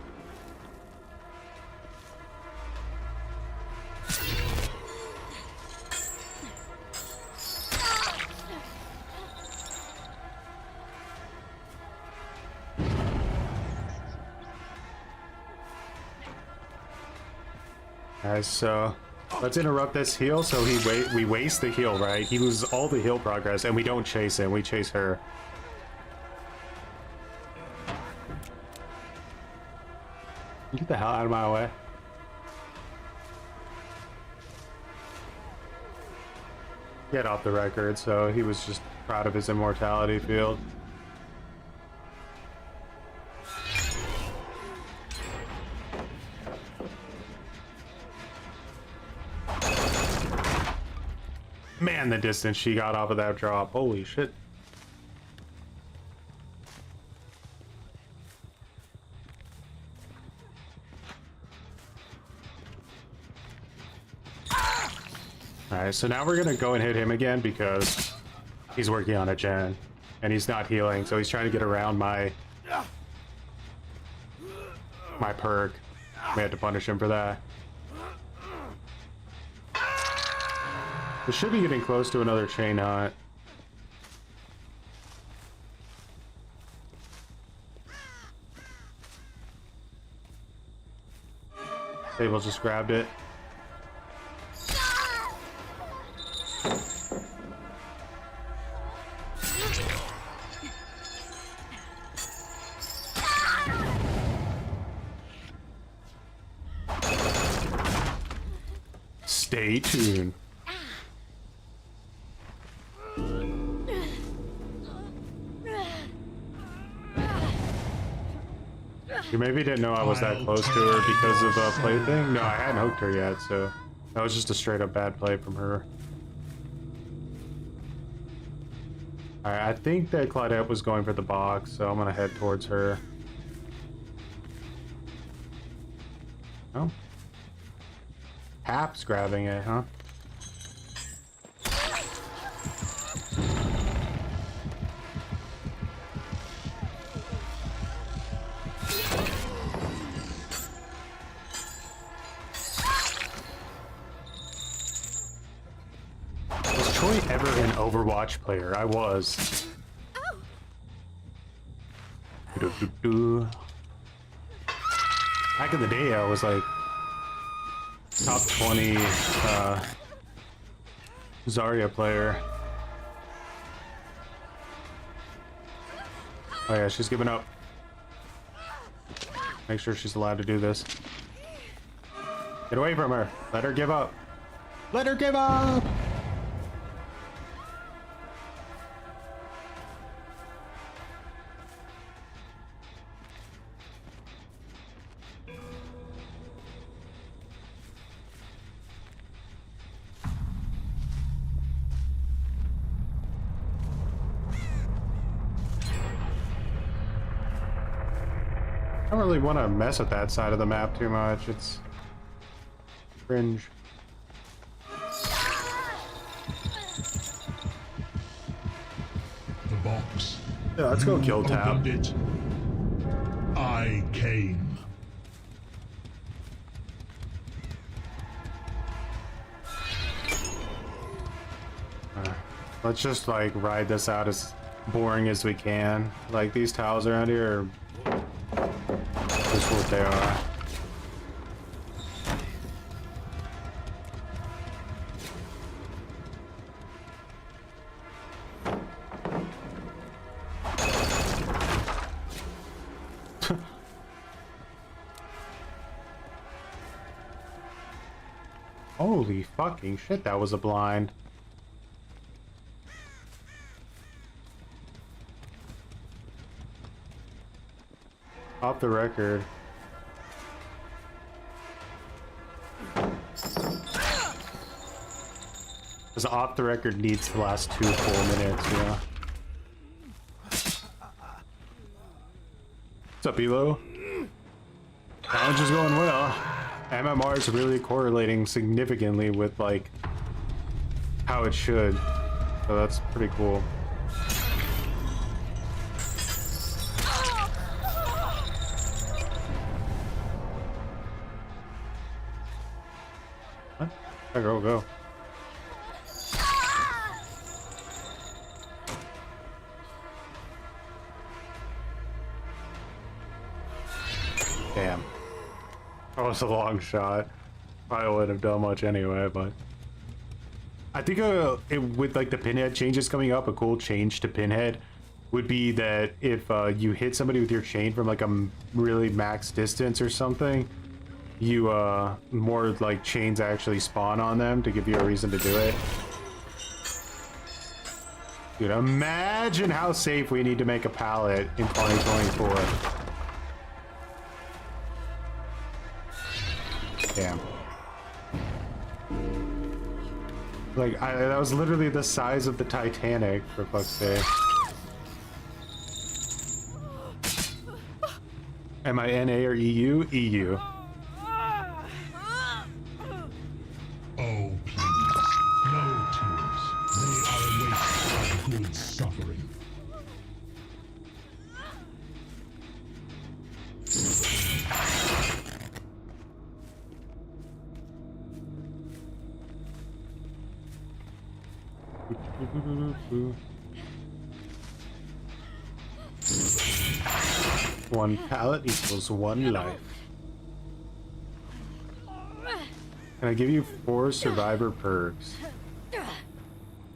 Alright, so let's interrupt this heal so we waste the heal, right? He loses all the heal progress and we don't chase him, we chase her. Get the hell out of my way. Get off the record, so he was just proud of his immortality field. Man, the distance she got off of that drop. Holy shit. Alright, so now we're gonna go and hit him again because he's working on a gen and he's not healing, so he's trying to get around my perk. We had to punish him for that. We should be getting close to another chain hunt. Sable just grabbed it. Stay tuned. You maybe didn't know I was that close to her because of a play thing? No, I hadn't hooked her yet, so that was just a straight up bad play from her. Alright, I think that Claudette was going for the box, so I'm gonna head towards her. Oh. Hap's grabbing it, huh? Was Troy ever an Overwatch player? I was. Back in the day, I was like top 20 Zarya player. Oh yeah, she's giving up. Make sure she's allowed to do this. Get away from her. Let her give up. Let her give up! I don't really want to mess with that side of the map too much. It's cringe. The box. Yeah, let's go kill tab. Opened it. I came. Let's just like ride this out as boring as we can. Like these tiles around here are just what they are. Holy fucking shit, that was a blind. Off the record. Because off the record needs to last 2 full minutes, yeah. What's up, Elo? Challenge is going well. MMR is really correlating significantly with, like, how it should. So that's pretty cool. What? Go. Damn. That was a long shot. Probably wouldn't have done much anyway, but... I think with like the Pinhead changes coming up, a cool change to Pinhead would be that if you hit somebody with your chain from like a really max distance or something, you more like chains actually spawn on them to give you a reason to do it. Dude, imagine how safe we need to make a pallet in 2024. Damn. Like, that was literally the size of the Titanic, for fuck's sake. Am I NA or EU? EU. Oh, please. No tears. They are a waste of good suffering. One pallet equals 1 life. Can I give you 4 survivor perks?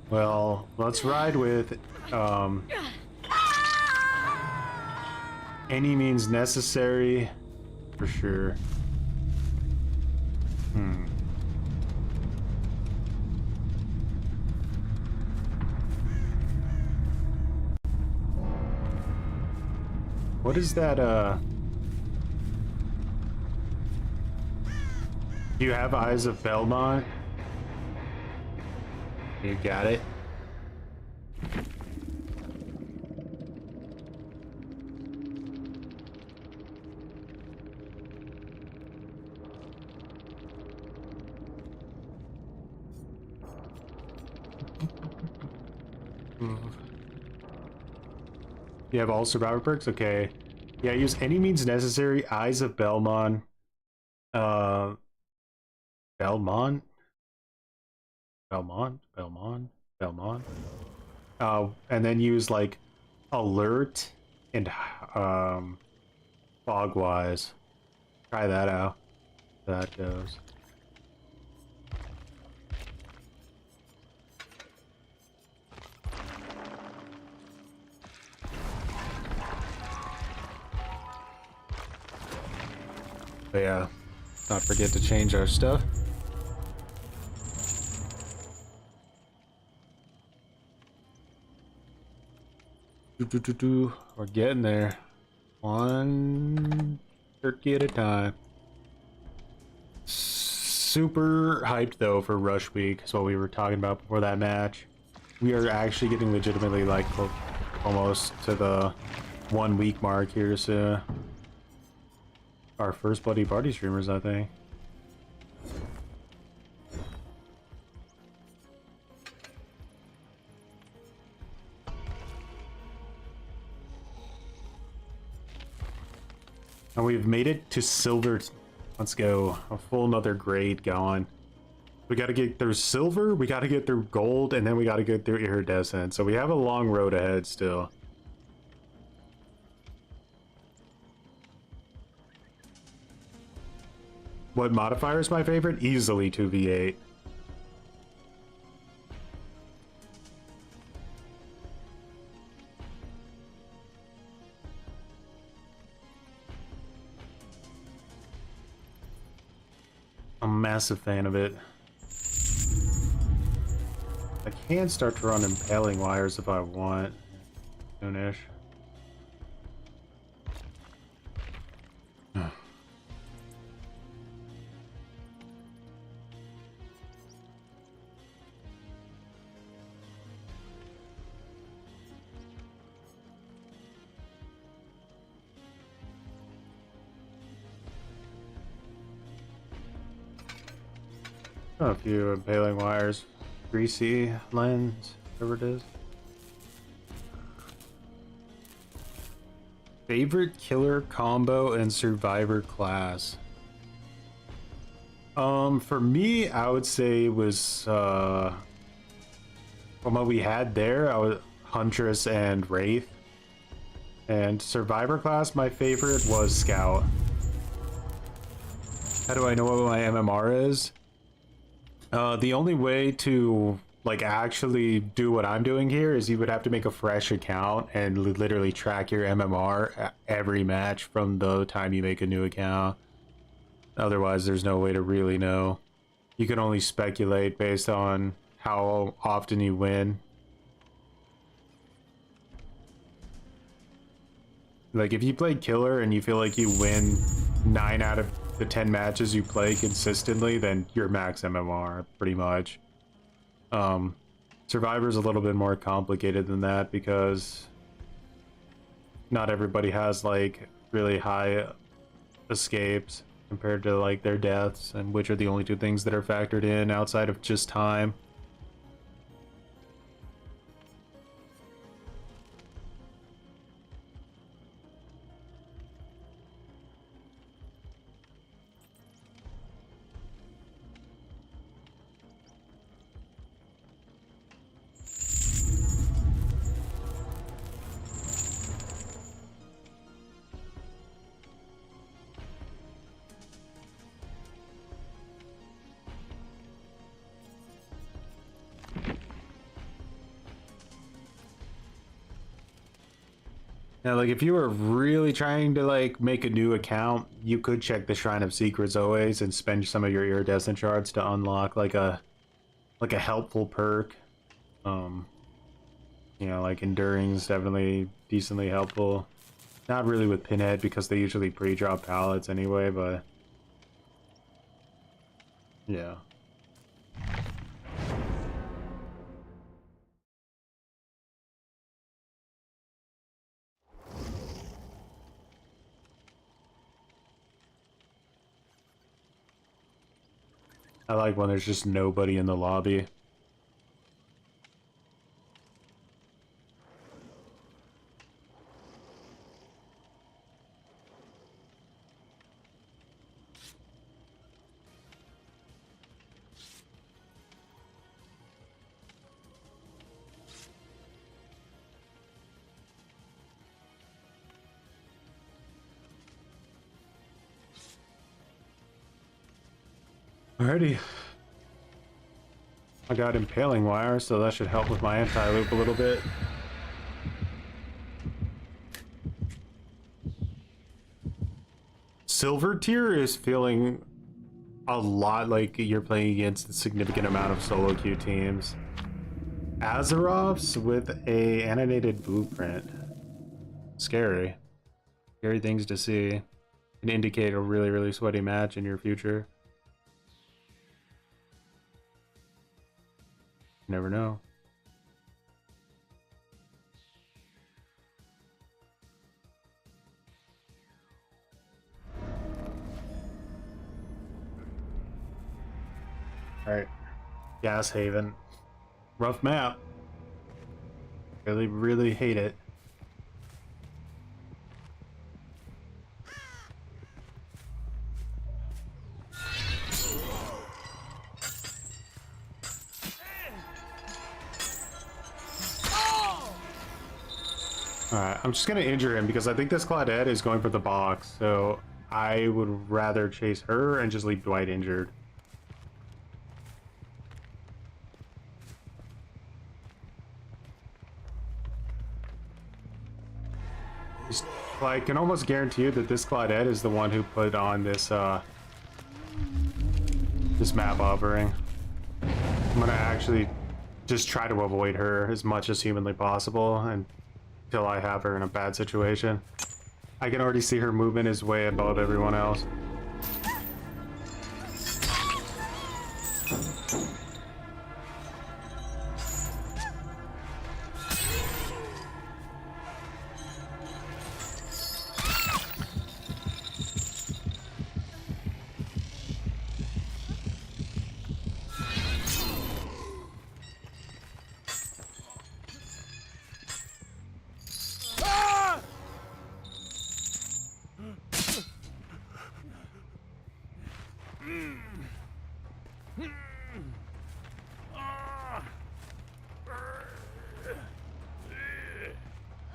Well, let's ride with any means necessary for sure. What is that, do you have Eyes of Belmont? You got it. You have all survivor perks? Okay. Yeah, use any means necessary. Eyes of Belmont. Belmont? And then use like alert and fogwise. Try that out. That goes. But yeah, not forget to change our stuff. We're getting there. 1 turkey at a time. Super hyped though for Rush Week, is what we were talking about before that match. We are actually getting legitimately like almost to the 1 week mark here, so our first Bloody Party streamers, I think. And we've made it to silver. Let's go. A full another grade going. We got to get through silver, we got to get through gold, and then we got to get through iridescent. So we have a long road ahead still. What modifier is my favorite? Easily 2v8. I'm a massive fan of it. I can start to run impaling wires if I want. Soonish. A few impaling wires. Greasy lens, whatever it is. Favorite killer combo and survivor class. For me, I would say it was from what we had there, I was Huntress and Wraith. And survivor class, my favorite was Scout. How do I know what my MMR is? The only way to like actually do what I'm doing here is you would have to make a fresh account and literally track your MMR every match from the time you make a new account. Otherwise, there's no way to really know. You can only speculate based on how often you win. Like if you play killer and you feel like you win 9 out of the 10 matches you play consistently, then you're max MMR pretty much. Survivor's a little bit more complicated than that because not everybody has like really high escapes compared to like their deaths, and which are the only two things that are factored in outside of just time. Now, like, if you were really trying to, like, make a new account, you could check the Shrine of Secrets always and spend some of your iridescent shards to unlock, like a helpful perk. You know, like, Enduring's definitely decently helpful. Not really with Pinhead, because they usually pre-drop pallets anyway, but... yeah. I like when there's just nobody in the lobby. Alrighty. I got impaling wire, so that should help with my anti-loop a little bit. Silver tier is feeling a lot like you're playing against a significant amount of solo queue teams. Azeroth's with a animated blueprint. Scary. Scary things to see. Can indicate a really, really sweaty match in your future. Never know. Alright. Gas Haven. Rough map. Really, really hate it. Alright, I'm just gonna injure him because I think this Claudette is going for the box, so I would rather chase her and just leave Dwight injured. I can almost guarantee you that this Claudette is the one who put on this this map offering. I'm gonna actually just try to avoid her as much as humanly possible until I have her in a bad situation. I can already see her movement is way above everyone else.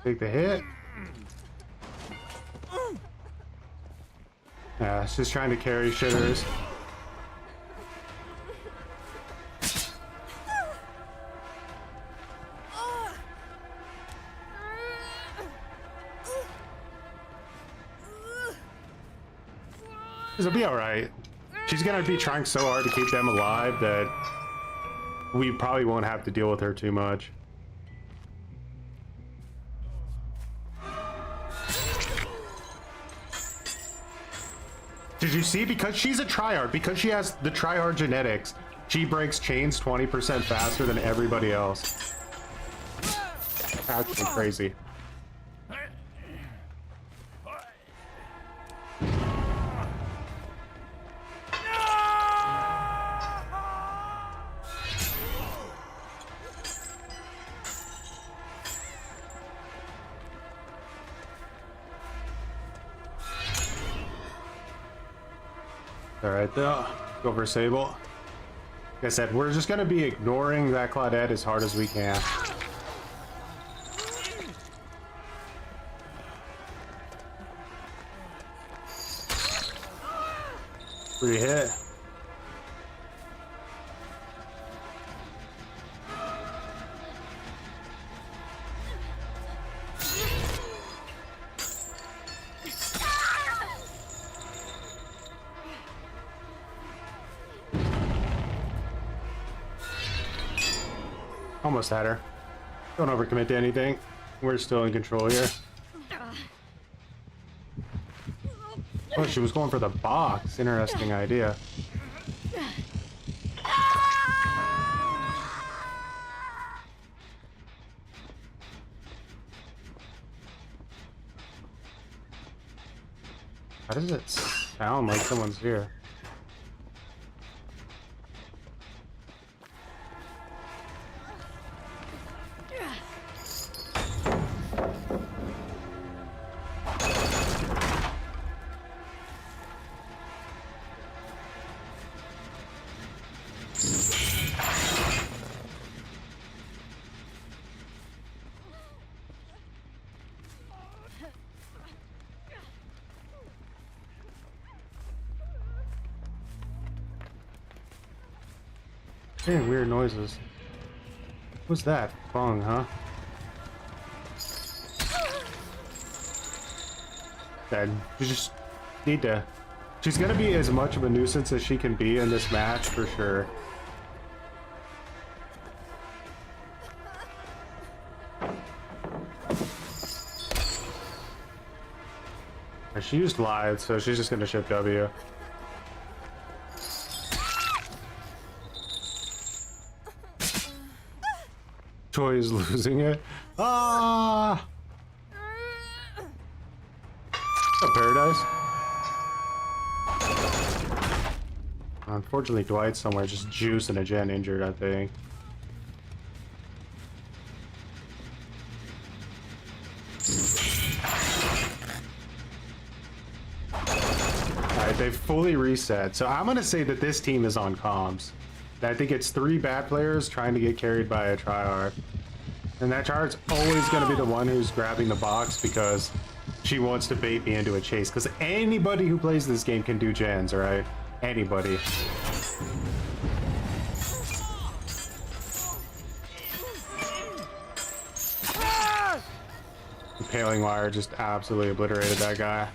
Take the hit. Yeah, she's trying to carry shitters. It'll be alright. She's gonna be trying so hard to keep them alive that we probably won't have to deal with her too much. Did you see? Because she's a tryhard, because she has the tryhard genetics, she breaks chains 20% faster than everybody else. That's crazy. Alright, though. Go for Sable. Like I said, we're just gonna be ignoring that Claudette as hard as we can. Pretty hit. Almost had her. Don't overcommit to anything. We're still in control here. Oh, she was going for the box. Interesting idea. How does it sound like someone's here? Hearing weird noises. What's that? Bong, huh? Dad, you just need to... She's gonna be as much of a nuisance as she can be in this match, for sure. She used Lithe, so she's just gonna ship W. Joy is losing it. Ah! Oh, Paradise. Unfortunately, Dwight's somewhere just juicing a gen injured, I think. Alright, they've fully reset. So I'm gonna say that this team is on comms. I think it's 3 bad players trying to get carried by a tryhard. And that chard's always going to be the one who's grabbing the box because she wants to bait me into a chase. Because anybody who plays this game can do gens, right? Anybody. Impaling wire just absolutely obliterated that guy.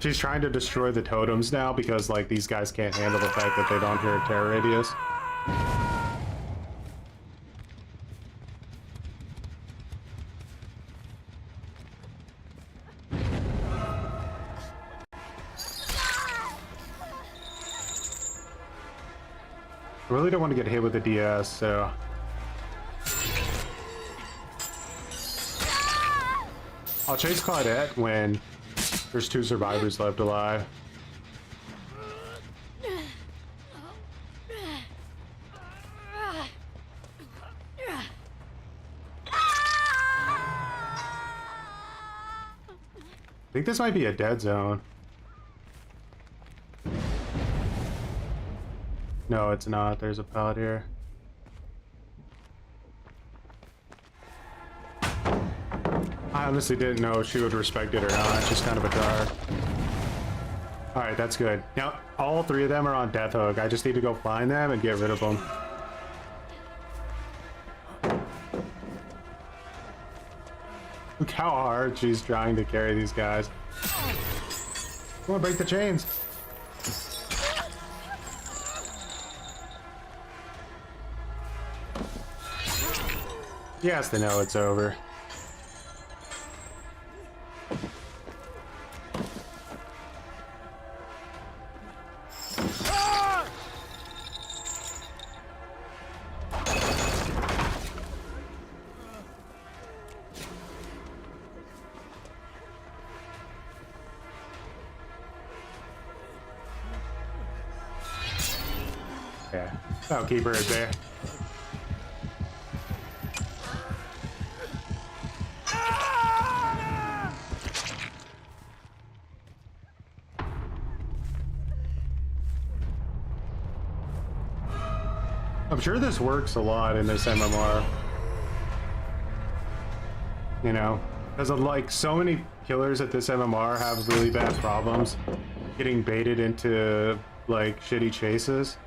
She's trying to destroy the totems now because, like, these guys can't handle the fact that they don't hear a terror radius. I really don't want to get hit with the DS, so... I'll chase Claudette when there's 2 survivors left alive. I think this might be a dead zone. No, it's not. There's a pallet here. I honestly didn't know if she would respect it or not. She's kind of a dart. Alright, that's good. Now, all 3 of them are on Death Hook. I just need to go find them and get rid of them. Look how hard she's trying to carry these guys. Come on, break the chains. Yes, they know it's over. Yeah, I'll keep her at bay. I'm sure this works a lot in this MMR. You know, because like so many killers at this MMR have really bad problems getting baited into like shitty chases.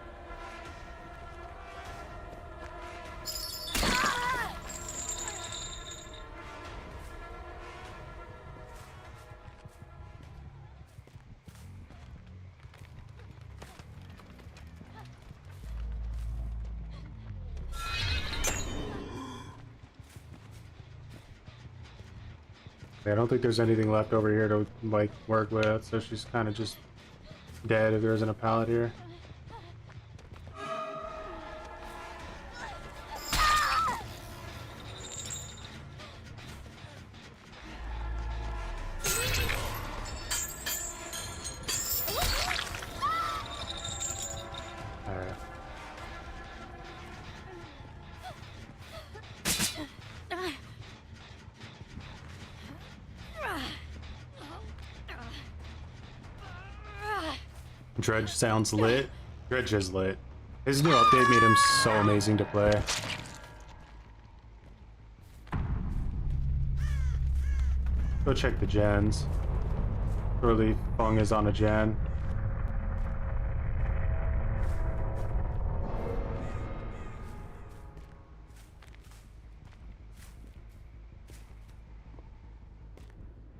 I don't think there's anything left over here to like work with, so she's kind of just dead if there isn't a pallet here. Dredge sounds lit. Dredge is lit. His new update made him so amazing to play. Go check the gens. Surely Fung is on a gen.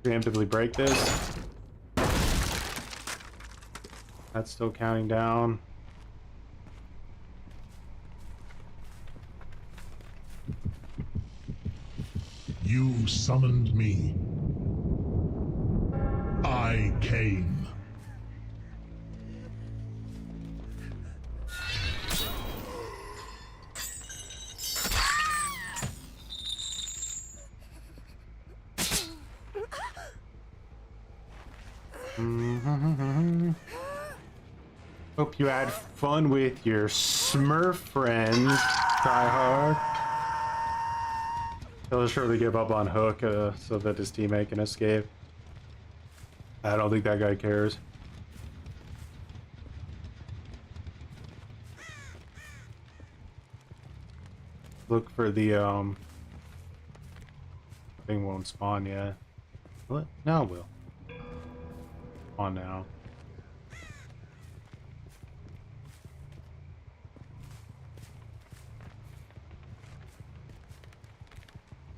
Preemptively break this. That's still counting down. You summoned me. I came. Hope you had fun with your Smurf friends. Try hard. He'll surely give up on Hook so that his teammate can escape. I don't think that guy cares. Look for the thing won't spawn yet. Will it? Now it will. On now.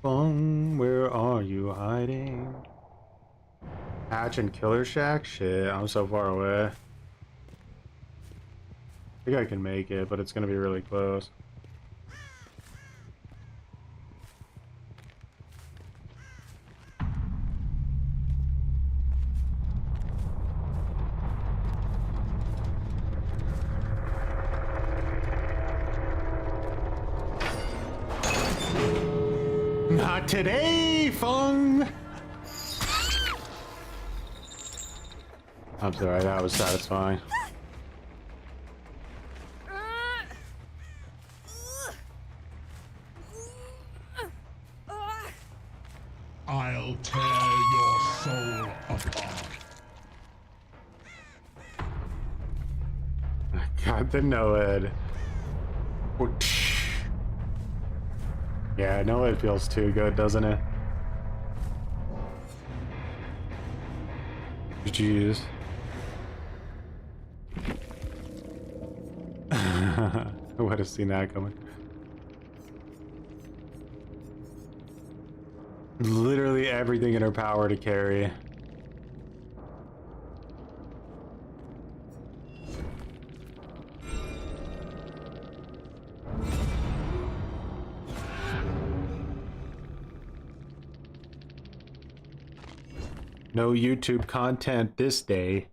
Where are you hiding? Hatch and Killer Shack? Shit, I'm so far away. I think I can make it, but it's gonna be really close. Not today, Fung! I'm sorry, that was satisfying. I'll tear your soul apart. Got the no-ed. Yeah, no-ed feels too good, doesn't it? Jeez. I would have seen that coming. Literally everything in her power to carry. No YouTube content this day.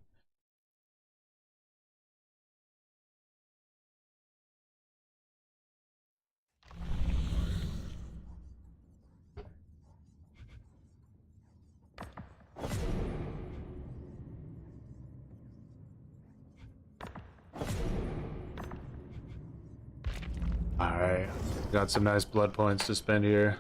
Alright, got some nice blood points to spend here.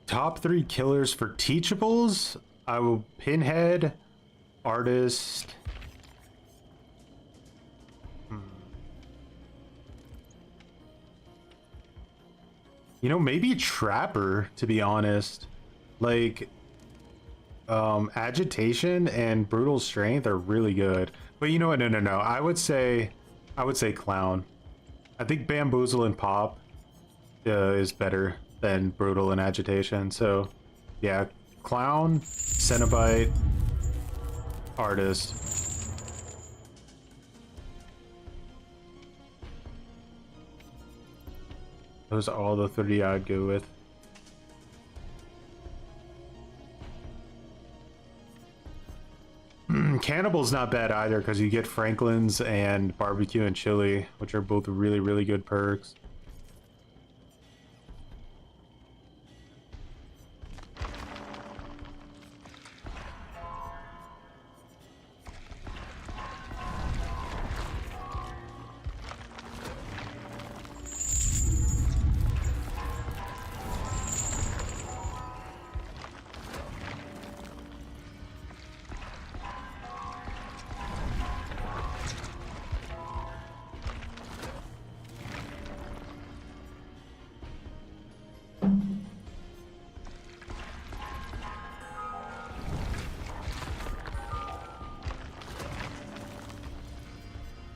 Top 3 killers for teachables? I will Pinhead, Artist. You know, maybe Trapper, to be honest. Like, Agitation and Brutal Strength are really good. But you know what? No. I would say Clown. I think Bamboozle and Pop is better than Brutal and Agitation. So, yeah, Clown, Cenobite, Artist. Those are all the 3 I'd go with. Cannibal's not bad either because you get Franklin's and Barbecue and Chili, which are both really, really good perks.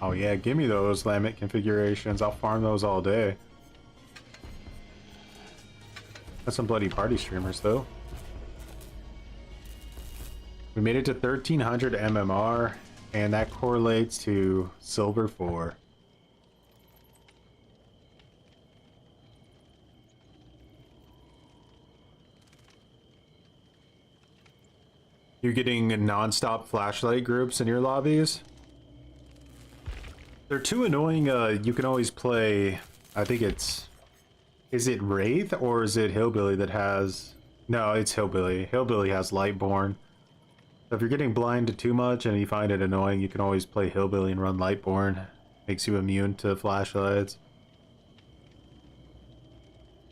Oh yeah, give me those Lamet configurations. I'll farm those all day. That's some bloody party streamers though. We made it to 1300 MMR, and that correlates to Silver 4. You're getting non-stop flashlight groups in your lobbies? They're too annoying. You can always play, I think it's, is it Wraith or is it Hillbilly that has No, it's Hillbilly. Hillbilly has Lightborn. So if you're getting blinded too much and you find it annoying, you can always play Hillbilly and run Lightborn. Makes you immune to flashlights.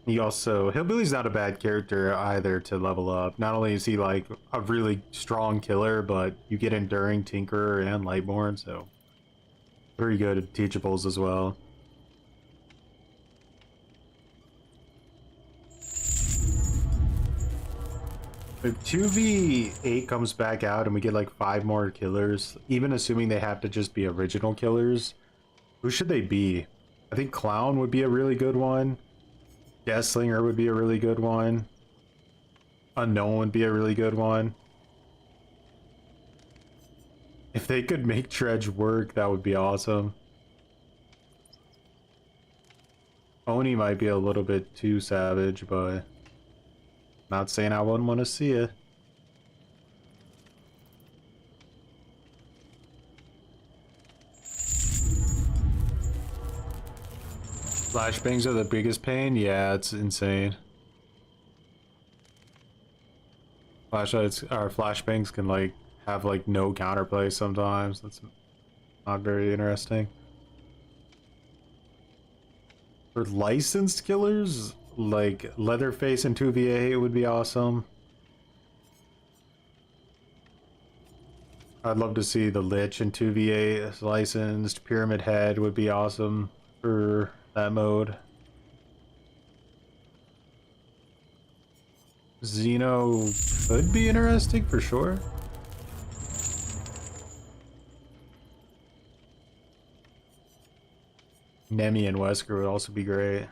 You also... Hillbilly's not a bad character either to level up. Not only is he like a really strong killer, but you get Enduring, Tinkerer, and Lightborn, so... Very good at teachables as well. If 2v8 comes back out and we get like 5 more killers, even assuming they have to just be original killers, who should they be? I think Clown would be a really good one. Deathslinger would be a really good one. Unknown would be a really good one. If they could make Dredge work, that would be awesome. Oni might be a little bit too savage, but not saying I wouldn't want to see it. Flashbangs are the biggest pain? Yeah, it's insane. Flashlights or flashbangs can like have like no counterplay sometimes. That's not very interesting. For licensed killers, like Leatherface in 2v8 would be awesome. I'd love to see the Lich in 2v8 as licensed. Pyramid Head would be awesome for that mode. Xeno could be interesting for sure. Nemi and Wesker would also be great.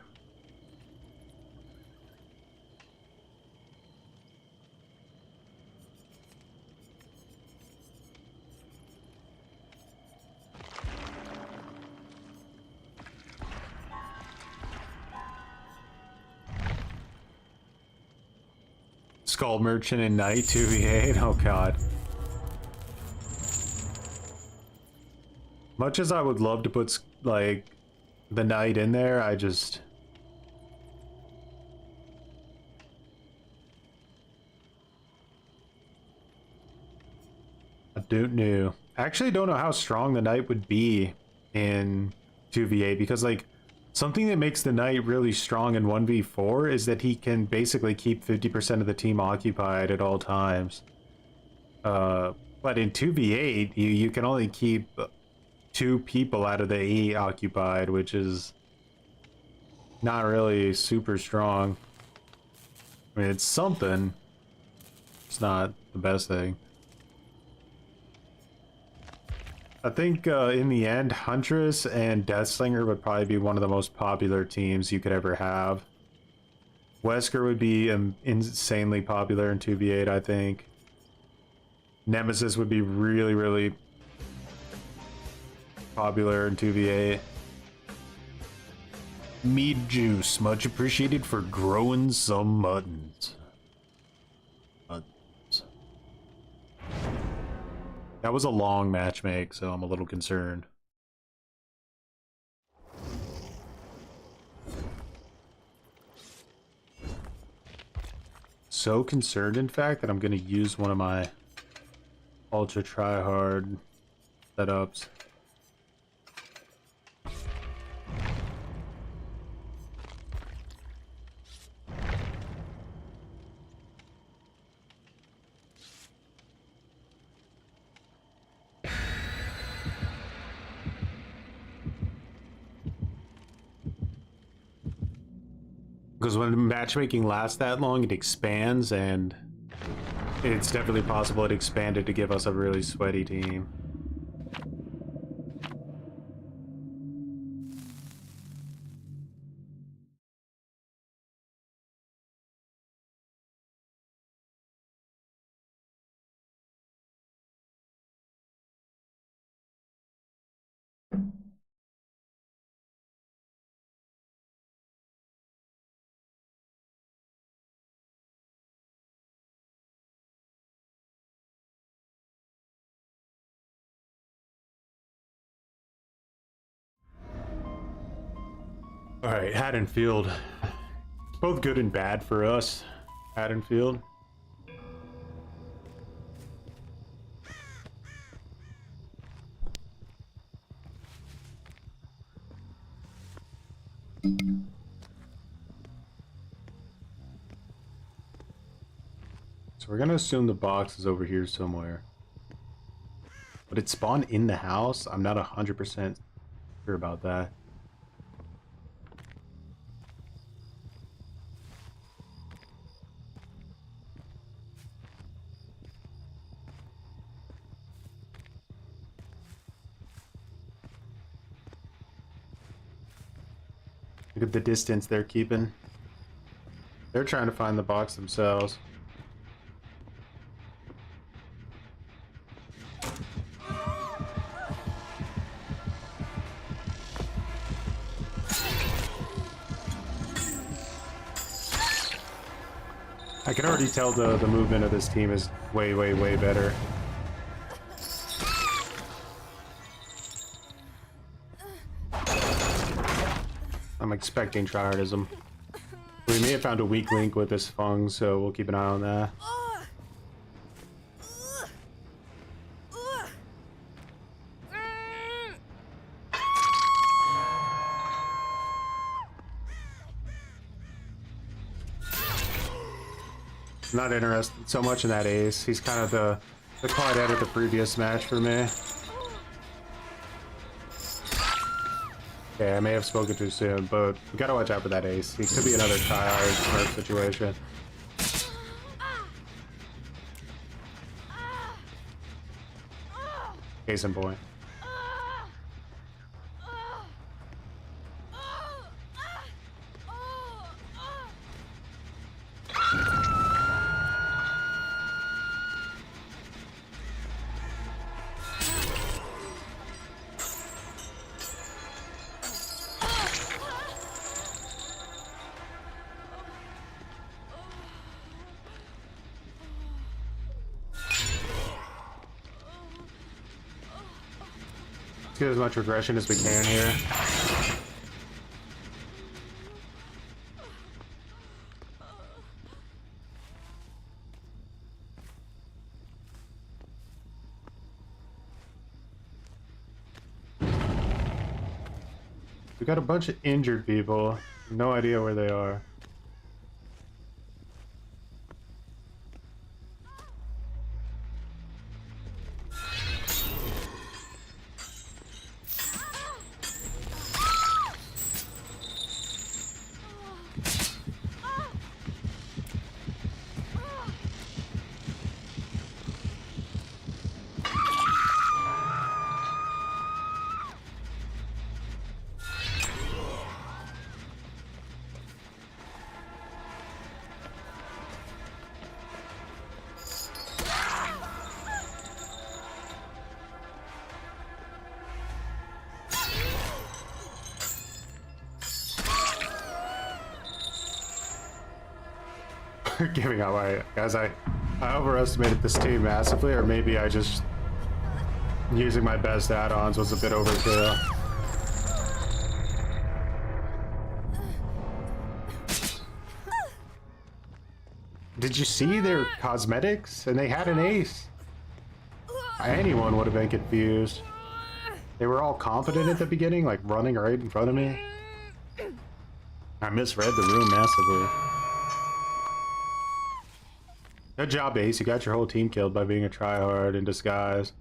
Skull Merchant and Knight 2v8, oh god. Much as I would love to put like the Knight in there, I don't know. I actually don't know how strong the Knight would be in 2v8 because like something that makes the Knight really strong in 1v4 is that he can basically keep 50% of the team occupied at all times. But in 2v8, you can only keep 2 people out of the 8 occupied, which is not really super strong. I mean, it's something. It's not the best thing. I think in the end, Huntress and Deathslinger would probably be one of the most popular teams you could ever have. Wesker would be insanely popular in 2v8, I think. Nemesis would be really, really popular in 2v8. Mead Juice, much appreciated for growing some muttons. That was a long match make, so I'm a little concerned. So concerned, in fact, that I'm going to use one of my ultra tryhard setups. Because when matchmaking lasts that long, it expands, and it's definitely possible it expanded to give us a really sweaty team. Alright, Haddonfield. Both good and bad for us. Haddonfield. So we're gonna assume the box is over here somewhere. But it spawned in the house? I'm not 100% sure about that. Look at the distance they're keeping. They're trying to find the box themselves. I can already tell the movement of this team is way, way, way better. I'm expecting tryhardism. We may have found a weak link with this Fung, so we'll keep an eye on that. Not interested so much in that ace. He's kind of the Claudette of the previous match for me. Okay, I may have spoken too soon, but we gotta watch out for that ace. He could be another tryhard smurf situation. Case in point. Let's get as much regression as we can here. We got a bunch of injured people. No idea where they are. Giving out my guys. I overestimated this team massively, or maybe I just using my best add-ons was a bit overkill. Did you see their cosmetics? And they had an ace. Anyone would have been confused. They were all confident at the beginning, like running right in front of me. I misread the room massively. Good job, Ace. You got your whole team killed by being a tryhard in disguise.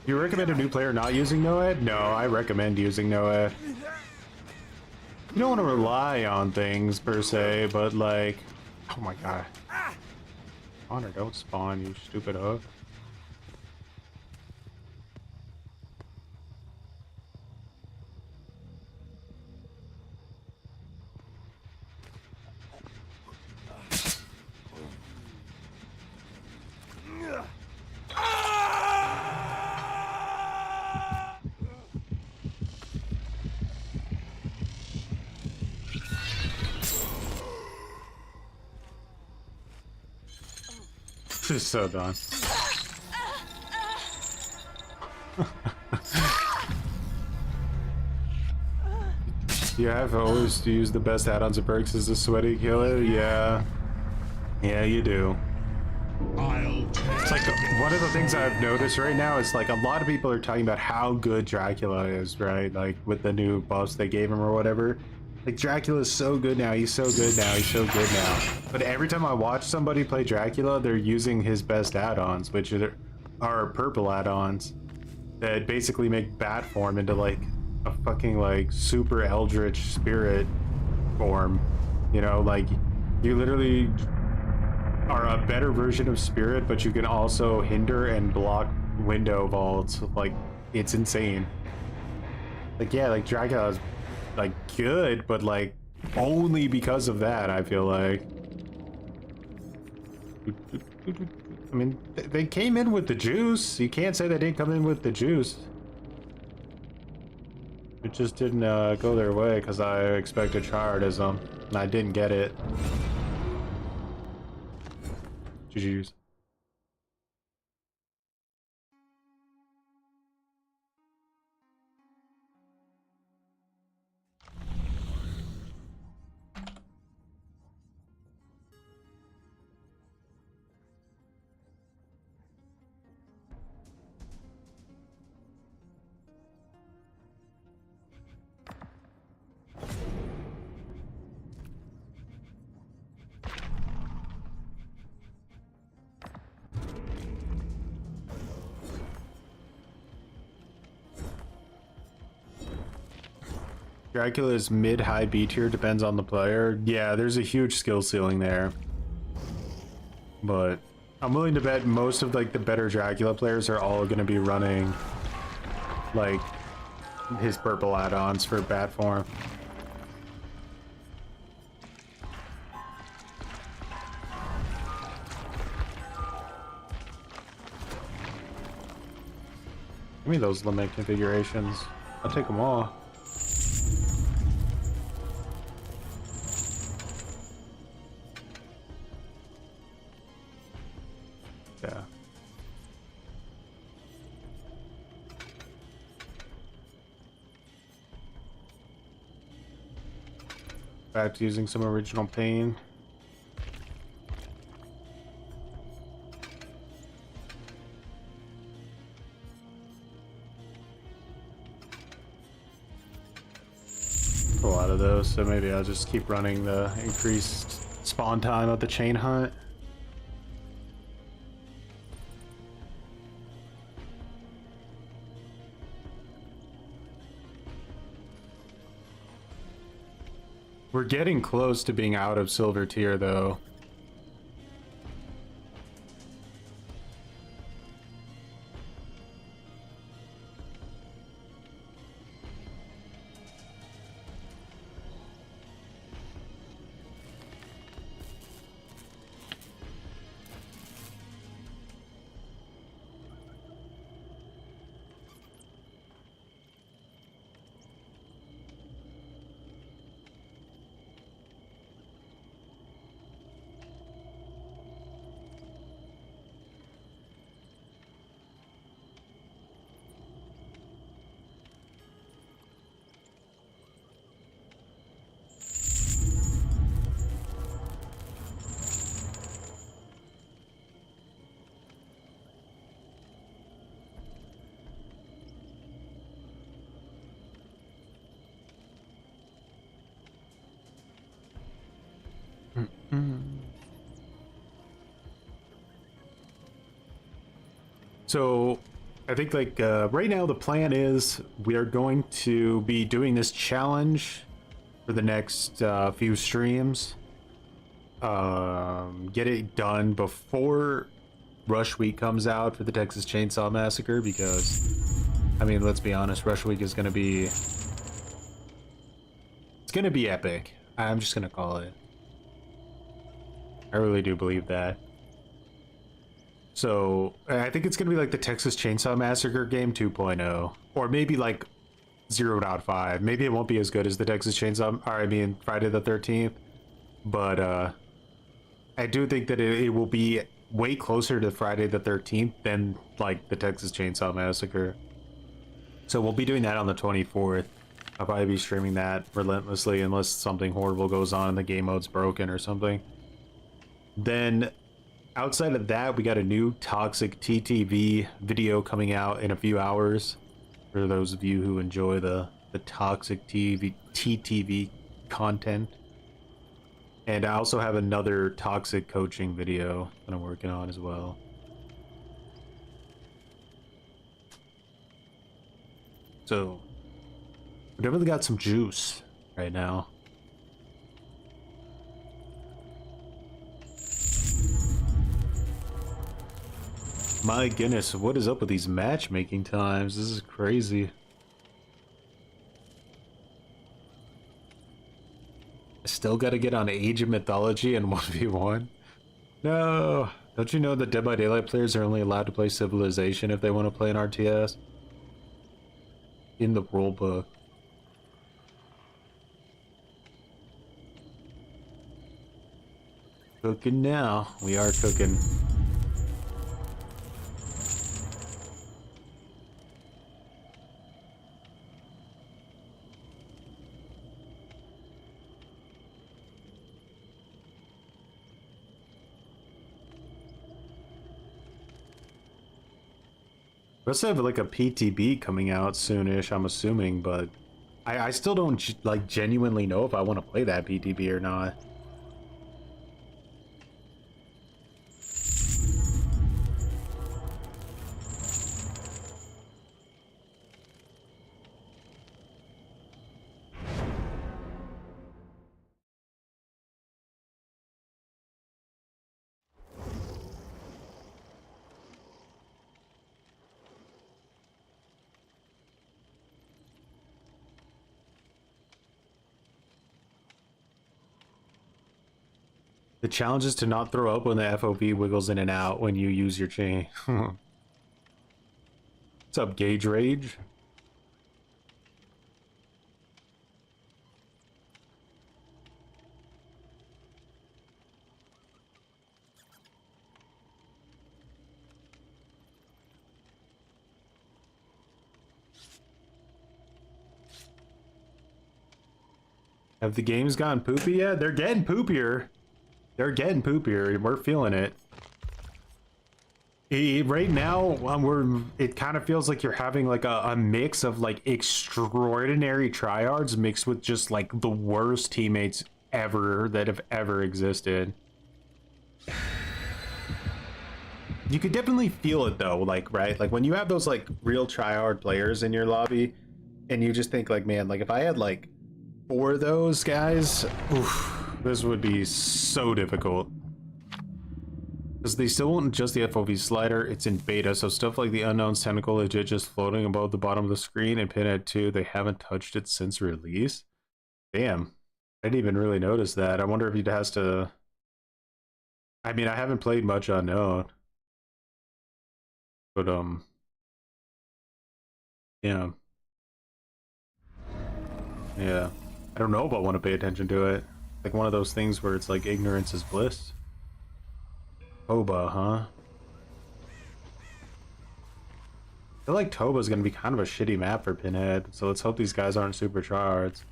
You recommend a new player not using NOED? No, I recommend using NOED. You don't want to rely on things per se, but like, oh my god. Honor, don't spawn, you stupid hook. Just so done. You have always to use the best add-ons and perks as a sweaty killer? Yeah. Yeah, you do. It's like one of the things I've noticed right now is like a lot of people are talking about how good Dracula is, right? Like with the new buffs they gave him or whatever. Like Dracula is so good now, he's so good now, he's so good now. But every time I watch somebody play Dracula, they're using his best add-ons, which are purple add-ons that basically make bat form into like a fucking like super eldritch spirit form. You know, like you literally are a better version of spirit, but you can also hinder and block window vaults. Like it's insane. Like yeah, like Dracula's like good, but like only because of that, I feel like. I mean, they came in with the juice. You can't say they didn't come in with the juice. It just didn't go their way because I expected tryhardism and I didn't get it. GG's. Dracula's mid-high B tier depends on the player. Yeah, there's a huge skill ceiling there. But I'm willing to bet most of like the better Dracula players are all going to be running like his purple add-ons for bat form. Give me those limit configurations. I'll take them all. Yeah. Back to using some original pain. A lot of those, so maybe I'll just keep running the increased spawn time of the chain hunt. We're getting close to being out of silver tier though. So I think like right now the plan is we are going to be doing this challenge for the next few streams. Get it done before Rush Week comes out for the Texas Chainsaw Massacre, because I mean, let's be honest, Rush Week is gonna be, it's gonna be epic. I'm just gonna call it. I really do believe that. So I think it's gonna be like the Texas Chainsaw Massacre game 2.0, or maybe like 0.5. Maybe it won't be as good as the Texas Chainsaw, or I mean Friday the 13th, but I do think that it will be way closer to Friday the 13th than like the Texas Chainsaw Massacre. So we'll be doing that on the 24th. I'll probably be streaming that relentlessly unless something horrible goes on and the game mode's broken or something. Then outside of that, we got a new Toxic TTV video coming out in a few hours. For those of you who enjoy the Toxic TTV content. And I also have another Toxic coaching video that I'm working on as well. So, we definitely got some juice right now. My goodness, what is up with these matchmaking times? This is crazy. I still gotta get on Age of Mythology and 1v1. No! Don't you know that Dead by Daylight players are only allowed to play Civilization if they want to play an RTS? In the rulebook. Cooking now. We are cooking. We also have like a PTB coming out soonish, I'm assuming, but I still don't like genuinely know if I want to play that PTB or not. The challenge is to not throw up when the FOV wiggles in and out when you use your chain. What's up, Gauge Rage? Have the games gotten poopy yet? They're getting poopier. They're getting poopier. We're feeling it. Right now, it kind of feels like you're having like a mix of like extraordinary tryhards mixed with just like the worst teammates ever that have ever existed. You could definitely feel it though, like, right? Like when you have those like real tryhard players in your lobby and you just think like, man, like if I had like 4 of those guys, oof. This would be so difficult. Because they still won't adjust the FOV slider, it's in beta, so stuff like the Unknown's tentacle legit just floating above the bottom of the screen, and Pinhead 2, they haven't touched it since release? Damn. I didn't even really notice that. I wonder if he has to... I mean, I haven't played much Unknown. But, yeah. Yeah. I don't know if I want to pay attention to it. Like one of those things where it's like ignorance is bliss. Toba, huh? I feel like Toba's gonna be kind of a shitty map for Pinhead, so let's hope these guys aren't super tryhards.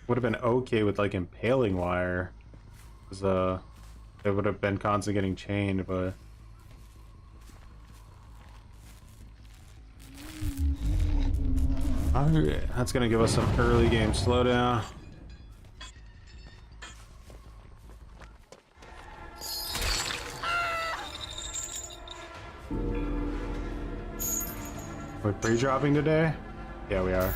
Would have been okay with like impaling wire, because it would have been constantly getting chained, but alright, that's gonna give us some early game slowdown. We're pre-dropping today? Yeah, we are.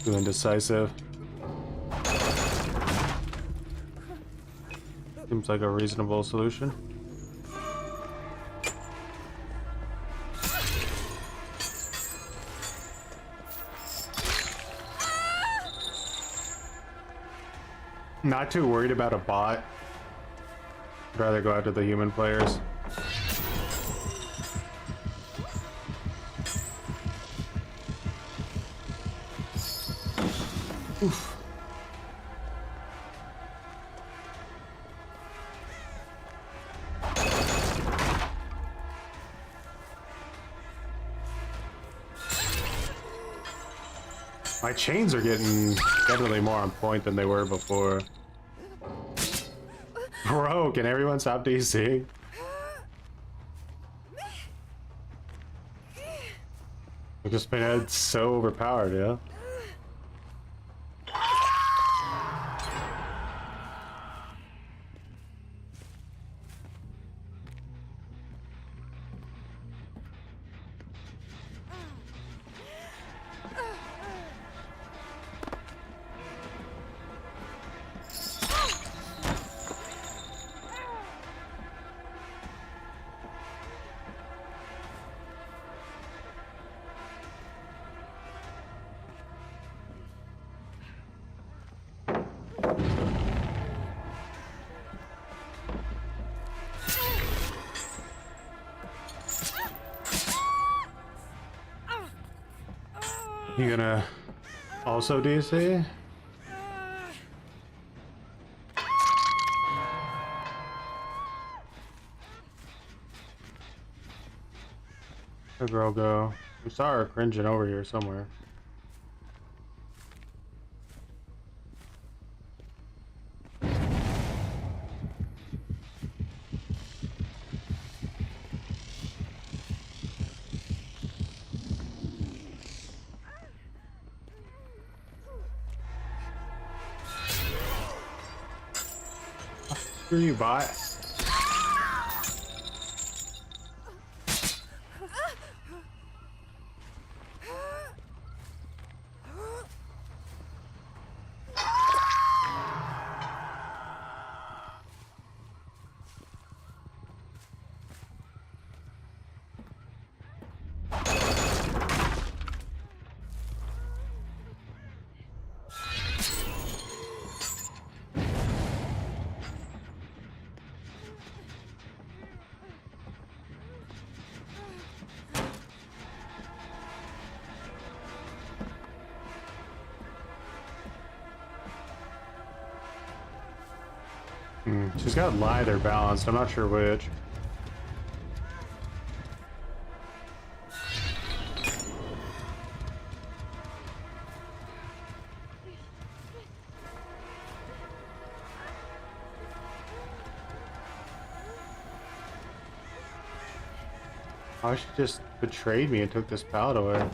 Too indecisive. Seems like a reasonable solution. Not too worried about a bot. I'd rather go after the human players. Oof. My chains are getting definitely more on point than they were before. Bro, can everyone stop DC? Because Pinhead's so overpowered, yeah? You gonna also DC? Where'd the girl go? We saw her cringing over here somewhere. Screw you, bot. She's got lather balanced. I'm not sure which. Oh, she just betrayed me and took this pallet away.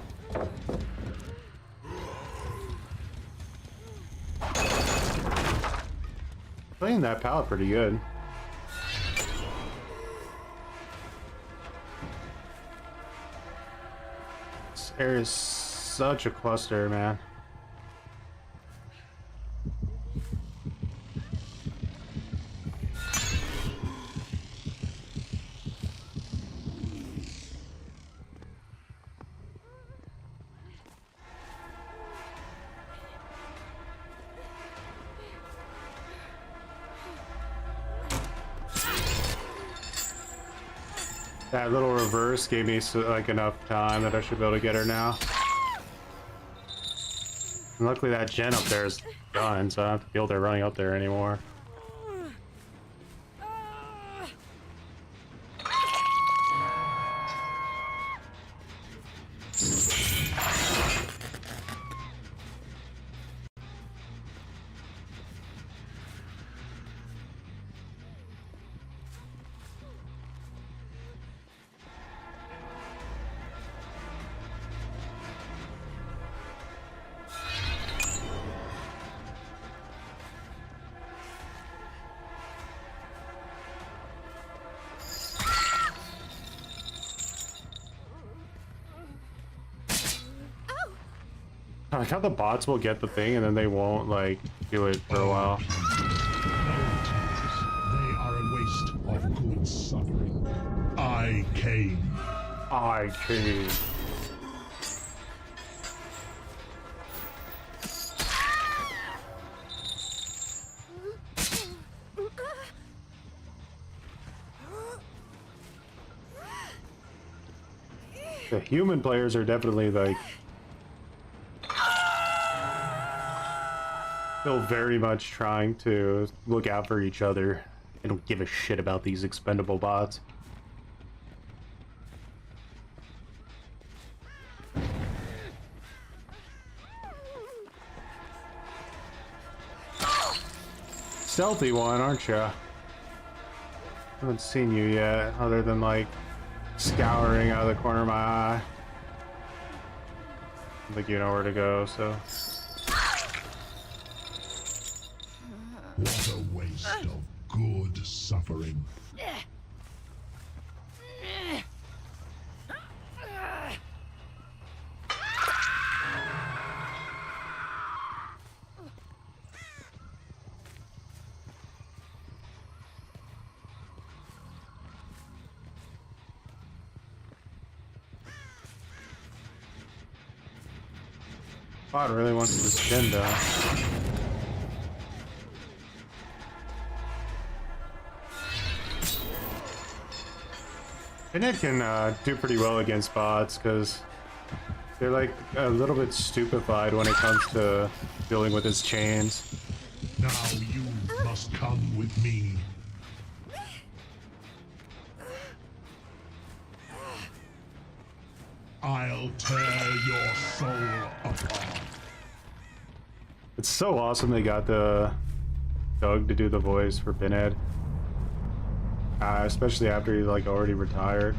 Playing that pallet pretty good. This area is such a cluster, man. That little reverse gave me like enough time that I should be able to get her now. And luckily that gen up there is done, so I don't have to feel they're running up there anymore. I like how the bots will get the thing and then they won't like do it for a while. They are a waste of good suffering. I came. I came. The human players are definitely like Still very much trying to look out for each other. They don't give a shit about these expendable bots. Stealthy one, aren't you? I haven't seen you yet, other than like scouring out of the corner of my eye. I don't think you know where to go, so. What a waste of good suffering. Bot really wants this gen down. Pinhead can do pretty well against bots because they're like a little bit stupefied when it comes to dealing with his chains. Now you must come with me. I'll tear your soul apart. It's so awesome they got the Doug to do the voice for Pinhead. Especially after he's like already retired.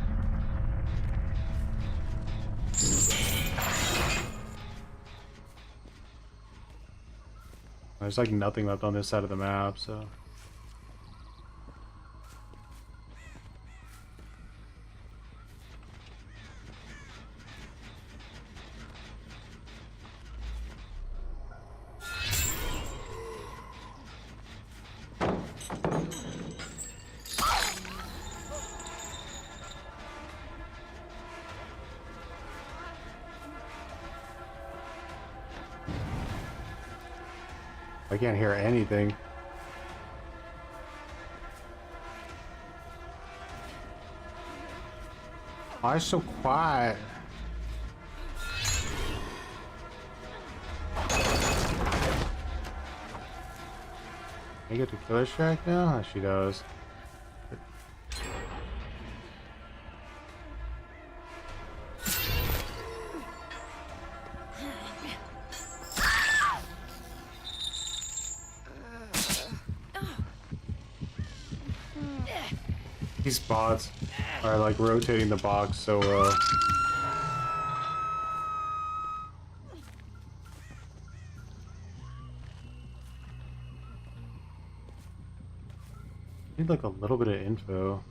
There's like nothing left on this side of the map, so. I can't hear anything. Why is so quiet? Can I get the killer strike now? Oh, she does. These bots are like rotating the box so well. Need like a little bit of info.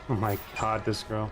Oh my god, this girl.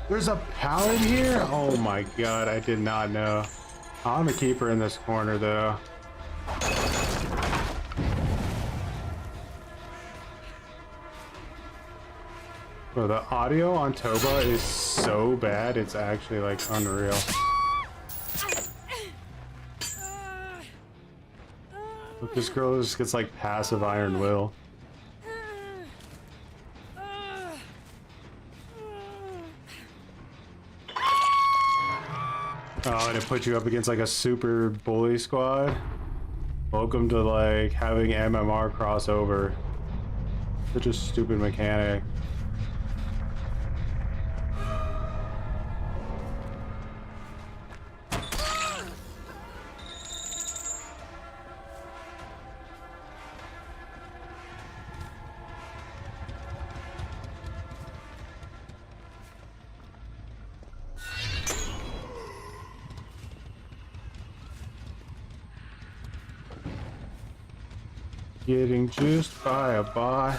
There's a paladin here? Oh my god, I did not know. I'm a keeper in this corner though. Bro, the audio on Toba is so bad, it's actually like unreal. This girl just gets like passive iron will. Oh, and it puts you up against like a super bully squad. Welcome to like having MMR crossover. Such a stupid mechanic. Getting juiced by a bot.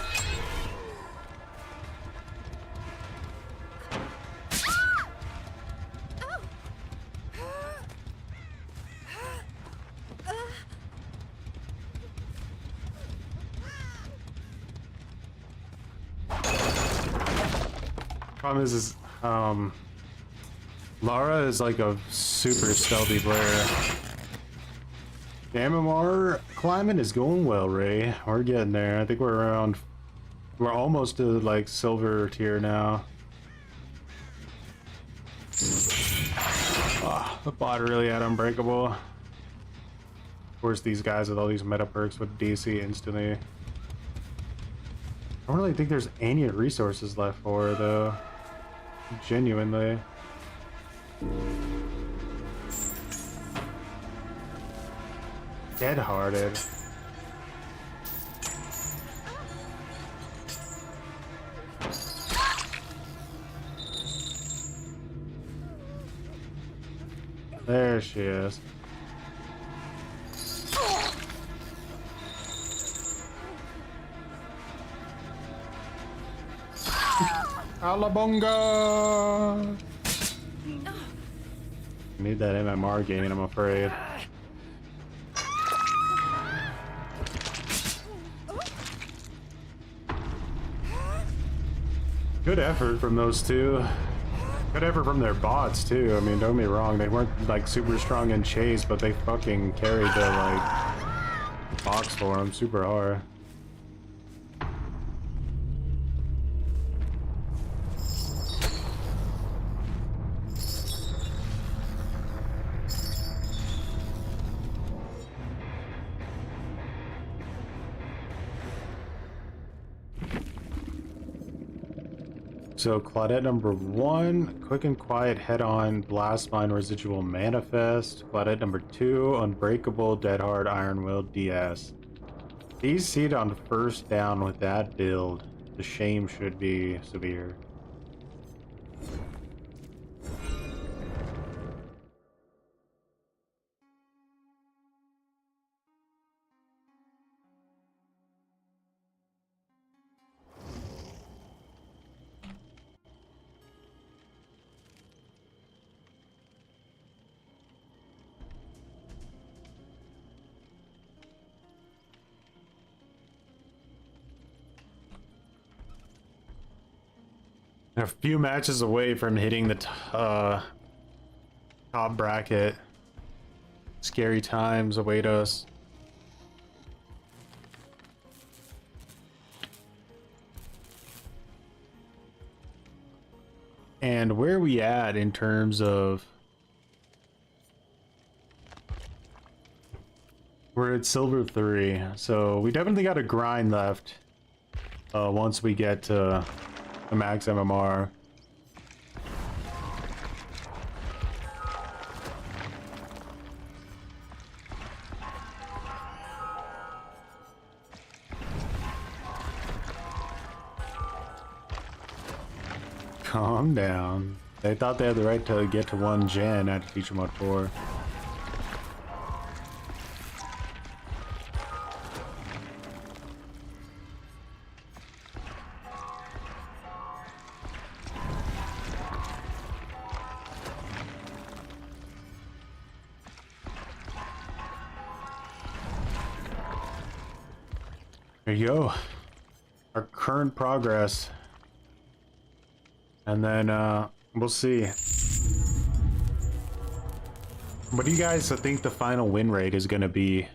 Problem is Lara is like a super stealthy player. The MMR climbing is going well, Ray. We're getting there. I think we're almost to like silver tier now. The bot really had Unbreakable. Of course, these guys with all these meta perks with DC instantly. I don't really think there's any resources left for her, though. Genuinely. Dead-hearted. There she is. Alabonga! Need that MMR gain, I'm afraid. Good effort from those two. Good effort from their bots too. I mean, don't get me wrong, they weren't like super strong in chase, but they fucking carried the like box for them super hard. So Claudette number 1, quick and quiet head-on, blast mine residual manifest. Claudette number 2, unbreakable, dead hard, iron will, DS. DC'd on first down with that build. The shame should be severe. A few matches away from hitting the top bracket. Scary times await us. And where are we at in terms of... We're at silver 3, so we definitely got a grind left once we get to the max MMR. Calm down. They thought they had the right to get to 1 gen. I had to teach them what for. There you go. Our current progress. And then we'll see. What do you guys think the final win rate is going to be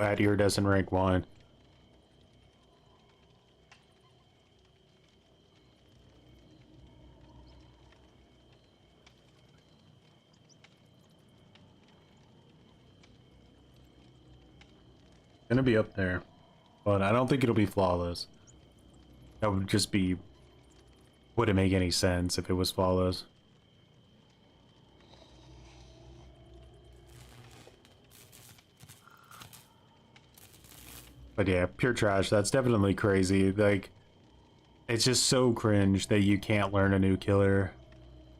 at iridescent rank 1. Gonna be up there, but I don't think it'll be flawless. That would just be, wouldn't make any sense if it was flawless. But yeah, pure trash. That's definitely crazy. Like, it's just so cringe that you can't learn a new killer.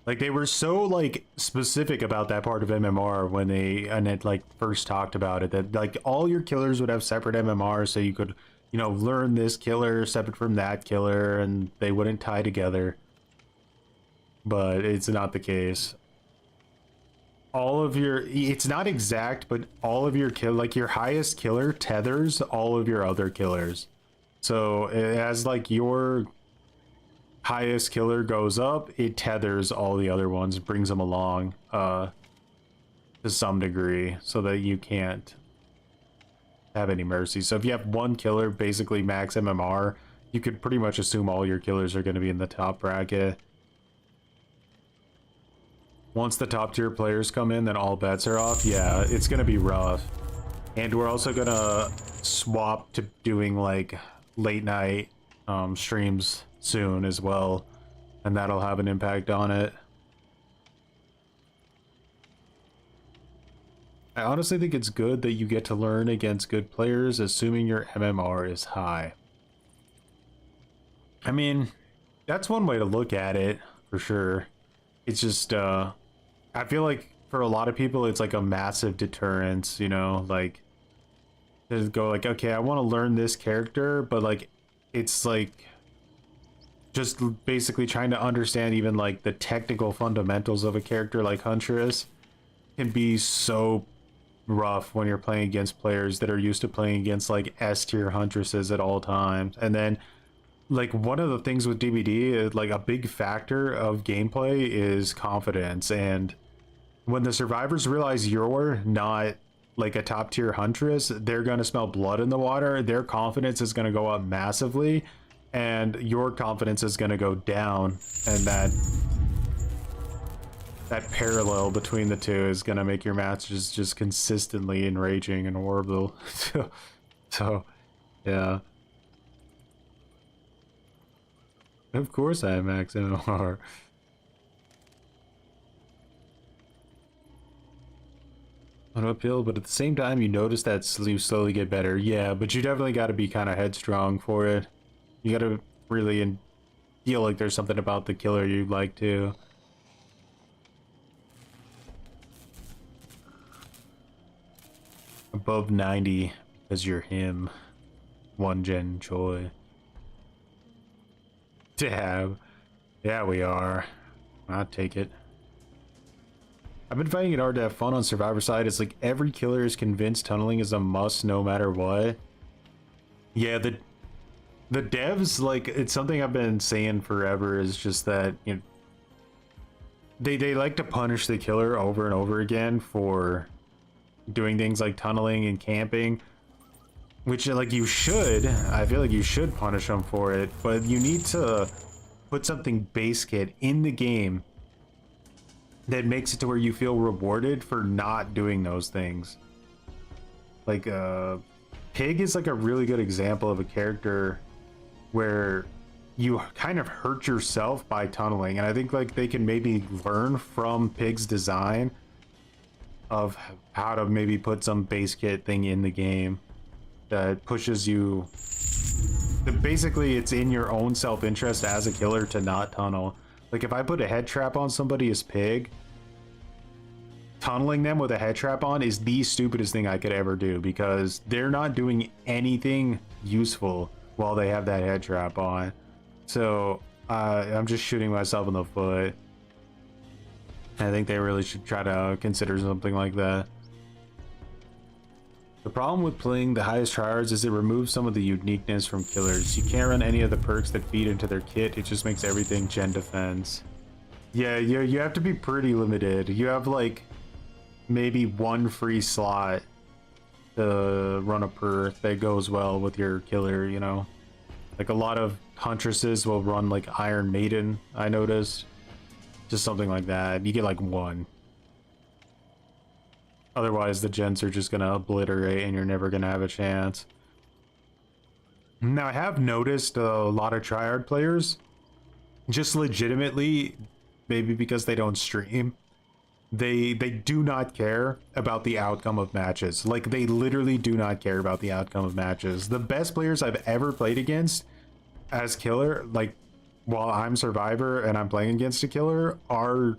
Like, they were so, like, specific about that part of MMR when they, and it, like, first talked about it, that, like, all your killers would have separate MMRs, so you could, you know, learn this killer separate from that killer, and they wouldn't tie together. But it's not the case. All of your, it's not exact, but all of your like, your highest killer tethers all of your other killers. So, as, like, your highest killer goes up, it tethers all the other ones, brings them along to some degree, so that you can't have any mercy. So if you have one killer, basically max MMR, you could pretty much assume all your killers are going to be in the top bracket. Once the top tier players come in, then all bets are off. Yeah, it's going to be rough. And we're also going to swap to doing, like, late night streams soon as well, and that'll have an impact on it. I honestly think it's good that you get to learn against good players, assuming your MMR is high. I mean, that's one way to look at it, for sure. It's just, I feel like for a lot of people, it's like a massive deterrence, you know, like, to go like, okay, I want to learn this character, but, like, it's like just basically trying to understand even, like, the technical fundamentals of a character like Huntress can be so rough when you're playing against players that are used to playing against, like, S tier Huntresses at all times. And then, like, one of the things with DBD is, like, a big factor of gameplay is confidence. And when the survivors realize you're not, like, a top tier Huntress, they're gonna smell blood in the water. Their confidence is gonna go up massively, and your confidence is gonna go down, and that parallel between the two is gonna make your matches just consistently enraging and horrible. So yeah, of course I have max MMR. On uphill, but at the same time you notice that you slowly get better. Yeah, but you definitely got to be kind of headstrong for it. You got to really feel like there's something about the killer you'd like to. Above 90 because you're him. One gen Choi. Dab. Yeah, we are. I'll take it. I've been finding it hard to have fun on Survivor side. It's like every killer is convinced tunneling is a must no matter what. Yeah, the devs, like, it's something I've been saying forever, is just that, you know, they like to punish the killer over and over again for doing things like tunneling and camping, which, like, you should. I feel like you should punish them for it, but you need to put something base kit in the game that makes it to where you feel rewarded for not doing those things. Like, Pig is like a really good example of a character where you kind of hurt yourself by tunneling, and I think, like, they can maybe learn from Pig's design of how to maybe put some base kit thing in the game that pushes you. Basically, it's in your own self-interest as a killer to not tunnel. Like, if I put a head trap on somebody as Pig, tunneling them with a head trap on is the stupidest thing I could ever do, because they're not doing anything useful while they have that head trap on. So I'm just shooting myself in the foot. I think they really should try to consider something like that. The problem with playing the highest tryhards is it removes some of the uniqueness from killers. You can't run any of the perks that feed into their kit. It just makes everything gen defense. Yeah, you have to be pretty limited. You have, like, maybe one free slot to run a perk that goes well with your killer, you know? Like a lot of huntresses will run like Iron Maiden, I noticed. Just something like that. You get like one. Otherwise, the gens are just gonna obliterate and you're never gonna have a chance. Now, I have noticed a lot of Triad players, just legitimately, maybe because they don't stream, they do not care about the outcome of matches. Like, they literally do not care about the outcome of matches. The best players I've ever played against as killer, like, while I'm survivor and I'm playing against a killer, are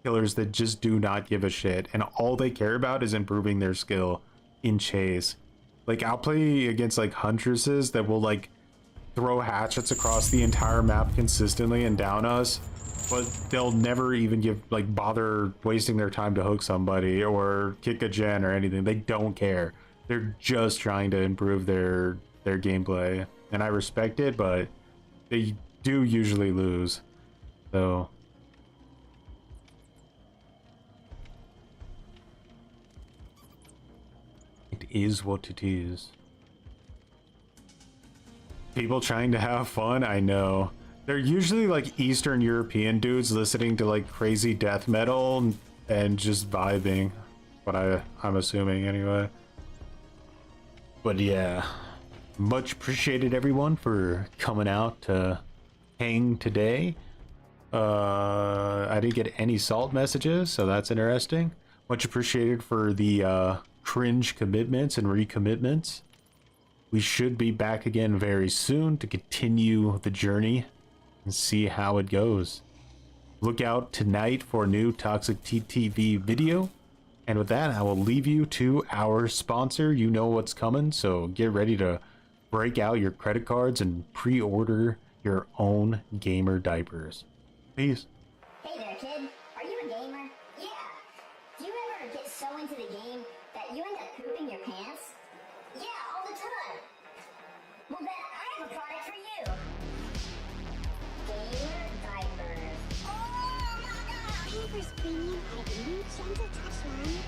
killers that just do not give a shit, and all they care about is improving their skill in chase. Like, I'll play against like huntresses that will like throw hatchets across the entire map consistently and down us, but they'll never even bother wasting their time to hook somebody or kick a gen or anything. They don't care. They're just trying to improve their gameplay, and I respect it, but they do usually lose. So it is what it is. People trying to have fun, I know. They're usually like Eastern European dudes listening to like crazy death metal and just vibing. What I'm assuming anyway. But yeah, much appreciated everyone for coming out to hang today. I didn't get any salt messages, so that's interesting. Much appreciated for the cringe commitments and recommitments. We should be back again very soon to continue the journey and see how it goes. Look out tonight for a new Toxic TTV video. And with that, I will leave you to our sponsor. You know what's coming, so get ready to break out your credit cards and pre-order your own gamer diapers. Peace. Hey there, kid. Are you a gamer? Yeah. Do you ever get so into the game that you end up pooping your pants? Yeah, all the time. Well, then I have a product for you. Gamer diapers. Oh my god! Pampers Premium add a new gentle touch line